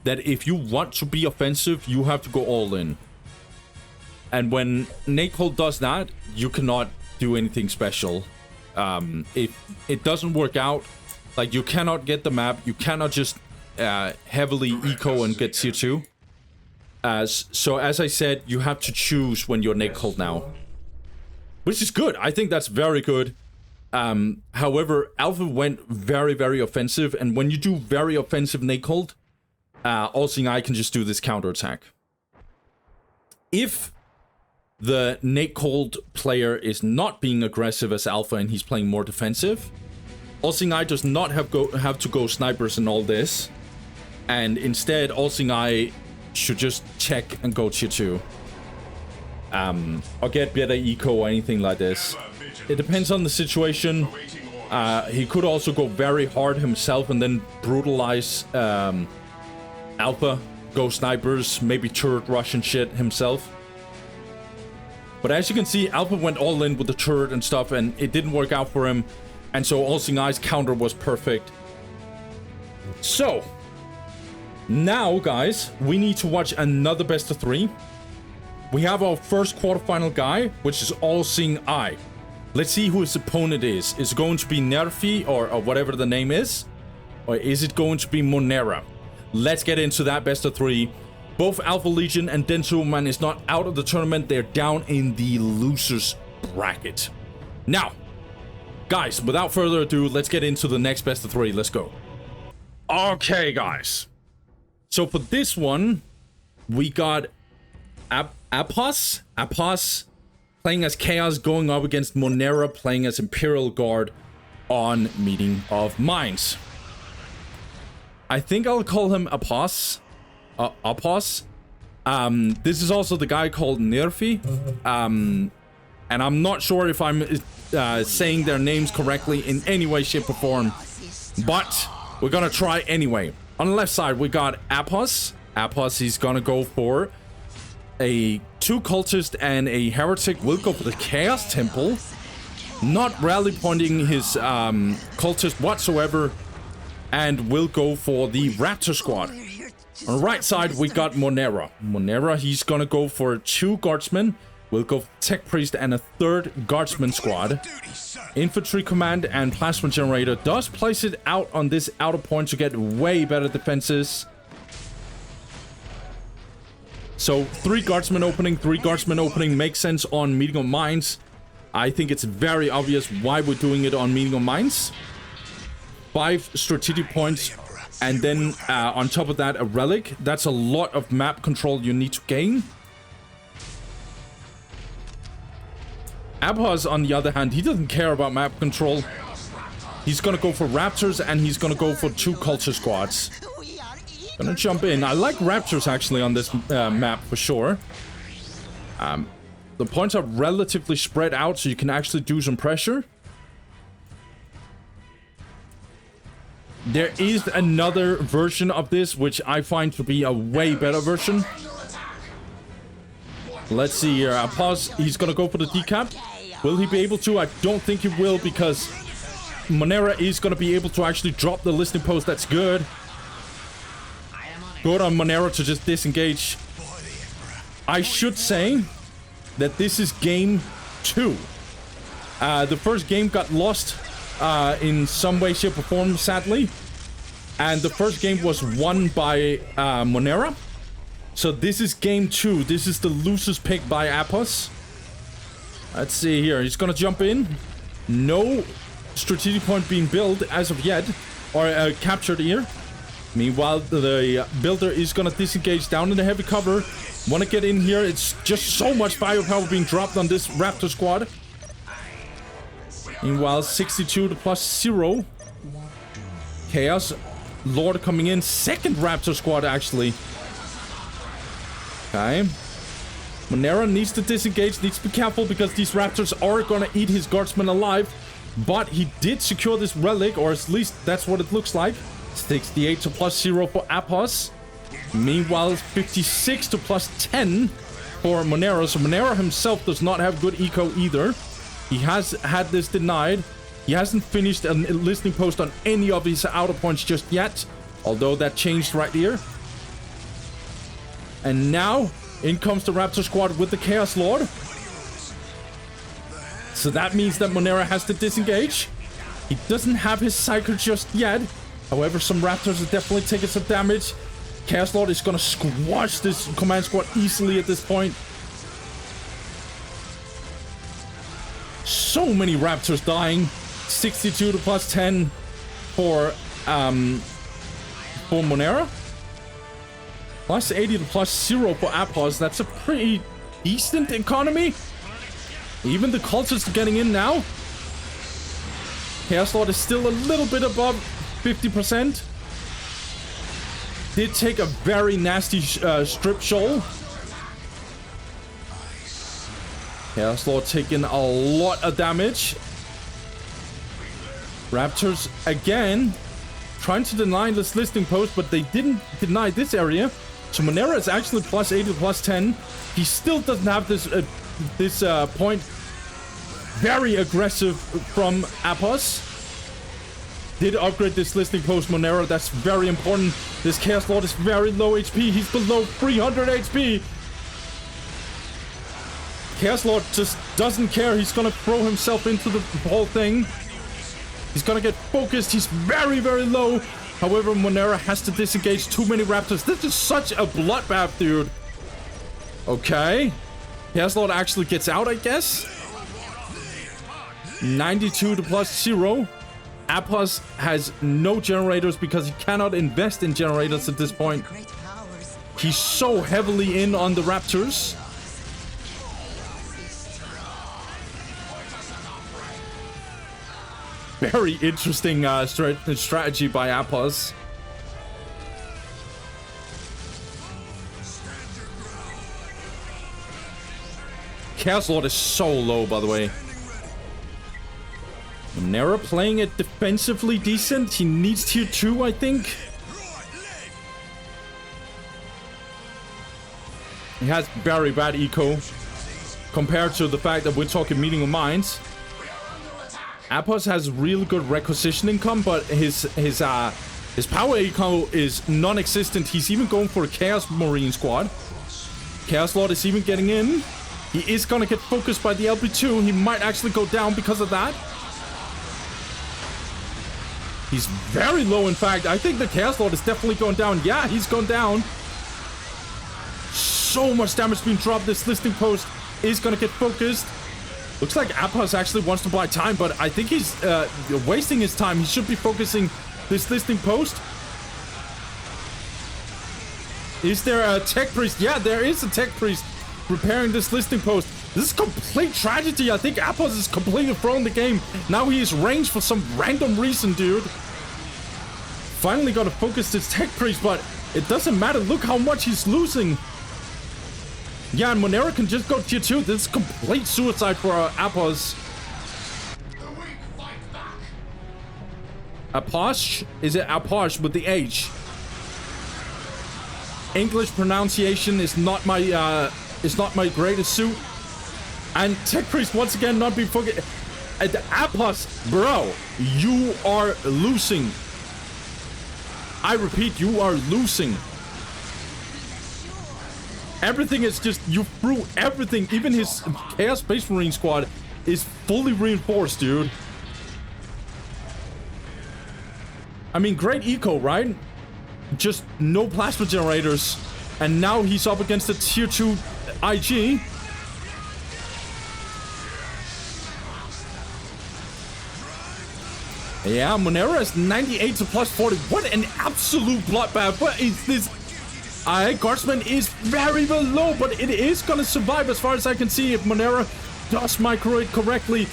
that if you want to be offensive, you have to go all in. And when Nakehold does that, you cannot do anything special. If it doesn't work out, like you cannot get the map, you cannot just heavily eco and get tier 2. So as I said, you have to choose when you're Nakehold now. Which is good. I think that's very good. However, Alpha went very, very offensive. And when you do very offensive Nakehold, All-Seeing Eye can just do this counterattack. If the Nakehold player is not being aggressive as Alpha and he's playing more defensive, All-Seeing Eye does not have to go snipers and all this. And instead, All-Seeing Eye should just check and go tier 2. Or get better eco or anything like this. It depends on the situation. He could also go very hard himself and then brutalize Alpha, go snipers, maybe turret rush and shit himself. But as you can see, Alpha went all in with the turret and stuff, and it didn't work out for him. And so All-Seeing Eye's counter was perfect. So, now, guys, we need to watch another best of 3. We have our first quarterfinal guy, which is All-Seeing Eye. Let's see who his opponent is. Is it going to be Nerify or whatever the name is? Or is it going to be Monere? Let's get into that best of 3. Both Alpha Legion and Densuman is not out of the tournament. They're down in the losers bracket. Now, guys, without further ado, let's get into the next best of 3. Let's go. Okay, guys. So for this one, we got Apos playing as Chaos, going up against Monere playing as Imperial Guard on Meeting of Minds. I think I'll call him Apos. This is also the guy called Nerify. And I'm not sure if I'm saying their names correctly in any way, shape, or form. But we're gonna try anyway. On the left side, we got Apos. Apos, he's gonna go for a 2 cultist and a heretic. Will go for the Chaos Temple. Not rally pointing his cultist whatsoever. And will go for the Raptor squad. On the right side, we got Monere. Monere, he's gonna go for 2 guardsmen. We'll go for Tech Priest and a 3rd guardsman squad. Infantry command and plasma generator does place it out on this outer point to get way better defenses. So 3 guardsmen opening, 3 guardsmen opening makes sense on Meeting of Minds. I think it's very obvious why we're doing it on Meeting of Minds. 5 strategic points. And then on top of that, a relic. That's a lot of map control you need to gain. Apos, on the other hand, he doesn't care about map control. He's gonna go for Raptors and he's gonna go for 2 culture squads. Gonna jump in. I like Raptors actually on this map for sure. The points are relatively spread out so you can actually do some pressure. There is another version of this, which I find to be a way better version. Let's see here. Apos, he's gonna go for the decap. Will he be able to? I don't think he will, because Monere is gonna be able to actually drop the listening post. That's good. Good on Monere to just disengage. I should say that this is game 2. The first game got lost in some way, shape, or form, sadly. And the first game was won by Monere. So this is game 2. This is the loser's pick by Apos. Let's see here. He's gonna jump in. No strategic point being built as of yet. Or captured here. Meanwhile, the builder is gonna disengage down in the heavy cover. Wanna get in here. It's just so much firepower being dropped on this Raptor squad. Meanwhile, 62 to +0. Chaos Lord coming in. 2nd Raptor squad, actually. Okay. Monere needs to disengage, needs to be careful, because these Raptors are gonna eat his guardsmen alive. But he did secure this relic, or at least that's what it looks like. 68 to +0 for Apos. Meanwhile, 56 to +10 for Monere. So Monere himself does not have good eco either. He has had this denied. He hasn't finished a listening post on any of his outer points just yet. Although that changed right here. And now, in comes the Raptor squad with the Chaos Lord. So that means that Monere has to disengage. He doesn't have his Psyker just yet. However, some Raptors are definitely taking some damage. Chaos Lord is gonna squash this command squad easily at this point. So many Raptors dying. 62 to +10 for Monere. +80 to +0 for Apos. That's a pretty decent economy. Even the cultists are getting in now. Chaos Lord is still a little bit above 50%. did take a very nasty strip shoal. Chaos Lord taking a lot of damage. Raptors again trying to deny this listing post, but they didn't deny this area. So Monere is actually +8 to +10. He still doesn't have this point. Very aggressive from Apos. Did upgrade this listing post, Monere. That's very important. This Chaos Lord is very low HP. He's below 300 HP. Chaos Lord just doesn't care. He's gonna throw himself into the whole thing. He's gonna get focused. He's very, very low. However, Monere has to disengage too many Raptors. This is such a bloodbath, dude. Okay. Chaos Lord actually gets out, I guess. 92 to +0. Apos has no generators because he cannot invest in generators at this point. He's so heavily in on the Raptors. Very interesting strategy by Apos. Chaos Lord is so low, by the way. Monere playing it defensively decent. He needs tier 2, I think. He has very bad eco compared to the fact that we're talking meeting of minds. Apos has really good requisition income, but his power eco is non-existent. He's even going for a Chaos Marine squad. Chaos Lord is even getting in. He is gonna get focused by the LP2. He might actually go down because of that. He's very low, in fact. I think the Chaos Lord is definitely going down. Yeah, he's going down. So much damage being dropped. This listing post is gonna get focused. Looks like Apos actually wants to buy time, but I think he's wasting his time. He should be focusing this listing post. Is there a tech priest? Yeah, there is a tech priest repairing this listing post. This is complete tragedy. I think Apos is completely thrown the game. Now he is ranged for some random reason, dude. Finally got to focus this tech priest, but it doesn't matter. Look how much he's losing. Yeah, and Monere can just go tier 2. This is complete suicide for Apos. Aposh? Is it Aposh with the H? English pronunciation is not my greatest suit. And Tech Priest once again not being focused. Apos, bro, you are losing. I repeat, you are losing. Everything is just, you threw everything. Even his Chaos Space Marine squad is fully reinforced, dude. I mean, great eco, right? Just no plasma generators. And now he's up against a tier 2 IG. Yeah, Monere is 98 to +40. What an absolute bloodbath. What is this? Guardsman is very, very low, but it is going to survive as far as I can see if Monere does micro it correctly.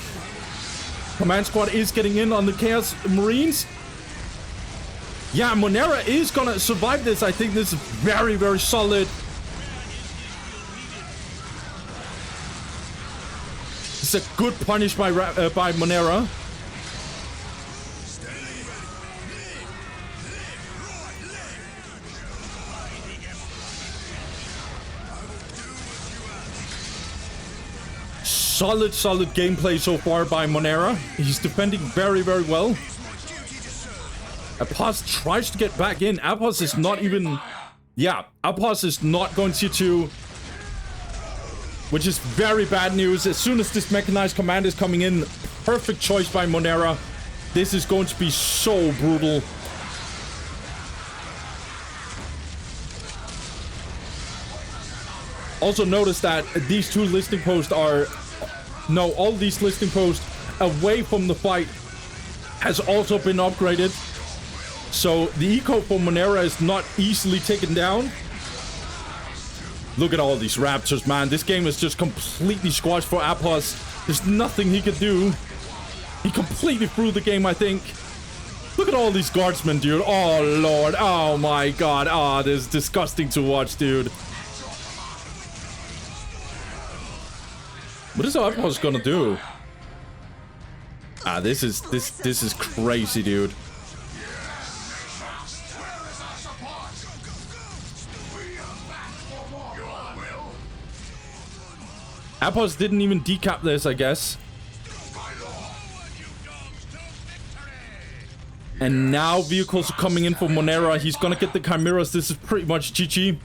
Command Squad is getting in on the Chaos Marines. Yeah, Monere is going to survive this. I think this is very, very solid. It's a good punish by Monere. Solid gameplay so far by Monere. He's defending very, very well. Apos tries to get back in. Apos is not even... Yeah, Apos is not going tier 2. Which is very bad news. As soon as this mechanized command is coming in, perfect choice by Monere. This is going to be so brutal. Also notice that these two listing posts are... No, all these listing posts away from the fight has also been upgraded. So the eco for Monere is not easily taken down. Look at all these Raptors, man. This game is just completely squashed for Apos. There's nothing he could do. He completely threw the game, I think. Look at all these guardsmen, dude. Oh, Lord. Oh, my God. Oh, this is disgusting to watch, dude. What is Outpost gonna do? This is crazy, dude. Outpost didn't even decap this, I guess. And now vehicles are coming in for Monere. He's gonna get the chimeras. This is pretty much GG.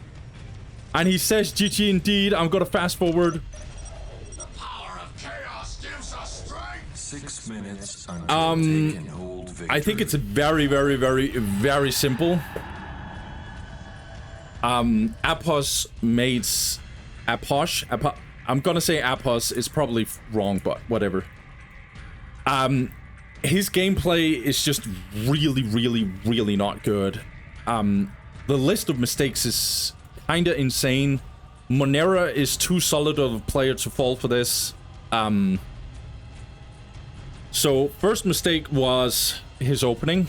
And he says GG indeed. I'm gonna fast forward. 6 minutes until taking hold victory. I think it's very, very, very, very simple. Apos mates... I'm gonna say Apos is probably wrong, but whatever. His gameplay is just really, really, really not good. The list of mistakes is kinda insane. Monere is too solid of a player to fall for this. So, first mistake was his opening.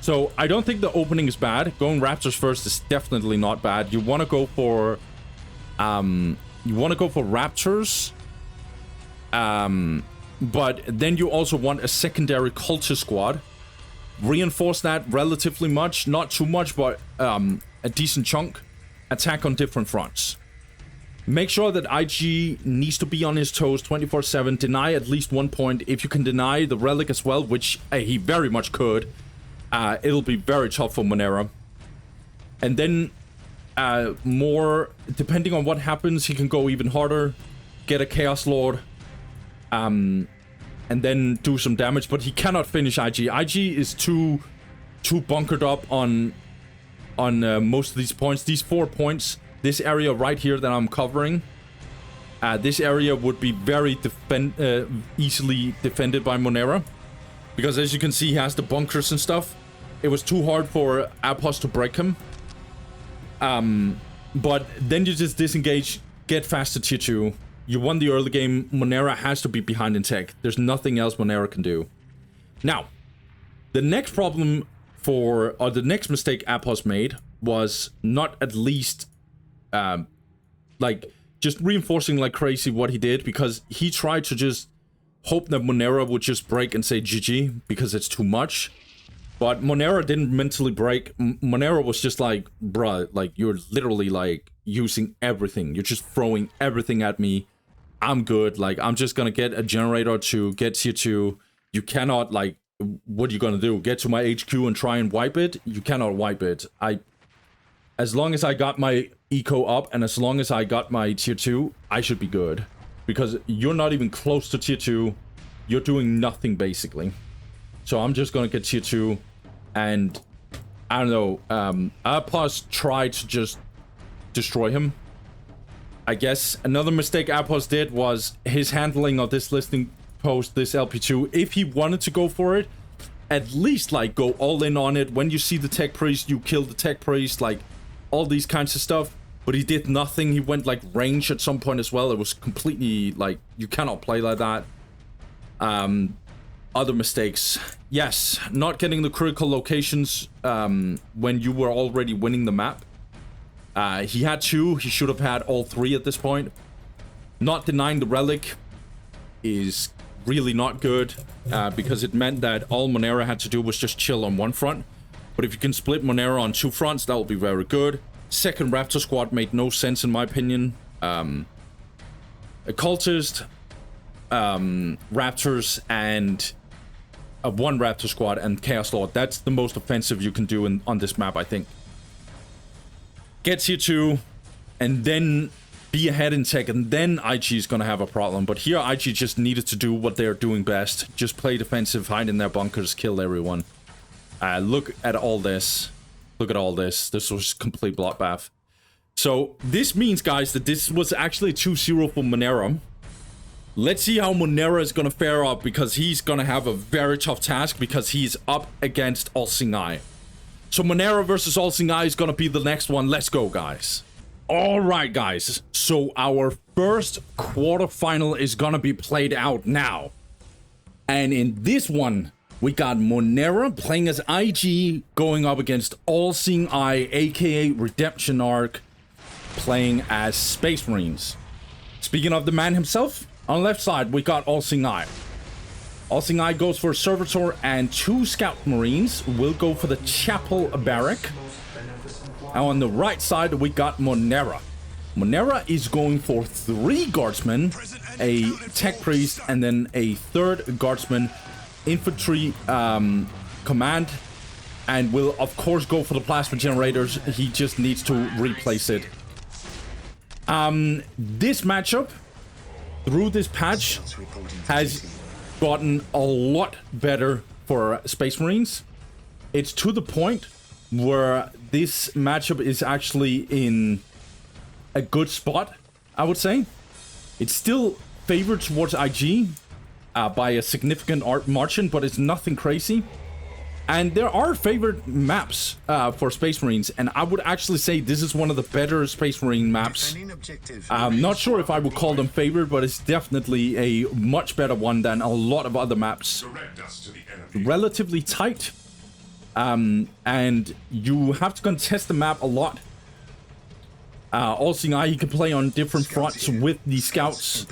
So, I don't think the opening is bad. Going Raptors first is definitely not bad. You want to go for... Raptors. But then you also want a secondary cultist squad. Reinforce that relatively much. Not too much, but a decent chunk. Attack on different fronts. Make sure that IG needs to be on his toes 24/7. Deny at least 1 point. If you can deny the relic as well, which he very much could, it'll be very tough for Monere. And then more, depending on what happens, he can go even harder. Get a Chaos Lord. And then do some damage. But he cannot finish IG. IG is too bunkered up on most of these points. These 4 points. This area right here that I'm covering, this area would be very easily defended by Monere. Because as you can see, he has the bunkers and stuff. It was too hard for Apos to break him. But then you just disengage, get fast to tier 2. You won the early game. Monere has to be behind in tech. There's nothing else Monere can do. Now, the next problem the next mistake Apos made was not at least... like, just reinforcing like crazy what he did, because he tried to just hope that Monere would just break and say GG, because it's too much. But Monere didn't mentally break. Monere was just like, bruh, like, you're literally, like, using everything. You're just throwing everything at me. I'm good. Like, I'm just gonna get a generator to get tier 2. You cannot, like, what are you gonna do? Get to my HQ and try and wipe it? You cannot wipe it. As long as I got my eco up, and as long as I got my tier 2, I should be good. Because you're not even close to tier 2. You're doing nothing, basically. So I'm just gonna get tier 2. And, I don't know, Apos tried to just destroy him. I guess another mistake Apos did was his handling of this listing post, this LP2. If he wanted to go for it, at least, like, go all in on it. When you see the tech priest, you kill the tech priest, like... all these kinds of stuff, but he did nothing. He went like range at some point as well. It was completely like, you cannot play like that. Other mistakes. Yes, not getting the critical locations when you were already winning the map. He had 2. He should have had all 3 at this point. Not denying the relic is really not good because it meant that all Monere had to do was just chill on one front. But if you can split Monere on 2 fronts, that will be very good. Second Raptor squad made no sense in my opinion. Occultist, Raptors, and one Raptor squad and Chaos Lord. That's the most offensive you can do on this map, I think. Gets you to, and then be ahead in tech, and then IG is gonna have a problem. But here, IG just needed to do what they're doing best. Just play defensive, hide in their bunkers, kill everyone. Look at all this. Look at all this. This was complete bloodbath. So, this means, guys, that this was actually 2-0 for Monere. Let's see how Monere is gonna fare up, because he's gonna have a very tough task, because he's up against All Singai. So, Monere versus All Singai is gonna be the next one. Let's go, guys. Alright, guys. So, our first quarterfinal is gonna be played out now. And in this one, We got Monere playing as IG, going up against All-Seeing Eye, aka Redemption Arc, playing as Space Marines. Speaking of the man himself, on the left side, we got All-Seeing Eye. All-Seeing Eye goes for Servitor, and 2 Scout Marines will go for the Chapel Barrack. And on the right side, we got Monere. Monere is going for 3 Guardsmen, a Tech Priest, and then a 3rd Guardsman infantry command, and will of course go for the plasma generators. He just needs to replace it. This matchup through this patch has gotten a lot better for Space Marines. It's to the point where this matchup is actually in a good spot, I would say. It's still favored towards IG by a significant margin, but it's nothing crazy. And there are favored maps for Space Marines, and I would actually say this is one of the better Space Marine maps. I'm not sure if I would call them favored, but it's definitely a much better one than a lot of other maps. Relatively tight, and you have to contest the map a lot. All-Seeing Eye, he can play on different fronts with the Scouts.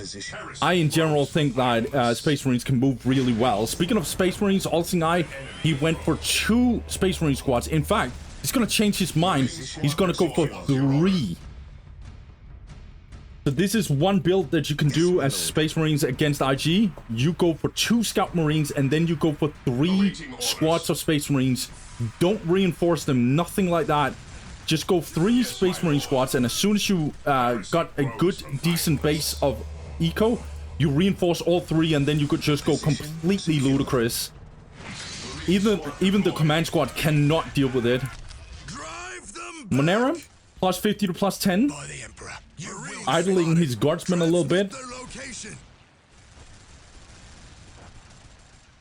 I, in general, think that Space Marines can move really well. Speaking of Space Marines, All-Seeing Eye, he went for 2 Space Marine squads. In fact, he's going to change his mind. He's going to go for 3. So this is one build that you can do as Space Marines against IG. You go for 2 Scout Marines, and then you go for 3 squads of Space Marines. Don't reinforce them, nothing like that. Just go 3 Space Marine squads, and as soon as you got a good, decent base of eco, you reinforce all 3, and then you could just go completely ludicrous. Even the command squad cannot deal with it. Monere, plus 50 to plus 10. Idling his guardsmen a little bit.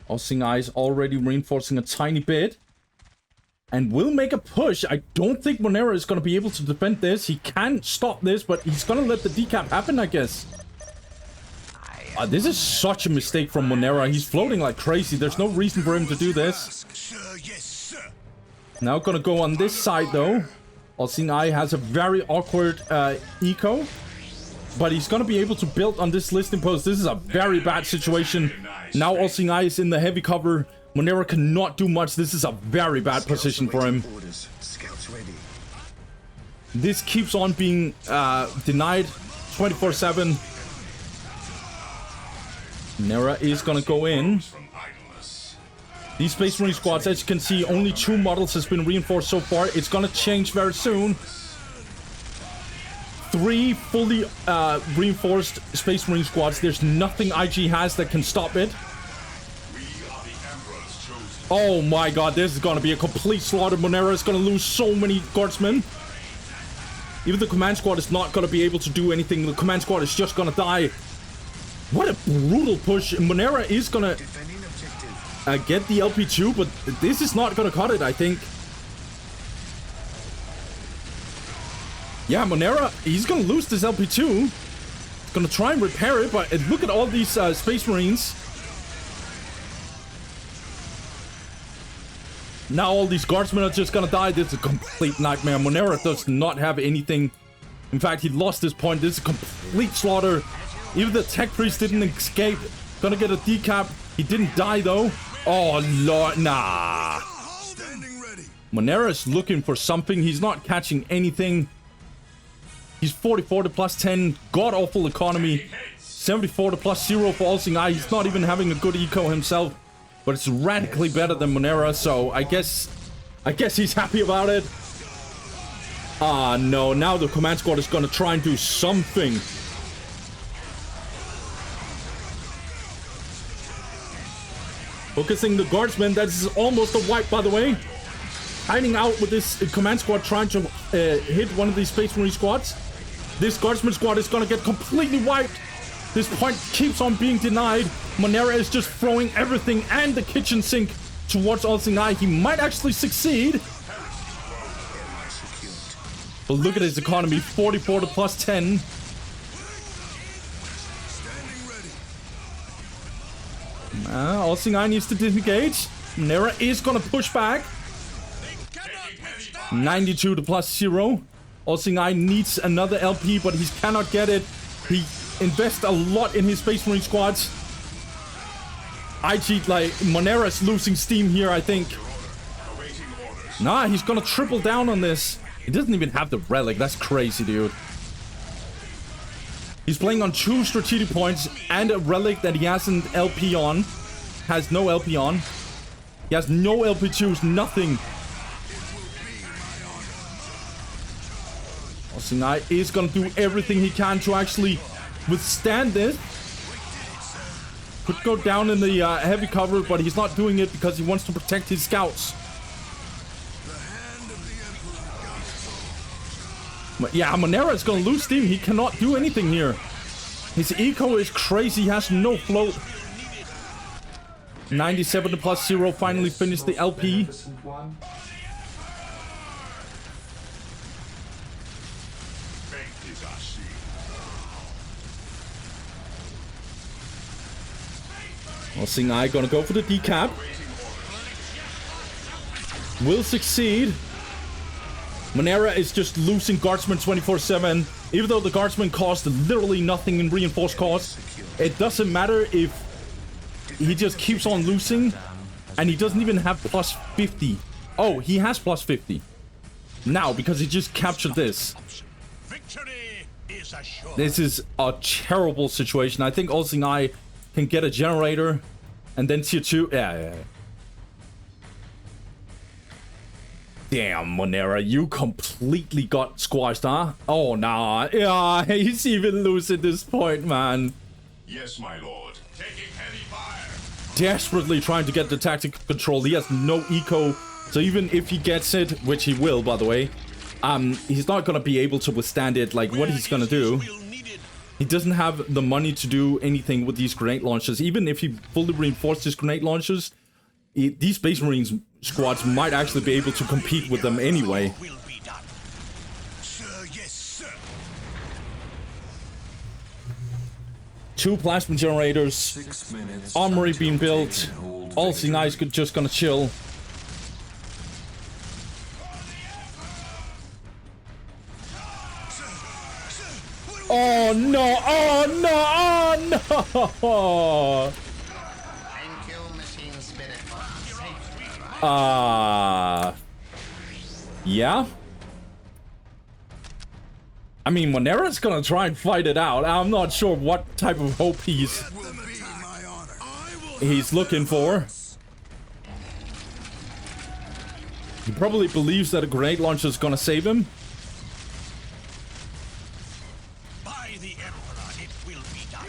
All-Seeing Eyes already reinforcing a tiny bit. And will make a push. I don't think Monere is going to be able to defend this. He can stop this, but he's going to let the decap happen, I guess. This is such a mistake from Monere. He's floating like crazy. There's no reason for him to do this. Now going to go on this side, though. All-Seeing Eye has a very awkward eco. But he's going to be able to build on this listing post. This is a very bad situation. Now All-Seeing Eye is in the heavy cover. Monere cannot do much. This is a very bad position for him. This keeps on being denied 24/7. Monere is gonna go in. These Space Marine squads, as you can see, only 2 models has been reinforced so far. It's gonna change very soon. 3 fully reinforced Space Marine squads. There's nothing IG has that can stop it. Oh my god, this is gonna be a complete slaughter. Monere is gonna lose so many guardsmen. Even the command squad is not gonna be able to do anything. The command squad is just gonna die. What a brutal push. Monere is gonna get the LP2, but this is not gonna cut it, I think. Yeah, Monere, he's gonna lose this LP2. He's gonna try and repair it, but look at all these Space Marines. Now all these guardsmen are just gonna die. This is a complete nightmare. Monere does not have anything. In fact, he lost this point. This is a complete slaughter. Even the Tech Priest didn't escape. Gonna get a decap. He didn't die, though. Oh, Lord. Nah. Monere is looking for something. He's not catching anything. He's 44 to plus 10. God-awful economy. 74 to plus 0 for All-Seeing Eye. He's not even having a good eco himself. But it's radically better than Monere, so I guess he's happy about it. Ah, no. Now the command squad is going to try and do something. Focusing the guardsmen. That's almost a wipe, by the way. Hiding out with this command squad trying to hit one of these Space Marine squads. This guardsman squad is going to get completely wiped. This point keeps on being denied. Monere is just throwing everything and the kitchen sink towards All-Seeing Eye. He might actually succeed. But look at his economy, 44 to plus 10. All-Seeing Eye needs to disengage. Monere is gonna push back. 92 to +0. Olsingai needs another LP, but he cannot get it. He invests a lot in his Space Marine squads. IG, like, Monere's losing steam here, I think. Nah, he's gonna triple down on this. He doesn't even have the relic. That's crazy, dude. He's playing on 2 strategic points and a relic that he hasn't LP on. Has no LP on. He has no LP2s, nothing. Olsingai is gonna do everything he can to actually withstand this. Could go down in the heavy cover, but he's not doing it because he wants to protect his scouts. But yeah, Monere is gonna lose steam. He cannot do anything here. His eco is crazy. He has no float. 97 to +0. Finally finished the LP. Olsingai gonna go for the decap. Will succeed. Monere is just losing guardsmen 24/7. Even though the guardsmen cost literally nothing in reinforced cost, it doesn't matter if he just keeps on losing. And he doesn't even have +50. Oh, he has +50 now because he just captured this. This is a terrible situation. I think Olsingai can get a generator and then tier 2. Yeah. Damn, Monere, you completely got squashed, huh? Oh, nah. Yeah, he's even loose at this point, man. Yes, my lord. Taking heavy fire. Desperately trying to get the tactical control. He has no eco. So even if he gets it, which he will, by the way, he's not gonna be able to withstand it. Like, what he's gonna do, he doesn't have the money to do anything with these grenade launchers. Even if he fully reinforced his grenade launchers, these Space Marines squads might actually be able to compete with them anyway. Two plasma generators, 6 minutes. armory being built. Olsingai is just gonna chill. Oh no! Oh no! Oh no! Thank you, Machine Spirit. Yeah? I mean, Monere's gonna try and fight it out. I'm not sure what type of hope he's looking for. He probably believes that a grenade launcher is gonna save him. By the Emperor, it will be done.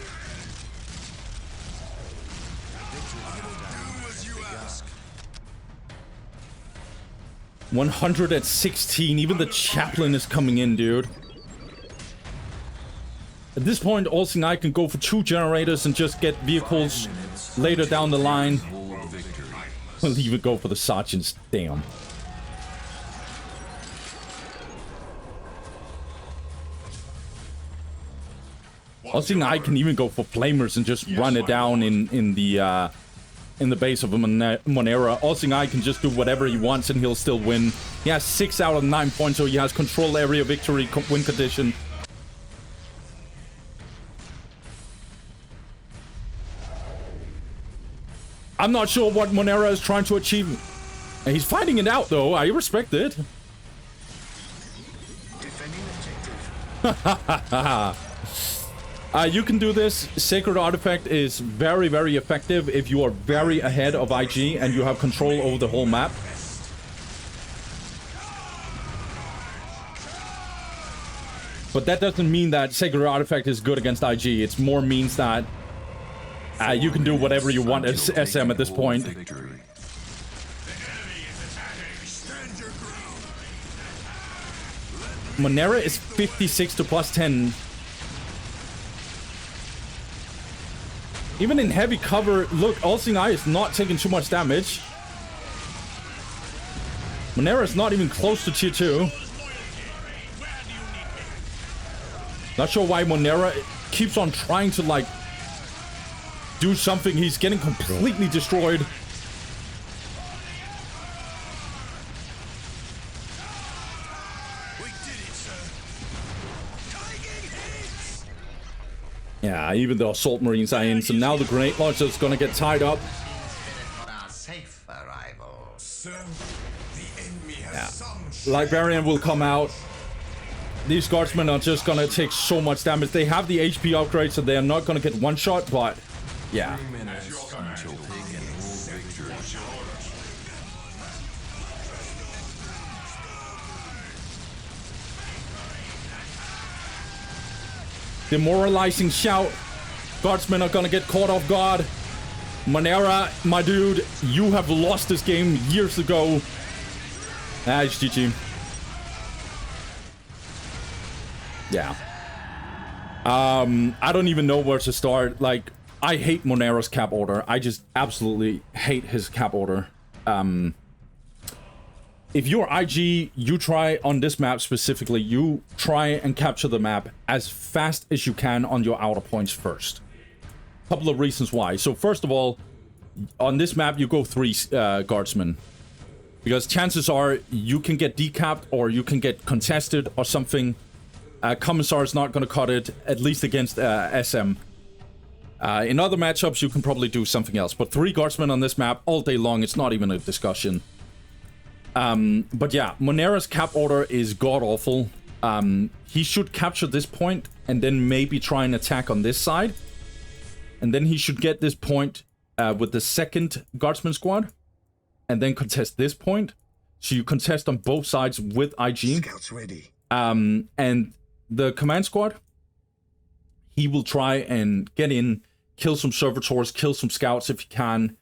116. Even the chaplain is coming in, dude. At this point, Olsingai can go for 2 generators and just get vehicles later down the line. We'll even go for the sergeants. Damn. Olsingai can even go for flamers and just run it down in the base of a Monere. Olsingai can just do whatever he wants and he'll still win. He has 6 out of 9 points, so he has control area victory win condition. I'm not sure what Monere is trying to achieve. He's fighting it out, though. I respect it. Defending objective. You can do this. Sacred Artifact is very, very effective if you are very ahead of IG and you have control over the whole map. But that doesn't mean that Sacred Artifact is good against IG. It's more means that you can do whatever you want as SM at this point. Monere is 56 to +10. Even in heavy cover, look, Olsingai is not taking too much damage. Monere is not even close to tier 2. Not sure why Monere keeps on trying to, like, do something. He's getting completely destroyed. Yeah, even the assault marines are in, so now the grenade launcher is gonna get tied up. For our safe arrival. Sir, the enemy has some Librarian will come out. These guardsmen are just gonna take so much damage. They have the HP upgrade, so they are not gonna get one shot, but yeah. 3 minutes until taken all victory. Demoralizing shout. Guardsmen are gonna get caught off guard. Monere, my dude, you have lost this game years ago. Ah, it's GG. Yeah. I don't even know where to start. Like, I hate Monere's cap order. I just absolutely hate his cap order. If you're IG, you try on this map specifically, you try and capture the map as fast as you can on your outer points first. Couple of reasons why. So first of all, on this map, you go 3 guardsmen. Because chances are you can get decapped or you can get contested or something. Commissar is not going to cut it, at least against SM. In other matchups, you can probably do something else. But 3 guardsmen on this map all day long, it's not even a discussion. But yeah, Monere's cap order is god-awful. He should capture this point and then maybe try and attack on this side. And then he should get this point with the second guardsman squad. And then contest this point. So you contest on both sides with IG. Scouts ready. And the command squad, he will try and get in, kill some servitors, kill some scouts if he can.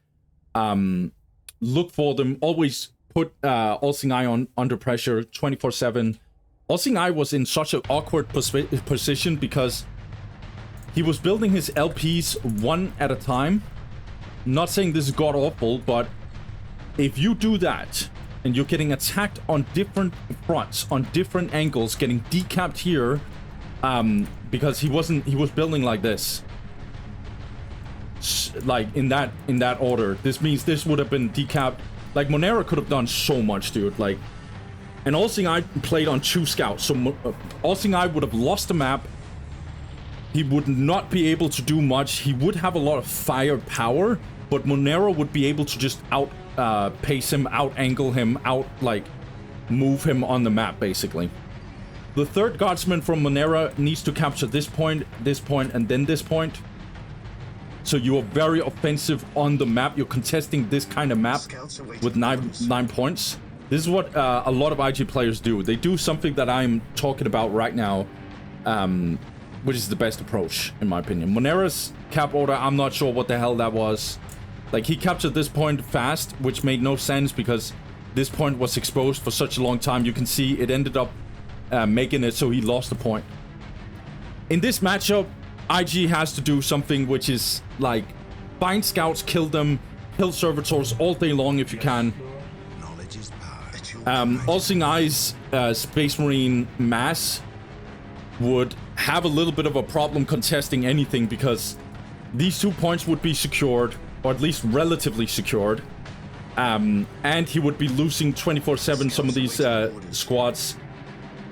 Look for them. Always put Olsing on under pressure 24/7. Olsing was in such an awkward position because he was building his LPs one at a time. Not saying this is god-awful, but if you do that and you're getting attacked on different fronts, on different angles, getting decapped here, because he was building like this, like in that order. This means this would have been decapped. Like, Monere could have done so much, dude. Like, and Olsing played on 2 scouts, so Olsing would have lost the map. He would not be able to do much. He would have a lot of firepower, but Monere would be able to just pace him, out-angle him, move him on the map, basically. The 3rd guardsman from Monere needs to capture this point, and then this point. So you are very offensive on the map. You're contesting this kind of map with 9 points. This is what a lot of IG players do. They do something that I'm talking about right now, which is the best approach, in my opinion. Monere's cap order, I'm not sure what the hell that was. Like, he captured this point fast, which made no sense because this point was exposed for such a long time. You can see it ended up making it so he lost the point. In this matchup, IG has to do something which is like find scouts, kill them, kill servitors all day long if you can. Olsing Space Marine mass would have a little bit of a problem contesting anything because these 2 points would be secured, or at least relatively secured. And he would be losing 24/7 some of these squads.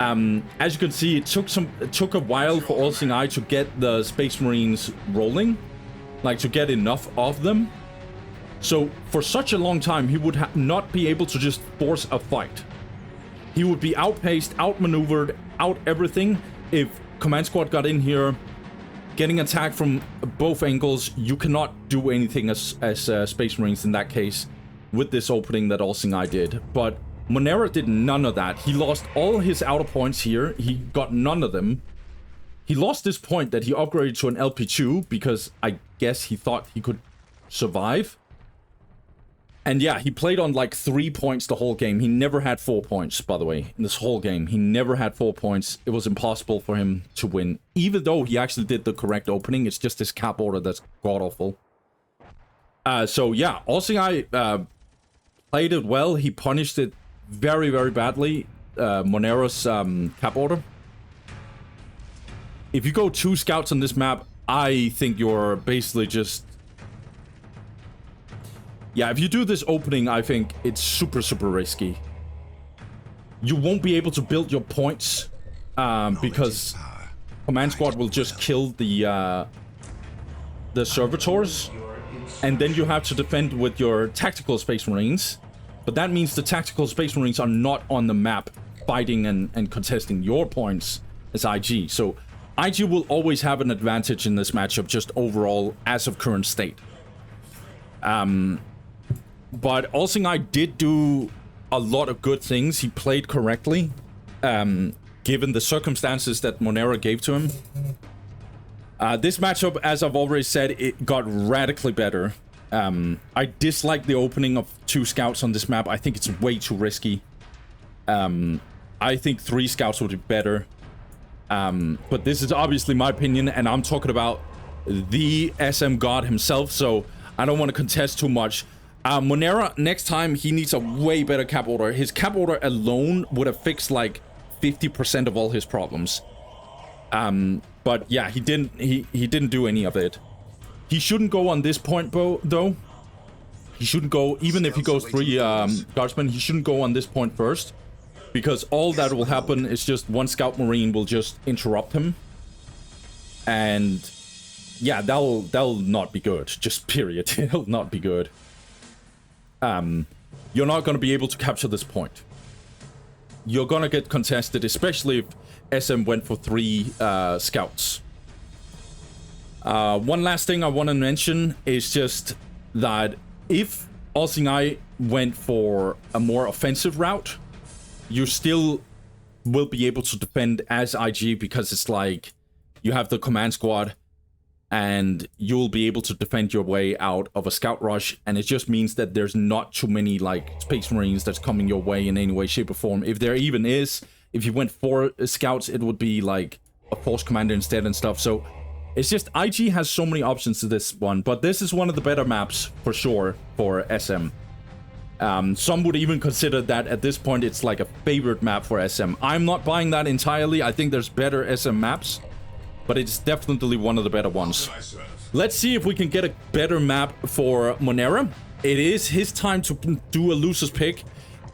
As you can see, it took a while for Olsing to get the Space Marines rolling, like to get enough of them. So for such a long time, he would not be able to just force a fight. He would be outpaced, outmaneuvered, out everything. If command squad got in here, getting attacked from both angles, you cannot do anything as Space Marines in that case with this opening that Olsing did. But Monere did none of that. He lost all his outer points here. He got none of them. He lost this point that he upgraded to an LP2 because I guess he thought he could survive. And yeah, he played on like 3 points the whole game. He never had 4 points, by the way, in this whole game. He never had 4 points. It was impossible for him to win, even though he actually did the correct opening. It's just his cap order that's god-awful. So yeah, Olsing played it well. He punished it very, very badly. Monere's cap order. If you go 2 scouts on this map, I think you're basically just... Yeah, if you do this opening, I think it's super, super risky. You won't be able to build your points because command squad will just kill the the servitors, and then you have to defend with your tactical Space Marines. But that means the tactical Space Marines are not on the map fighting and contesting your points as IG. So IG will always have an advantage in this matchup, just overall as of current state. But Olsingai did do a lot of good things. He played correctly, given the circumstances that Monere gave to him. This matchup, as I've already said, it got radically better. I dislike the opening of 2 scouts on this map. I think it's way too risky. I think 3 scouts would be better. But this is obviously my opinion, and I'm talking about the SM god himself, so I don't want to contest too much. Monere, next time, he needs a way better cap order. His cap order alone would have fixed like 50% of all his problems. But yeah, he didn't do any of it. He shouldn't go on this point, though. He shouldn't go, even if he goes 3 guardsmen, he shouldn't go on this point first. Because all that will happen is just 1 scout marine will just interrupt him. And yeah, that'll not be good. Just period. It'll not be good. You're not going to be able to capture this point. You're going to get contested, especially if SM went for 3 scouts. One last thing I want to mention is just that if Olsingai went for a more offensive route, you still will be able to defend as IG, because it's like you have the command squad and you'll be able to defend your way out of a scout rush, and it just means that there's not too many like Space Marines that's coming your way in any way, shape, or form. If there even is, if you went 4 scouts, it would be like a force commander instead and stuff. So it's just IG has so many options to this one, but this is one of the better maps for sure for SM. Some would even consider that at this point it's like a favorite map for SM. I'm not buying that entirely. I think there's better SM maps, but it's definitely one of the better ones. Let's see if we can get a better map for Monere. It is his time to do a loser's pick.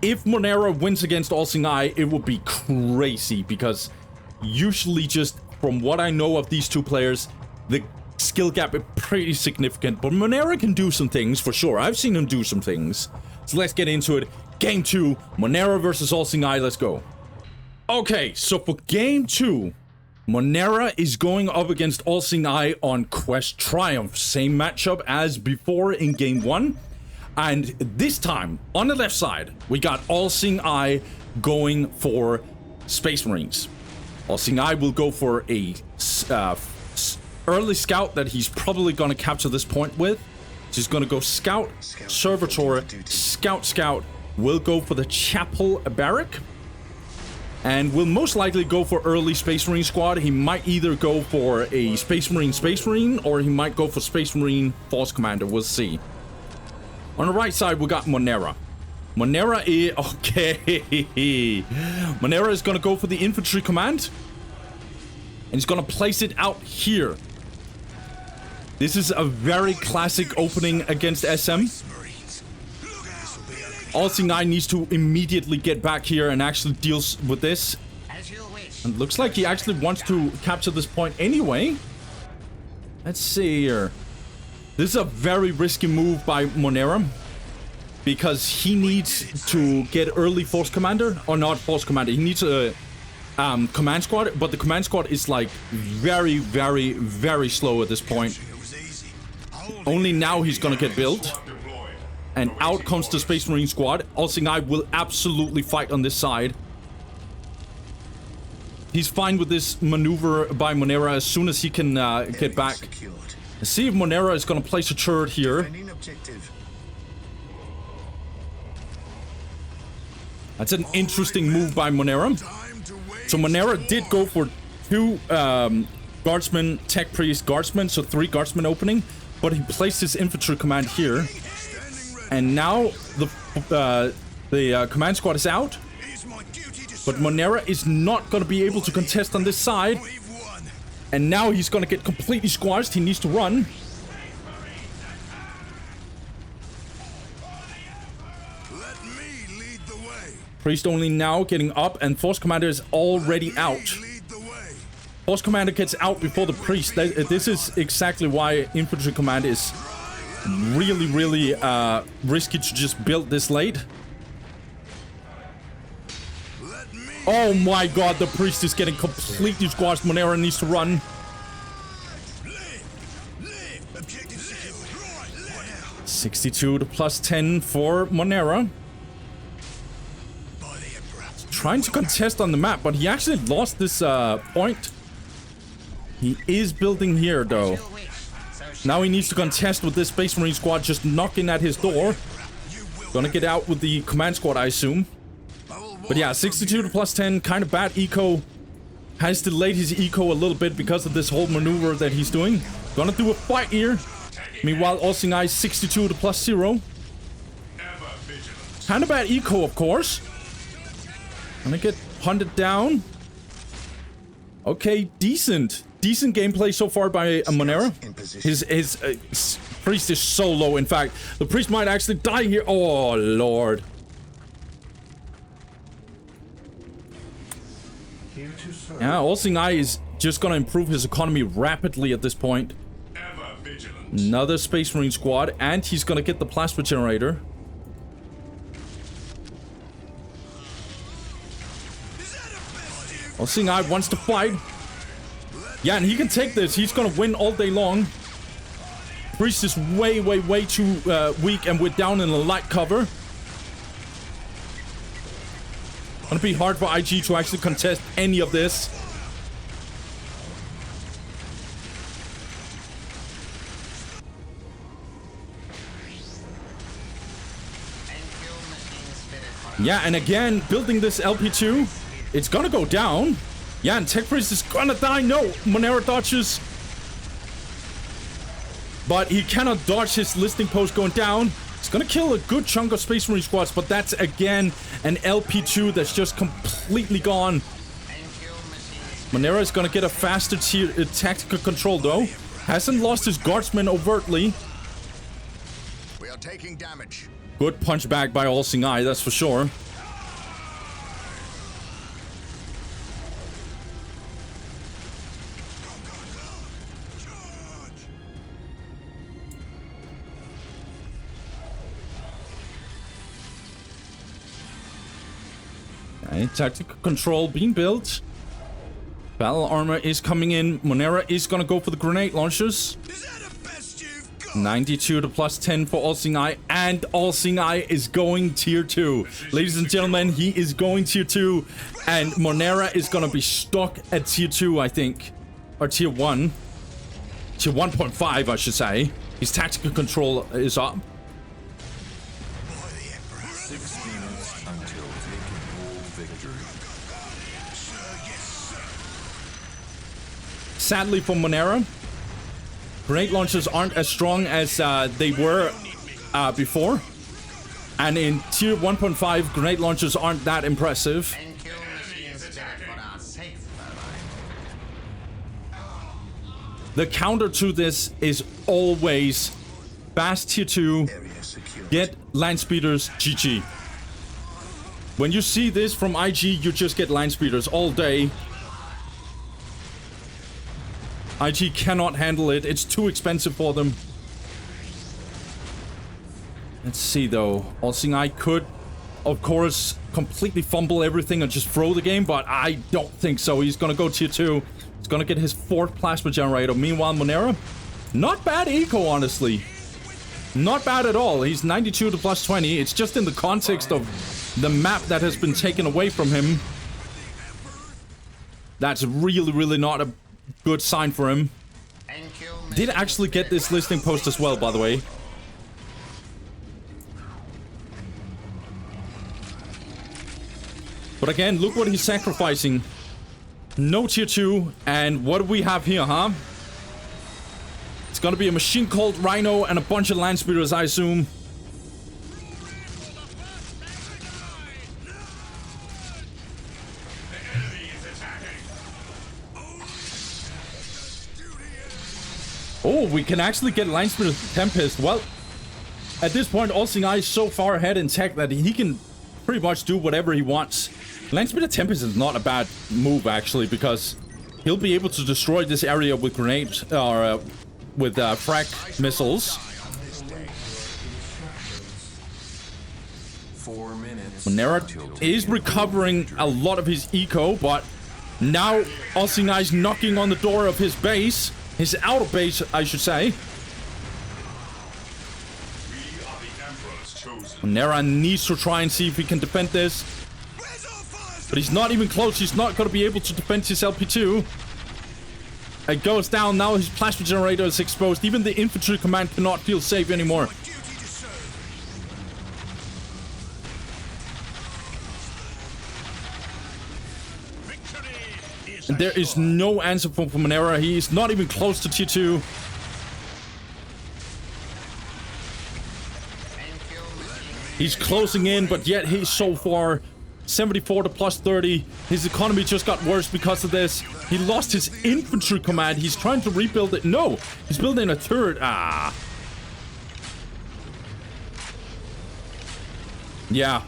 If Monere wins against Olsingai, it would be crazy, because usually, just from what I know of these 2 players, the skill gap is pretty significant. But Monere can do some things for sure. I've seen him do some things. So let's get into it. Game 2, Monere versus Olsingai. Let's go. Okay, so for game 2, Monere is going up against Olsingai on Quest Triumph. Same matchup as before in game 1. And this time, on the left side, we got Olsingai going for Space Marines. Olsingai will go for a early scout that he's probably going to capture this point with. He's going to go scout, servitor, scout, will go for the chapel barrack, and will most likely go for early Space Marine squad. He might either go for a Space Marine, or he might go for Space Marine Force Commander. We'll see. On the right side, we got Monere. Monere is... okay. Monere is going to go for the infantry command, and he's going to place it out here. This is a very classic opening against SM. Olsingai needs to immediately get back here and actually deals with this. And looks like he actually wants to capture this point anyway. Let's see here. This is a very risky move by Monere, because he needs to get early Force Commander, or not Force Commander. He needs a command squad, but the command squad is like very, very, very slow at this point. Only now he's gonna get built. And out comes the Space Marine squad. Olsingai will absolutely fight on this side. He's fine with this maneuver by Monere as soon as he can get back. Let's see if Monere is gonna place a turret here. That's an interesting move by Monere. So Monere did go for 2 guardsmen, tech priest guardsmen, so 3 guardsmen opening, but he placed his infantry command here. And now the command squad is out, but Monere is not going to be able to contest on this side. And now he's going to get completely squashed. He needs to run. Priest only now getting up, and Force Commander is already out. Boss Commander gets out before the Priest. This is exactly why Infantry Command is really, really risky to just build this late. Oh my god, the Priest is getting completely squashed. Monere needs to run. 62 to +10 for Monere. Trying to contest on the map, but he actually lost this point. He is building here, though. Now he needs to contest with this Space Marine squad just knocking at his door. Gonna get out with the command squad, I assume. But yeah, 62 to +10, kind of bad eco. Has delayed his eco a little bit because of this whole maneuver that he's doing. Gonna do a fight here. Meanwhile, Olsingai 62 to +0. Kind of bad eco, of course. Gonna get hunted down. Okay, decent gameplay so far by Monere. His priest is so low. In fact, the priest might actually die here. Oh lord. Yeah, Olsingai is just gonna improve his economy rapidly at this point. Another Space Marine squad, and he's gonna get the plasma generator. Olsingai wants to fight. Yeah, and he can take this. He's gonna win all day long. Priest is way too weak, and we're down in a light cover. Gonna be hard for IG to actually contest any of this. Yeah, and again, building this LP2. It's gonna go down. Yeah, and Tech Priest is gonna die. No, Monere dodges. But he cannot dodge his listing post going down. It's gonna kill a good chunk of Space Marine squads, but that's again an LP2 that's just completely gone. Monere is gonna get a faster tactical control though. Hasn't lost his guardsmen overtly. We are taking damage. Good punch back by Olsingai, that's for sure. Okay, tactical control being built. Battle armor is coming in. Monere is gonna go for the grenade launchers. 92 to +10 for Olsingai, and Olsingai is going tier 2. Ladies and gentlemen, he is going tier 2, and Monere is gonna be stuck at tier 2, I think. Or tier 1. Tier 1.5, I should say. His tactical control is up. 6 minutes until taking full victory. Sadly for Monere, grenade launchers aren't as strong as they were before. And in tier 1.5, grenade launchers aren't that impressive. The counter to this is always fast tier 2, get land speeders, GG. When you see this from IG, you just get land speeders all day. IG cannot handle it. It's too expensive for them. Let's see though. Olsingai could, of course, completely fumble everything and just throw the game, but I don't think so. He's gonna go tier 2. He's gonna get his 4th plasma generator. Meanwhile, Monere, not bad eco, honestly. Not bad at all. He's 92 to +20. It's just in the context of the map that has been taken away from him. That's really not a good sign for him. Did actually get this listing post as well, by the way. But again, look what he's sacrificing. No tier 2, and what do we have here, huh? It's gonna be a machine called Rhino and a bunch of land speeders, I assume. Oh, we can actually get land speeder Tempest. Well, at this point, Olsingai is so far ahead in tech that he can pretty much do whatever he wants. Land speeder Tempest is not a bad move, actually, because he'll be able to destroy this area with grenades or with frag missiles. 4 minutes. Monere is recovering a lot of his eco, but now Ozzy is knocking on the door of his base. His outer base, I should say. Monere needs to try and see if he can defend this. But he's not even close. He's not going to be able to defend his LP2. It goes down. Now his plasma generator is exposed. Even the infantry command cannot feel safe anymore. And there is no answer from Monere. He is not even close to tier 2. He's closing in, but yet he's so far. 74 to plus 30. His economy just got worse because of this. He lost his infantry command. He's trying to rebuild it. No, he's building a turret. Ah. Yeah.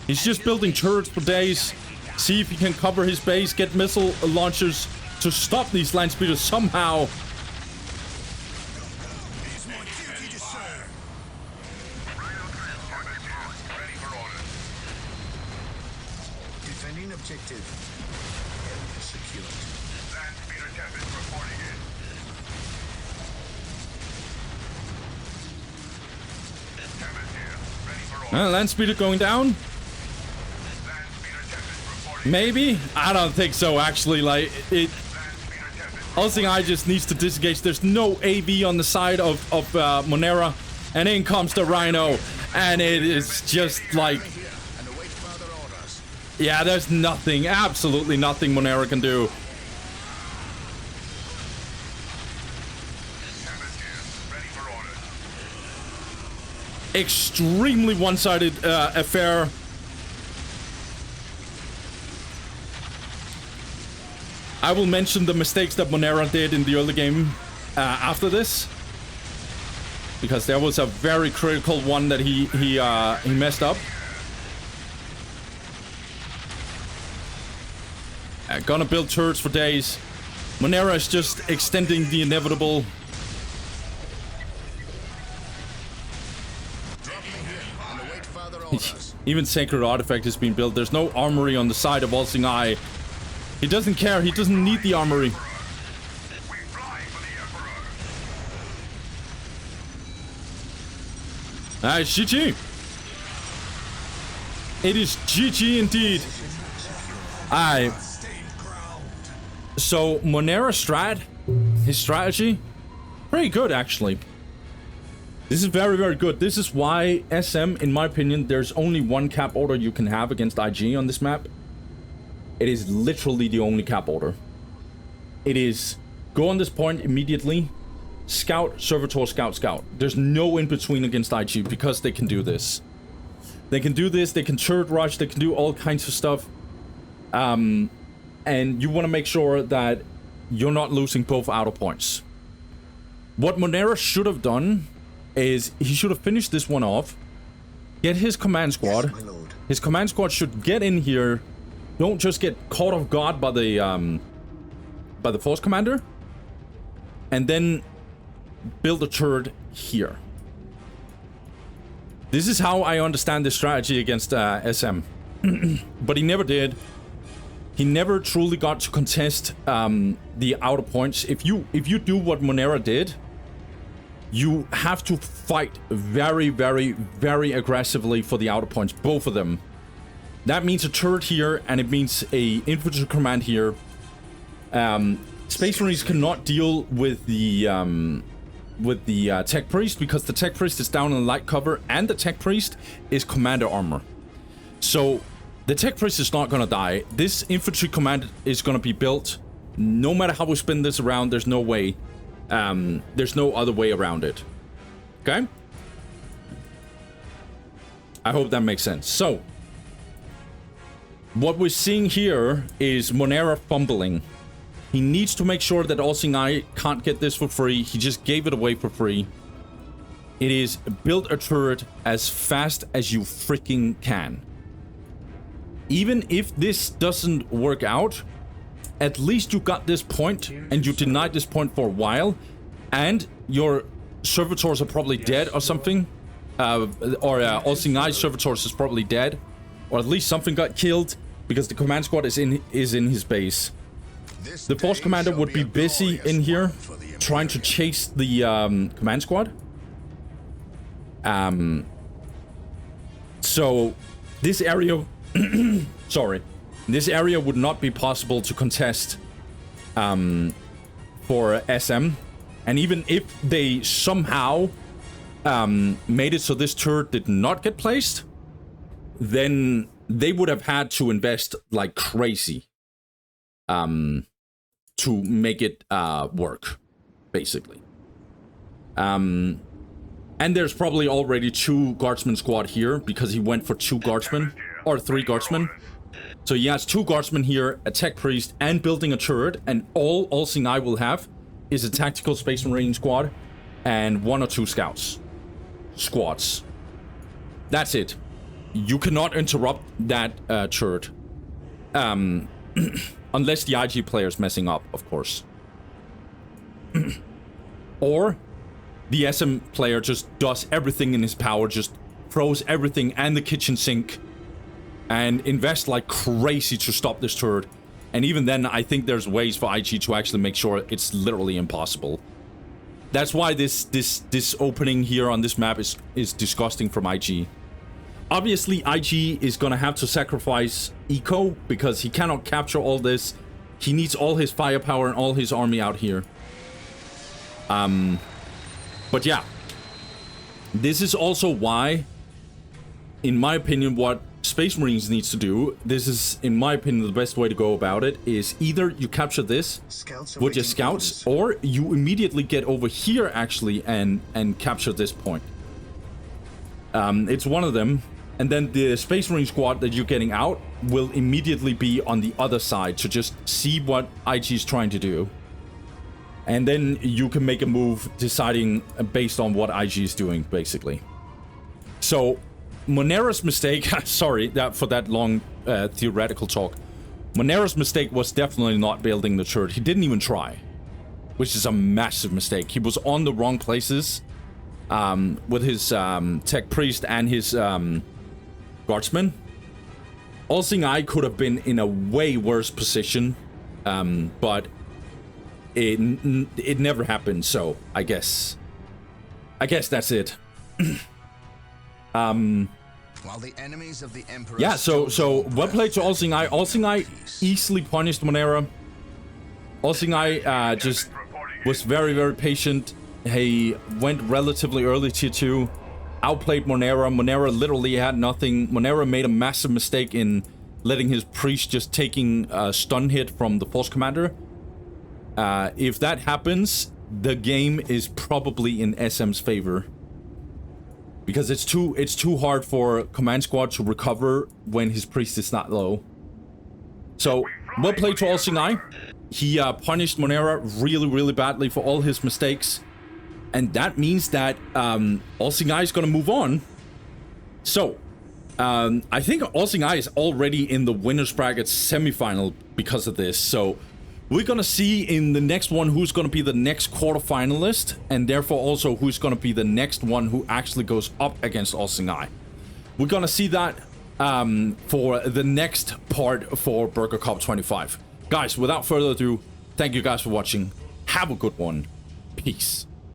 He's just building turrets for days. See if he can cover his base, get missile launchers to stop these land speeders somehow. Defending objective. Area secured. Land speeder tempest reporting in. Tempest here. Ready for order. Land speeder going down. Maybe? I don't think so, actually. Like, Ozzy just needs to disengage. There's no AV on the side of Monere. And in comes the Rhino. And it is just like... Yeah, there's nothing, absolutely nothing Monere can do. Extremely one-sided affair. I will mention the mistakes that Monere did in the early game after this, because there was a very critical one that he messed up. Gonna build turrets for days. Monere is just extending the inevitable. Even Sacred Artifact has been built. There's no armory on the side of All-Seeing Eye. He doesn't care. He doesn't need the armory. GG. It is GG indeed. So Monere strat, his strategy, pretty good actually. This is very, very good. This is why SM, in my opinion, there's only one cap order you can have against IG on this map. It is literally the only cap order. It is go on this point immediately, scout, servitor, scout, scout. There's no in between against IG because they can do this. They can do this, they can turret rush, they can do all kinds of stuff. And you want to make sure that you're not losing both outer points. What Monere should have done is he should have finished this one off, get his command squad. Yes, my lord. His command squad should get in here. Don't just get caught off guard by the force commander, and then build a turret here. This is how I understand this strategy against SM. But he never did. He never truly got to contest the outer points. If you do what Monere did, you have to fight very, very, very aggressively for the outer points, both of them. That means a turret here, and it means a infantry command here. Space Marines cannot deal with the Tech Priest, because the Tech Priest is down in light cover, and the Tech Priest is commander armor. So the Tech Priest is not gonna die. This infantry command is gonna be built. No matter how we spin this around, there's no way. There's no other way around it. Okay? I hope that makes sense. So what we're seeing here is Monere fumbling. He needs to make sure that All-Seeing Eye can't get this for free. He just gave it away for free. It is build a turret as fast as you freaking can. Even if this doesn't work out, at least you got this point, and you denied this point for a while, and your servitors are probably dead or something. All Seeing Eye's servitors is probably dead, or at least something got killed because the command squad is in his base. The force commander would be busy in here trying to chase the command squad. So this area, sorry, this area would not be possible to contest for SM, and even if they somehow made it so this turret did not get placed, then they would have had to invest like crazy to make it work, basically. And there's probably already 2 guardsmen squad here because he went for 2 guardsmen or 3 guardsmen. So he has 2 guardsmen here, a tech priest, and building a turret, and all Seeing Eye will have is a tactical space marine squad and 1 or 2 squads. That's it. You cannot interrupt that turret. Unless the IG player is messing up, of course. Or the SM player just does everything in his power, just throws everything and the kitchen sink and invests like crazy to stop this turret. And even then, I think there's ways for IG to actually make sure it's literally impossible. That's why this opening here on this map is disgusting from IG. Obviously, IG is gonna have to sacrifice Eco because he cannot capture all this. He needs all his firepower and all his army out here. But yeah, this is also why, in my opinion, what Space Marines needs to do, this is, in my opinion, the best way to go about it, is either you capture this with your scouts, or you immediately get over here, actually, and capture this point. It's one of them. And then the Space Marine squad that you're getting out will immediately be on the other side to just see what IG is trying to do. And then you can make a move deciding based on what IG is doing, basically. So, Monere's mistake, sorry for that long theoretical talk. Monere's mistake was definitely not building the turret. He didn't even try, which is a massive mistake. He was on the wrong places with his tech priest and his guardsman. All Seeing Eye could have been in a way worse position, but it never happened, so I guess that's it. While the enemies of the Emperor Yeah, so well played to All Seeing Eye. All Seeing Eye easily punished Monere. All Seeing Eye just was very, very patient. He went relatively early tier 2, outplayed Monere. Monere literally had nothing. Monere made a massive mistake in letting his priest just taking a stun hit from the force commander. If that happens, the game is probably in SM's favor. Because it's too hard for command squad to recover when his priest is not low. So, well played to All Seeing Eye. He punished Monere really, really badly for all his mistakes. And that means that All Seeing Eye is going to move on. So, I think All Seeing Eye is already in the winner's bracket semifinal because of this. So, we're going to see in the next one who's going to be the next quarterfinalist, and therefore also who's going to be the next one who actually goes up against All Seeing Eye. We're going to see that for the next part for Burger Cup 25. Guys, without further ado, thank you guys for watching. Have a good one. Peace.